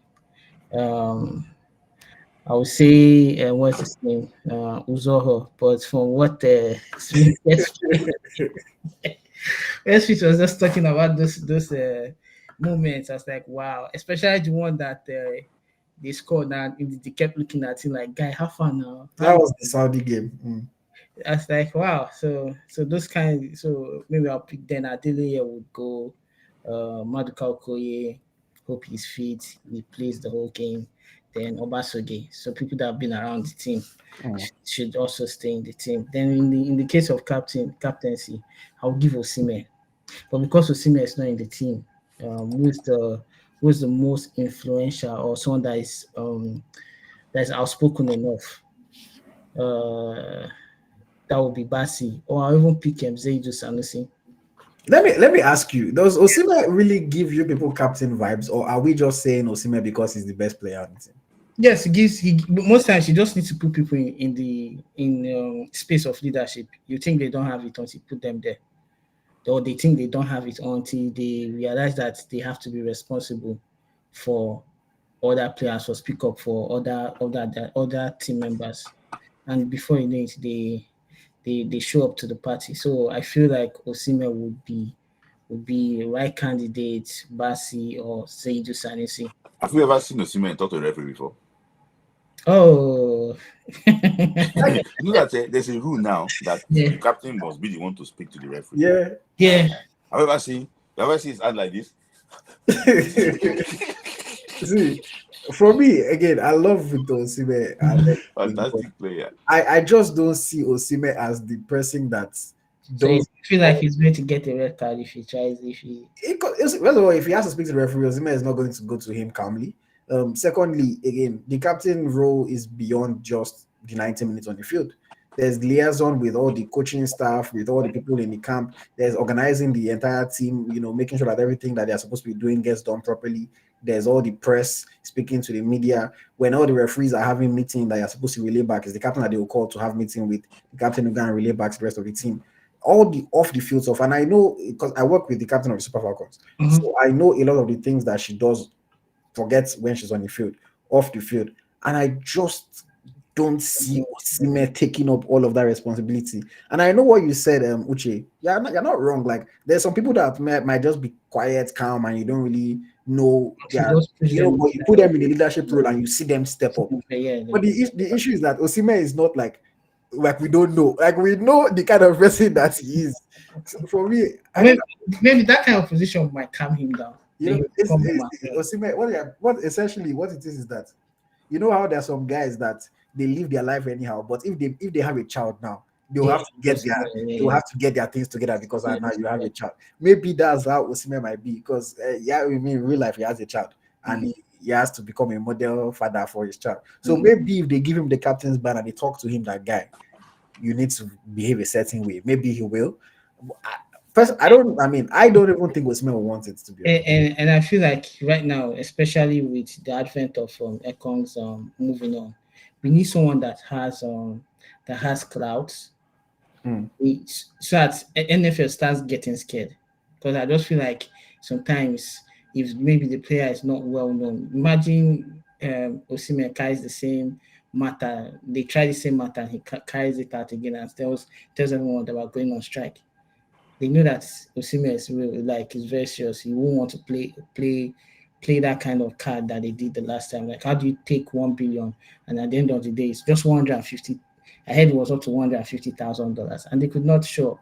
I would say what's his name, Uzoho. But from what Smith was just talking about those moments, I was like, wow, especially the one that they scored and they kept looking at him like, guy, how far now? That was the Saudi game. I was like, wow. So those kind. So maybe I'll pick. Then Adele would go. Maduka Okoye, hope he's fit. He plays the whole game. Then Obasoge. So people that have been around the team should also stay in the team. Then in the case of captaincy, I'll give Osimhen. But because Osimhen is not in the team, who's the most influential or someone that is outspoken enough? That would be Basi, or I'll even pick Zaidu Sanusi. Let me ask you: does Osimhen really give you people captain vibes, or are we just saying Osimhen because he's the best player on the team? Yes, he gives. Most times he just needs to put people in the space of leadership. You think they don't have it until you put them there, or they think they don't have it until they realize that they have to be responsible for other players or speak up for other team members, and before you know it, they show up to the party. So I feel like Osimhen would be a right candidate, Basi or Seydou Sanusi. Have you ever seen Osimhen talk to a referee before? Oh, You know that there's a rule now that the captain must be the one to speak to the referee. Yeah. Have you ever seen his hand like this? See, for me, again, I love Victor Osimhen. Fantastic player. I just don't see Osimhen as the person that So you feel like he's going to get a red card if he tries. First of all, if he has to speak to the referee, Osimhen is not going to go to him calmly. Secondly, again, the captain role is beyond just the 90 minutes on the field. There's liaison with all the coaching staff, with all the people in the camp. There's organizing the entire team, making sure that everything that they're supposed to be doing gets done properly. There's all the press speaking to the media. When all the referees are having meetings that you're supposed to relay back, it's the captain that they will call to have meeting with. The captain will go and relay back to the rest of the team. All the off the field stuff. And I know, because I work with the captain of the Super Falcons, so I know a lot of the things that she does forget when she's on the field, off the field. And I just don't see Osimhen taking up all of that responsibility. And I know what you said, Uche. You're not wrong. Like, there's some people that might just be quiet, calm, and you don't really know. But you put them in the leadership role and you see them step up. But the issue is that Osimhen is not like we don't know. Like, we know the kind of person that he is. So for me, maybe that kind of position might calm him down. Osimhen, what essentially what it is that, you know how there are some guys that they live their life anyhow, but if they have a child now, they'll have to get their things together because now you have a child. Maybe that's how Osimhen might be, because in real life he has a child and he has to become a model father for his child. So maybe if they give him the captain's band and they talk to him, that guy, you need to behave a certain way, maybe he will. First, I don't even think Osimhen will want it to be. And I feel like right now, especially with the advent of Ekong's moving on, we need someone that has clout. So that NFL starts getting scared. because I just feel like sometimes if maybe the player is not well known, imagine Osimhen carries the same matter, they try the same matter, and he carries it out again and tells everyone that we're going on strike. They know that Osimhen is real, like he's very serious. He won't want to play that kind of card that they did the last time. Like, how do you take 1 billion and at the end of the day it's just 150? I heard it was up to $150,000, and they could not show up.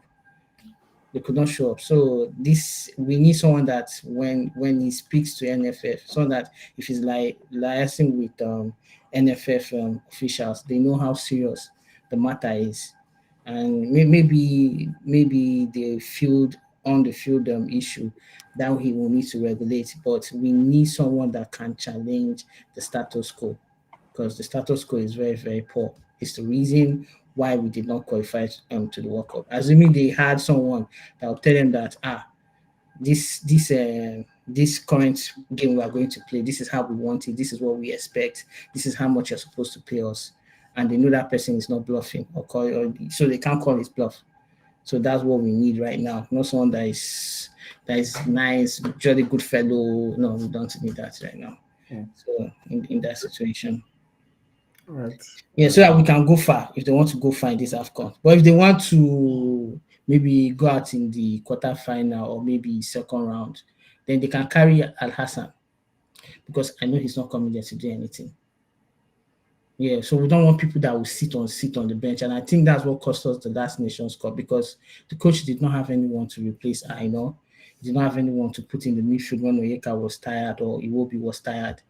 They could not show up. So this we need someone that when he speaks to NFF, so that if he's like liaising with NFF officials, they know how serious the matter is, and maybe the field on the field issue that he will need to regulate. But we need someone that can challenge the status quo, because the status quo is very, very poor. It's the reason why we did not qualify to the World Cup. Assuming they had someone that will tell them that this current game we are going to play, this is how we want it, this is what we expect, this is how much you're supposed to pay us, and they know that person is not bluffing so they can't call his bluff. So that's what we need right now. Not someone that is nice, jolly good fellow. No, we don't need that right now. Yeah. So in that situation. Right. Yeah, so that we can go far if they want to go far in this AFCON. But if they want to maybe go out in the quarterfinal or maybe second round, then they can carry Al Hassan, because I know he's not coming there to do anything. Yeah, so we don't want people that will sit on the bench, and I think that's what cost us the last Nations Cup, because the coach did not have anyone to replace Aino. He did not have anyone to put in the midfield when Oyeka was tired or Iwobi was tired.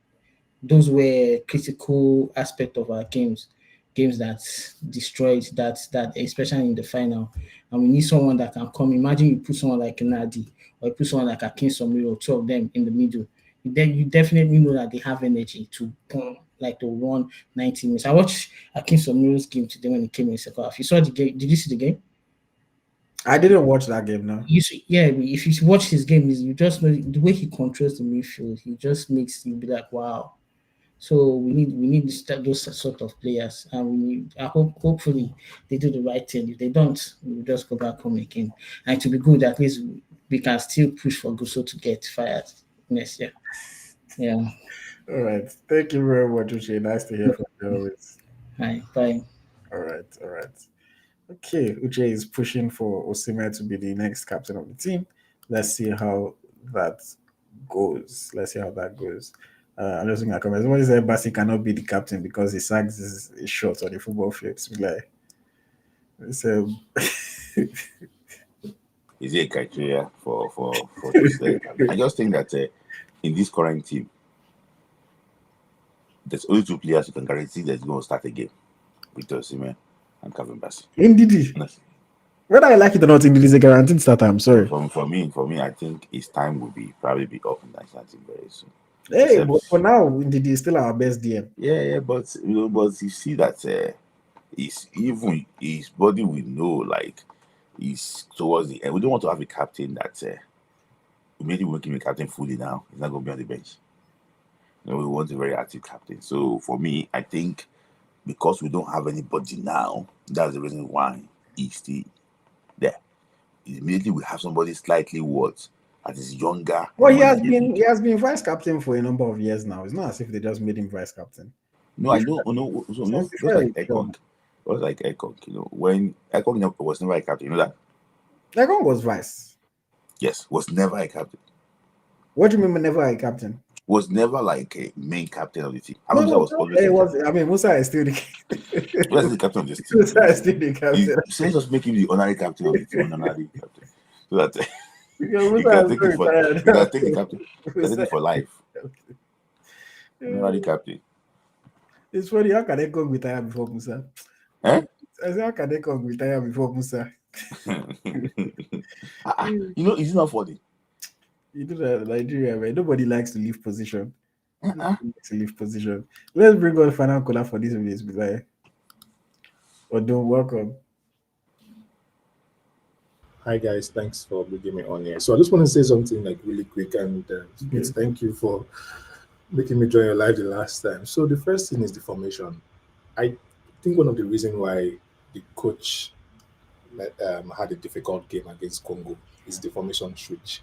Those were critical aspect of our games that destroyed that especially in the final. And we need someone that can come. Imagine you put someone like Nadi or you put someone like Akin Somiro, two of them in the middle. Then you definitely know that they have energy to run 90 minutes. I watched Akin Somiro's game today when he came in second half. You saw the game? Did you see the game? I didn't watch that game now. If you watch his game, you just know the way he controls the midfield. He just makes you be like, wow. So we need those sort of players, and hopefully they do the right thing. If they don't, we'll just go back home again. And to be good, at least we can still push for Gusso to get fired next year. Yeah. All right. Thank you very much, Uche. Nice to hear from you always. Hi. Bye. All right. Okay, Uche is pushing for Osimhen to be the next captain of the team. Let's see how that goes. I'm just looking at comments. Somebody said Basi cannot be the captain because he sags his shots on the football field. So, Is it a criteria for Troost-Ekong? I just think that in this current team, there's only two players who can guarantee that's going to start a game with Osimhen and Kevin Basi. Indeed. Honestly. Whether I like it or not, Indeed is a guaranteed starter. I'm sorry. For me, I think his time will probably be up in the national team very soon. Hey, but for now, Indeed is still our best DM. Yeah, but you see that even his body will know, like he's towards the end. We don't want to have a captain that immediately make him a captain fully now. He's not going to be on the bench. We want a very active captain. So for me, I think because we don't have anybody now, that's the reason why he's still there. Immediately we have somebody slightly that is younger. Well, he has been vice captain for a number of years now. It's not as if they just made him vice captain. No, I know. No, so just like Ekong. It was like Ekong, when Ekong was never a captain, you know that? Ekong was vice. Yes, was never a captain. What do you mean never a captain? Was never like a main captain of the team. Musa is still the Musa is the captain of this team. Musa is still the captain. Let's just make him the honorary captain of the team, honorary captain. So that you can take the captain. You can take it for life. Honorary captain. It's funny, how can Ekong retire before Musa? Eh? I said, how can Ekong retire before Musa? It's not funny. You know that Nigeria, man, nobody likes to leave position. Let's bring on final caller for this video. Odun, welcome. Hi guys, thanks for bringing me on here. So I just want to say something like really quick, and thank you for making me join your live the last time. So the first thing is the formation. I think one of the reasons why the coach had a difficult game against Congo is the formation switch.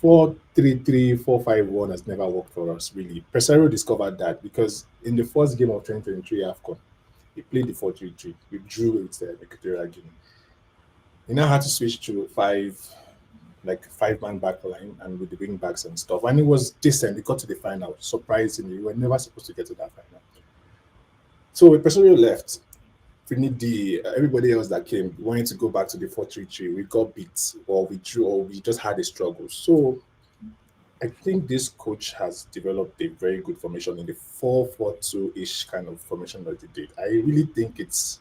4-3-3, 4-5-1 has never worked for us, really. Pesaro discovered that because in the first game of 2023 AFCON, he played the 4-3-3. We drew with Equatorial Guinea. He now had to switch to five-man back line and with the wing backs and stuff. And it was decent. We got to the final. Surprisingly, we were never supposed to get to that final. So when Pesaro left, everybody else that came wanted to go back to the 4-3-3. We got beat, or we drew, or we just had a struggle. So I think this coach has developed a very good formation in the 4-4-2-ish kind of formation that he did. I really think it's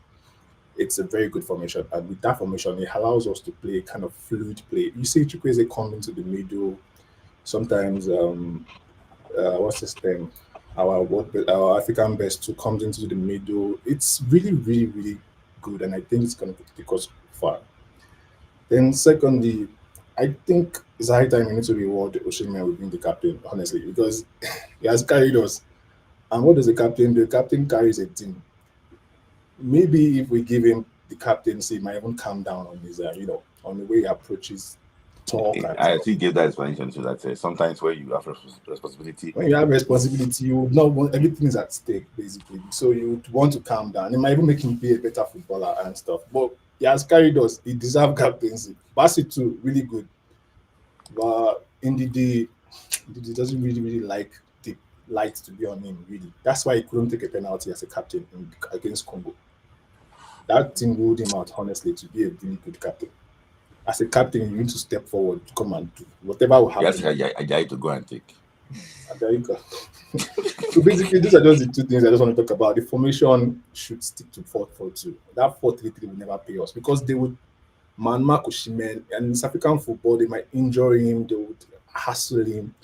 a very good formation, and with that formation, it allows us to play kind of fluid play. You see Chukwueze come into the middle. Sometimes, what's his name? Our African best who comes into the middle. It's really, really, really good, and I think it's going to take us far. Then, secondly, I think it's high time we need to reward Osimhen with being the captain, honestly, because he has carried us. And what does the captain do? The captain carries a team. Maybe if we give him the captaincy, he might even calm down on his, on the way he approaches talk. I actually gave that explanation to that. Sometimes when you have responsibility, when you have responsibility, you would not want everything is at stake, basically. So you would want to calm down. It might even make him be a better footballer and stuff. But he has carried us. He deserves captaincy. Basi too, really good. But Ndidi doesn't really, really like the light to be on him, really. That's why he couldn't take a penalty as a captain against Congo. That thing ruled him out, honestly, to be a really good captain. As a captain, you need to step forward to come and do whatever will happen. Yes, I to go and take. And there you go. So basically, these are just the two things I just want to talk about. The formation should stick to 4-4-2. That 4-3-3 will never pay us because they would man-mark Osimhen, and in South African football, they might injure him, they would hassle him,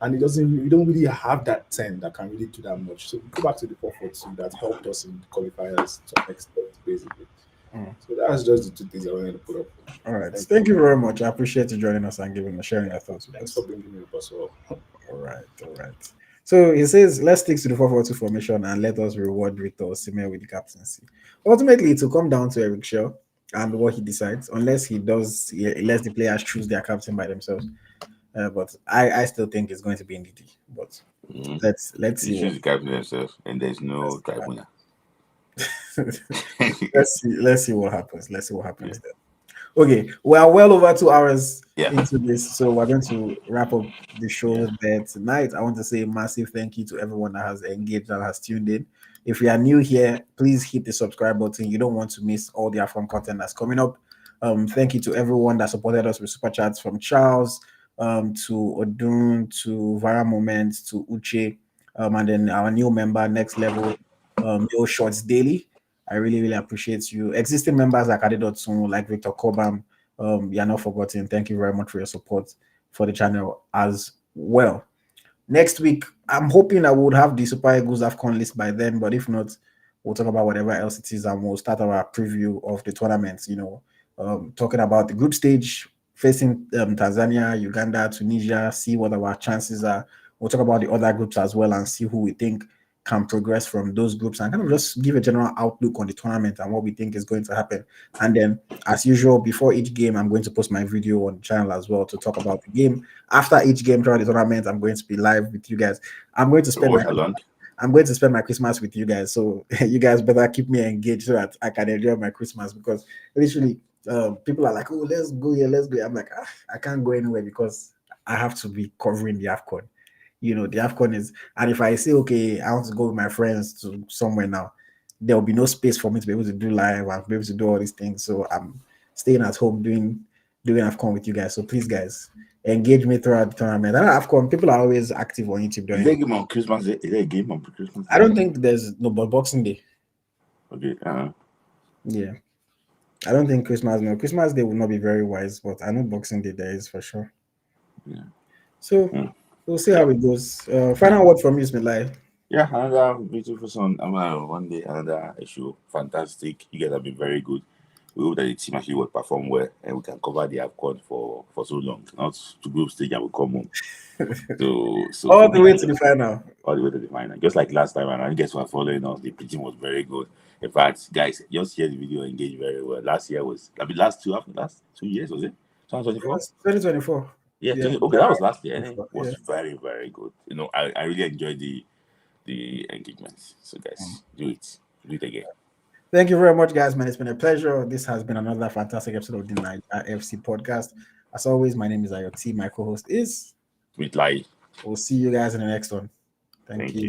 and we don't really have that 10 that can really do that much. So we go back to the 4-4-2 that helped us in the qualifiers to an extent, basically. So that's just the two things I wanted to put up. All right. Thank you very much. I appreciate you joining us and sharing your thoughts with us. Thanks for bringing me up as well. All right. So he says, let's stick to the 4-4-2 formation and let us reward Victor Osimhen with the captaincy. Ultimately, it will come down to Eric Shaw and what he decides, unless he lets the players choose their captain by themselves. But I still think it's going to be Ndidi. But let's see. He choose the captain himself, and there's no tribunal. let's see what happens. Then. Okay, we are well over 2 hours into this, so we're going to wrap up the show there tonight. I want to say a massive thank you to everyone that has engaged and has tuned in. If you are new here, please hit the subscribe button. You don't want to miss all the AFCON content that's coming up. Thank you to everyone that supported us with super chats, from Charles to Odun to Vara Moment to Uche, and then our new member, Next Level, Yo Shorts Daily. I really, really appreciate you. Existing members like Adedotun, like Victor Cobham, you're not forgotten. Thank you very much for your support for the channel as well. Next week, I'm hoping I would have the Super Eagles AFCON list by then, but if not, we'll talk about whatever else it is and we'll start our preview of the tournaments, talking about the group stage, facing Tanzania, Uganda, Tunisia, see what our chances are. We'll talk about the other groups as well and see who we think can progress from those groups and kind of just give a general outlook on the tournament and what we think is going to happen. And then, as usual, before each game, I'm going to post my video on the channel as well to talk about the game. After each game throughout the tournament, I'm going to be live with you guys. I'm going to spend my Christmas with you guys. So you guys better keep me engaged so that I can enjoy my Christmas, because literally people are like, oh, let's go here, let's go. I'm like, I can't go anywhere because I have to be covering the AFCON. The AFCON is, and if I say, okay, I want to go with my friends to somewhere now, there will be no space for me to be able to do live and be able to do all these things. So I'm staying at home doing AFCON with you guys. So please, guys, engage me throughout the tournament. And AFCON, people are always active on YouTube. Is there a game on Christmas? Is there a game on Christmas? I don't think there's but Boxing Day. Okay. Yeah. I don't think Christmas Day will not be very wise, but I know Boxing Day there is for sure. Yeah. So we'll see how it goes. Final word from you, Smith Layi. Yeah, another beautiful song. One day, another issue. Fantastic. You guys have been very good. we hope that the team actually will perform well and we can cover the AFCON for so long, not to group stage and we come home. So all the way to the final. All the way to the final. Just like last time, and I guess we're following us. The preaching was very good. In fact, guys, just share the video, engage very well. Last year was, last 2 years, was it? 2024? 2024. Yeah, okay, that was last year. And it was very, very good. I really enjoyed the engagements. So guys, do it again. Thank you very much, guys, man. It's been a pleasure. This has been another fantastic episode of the NaijaFC podcast. As always, my name is AyoT. My co-host is Smith Layi. We'll see you guys in the next one. Thank you.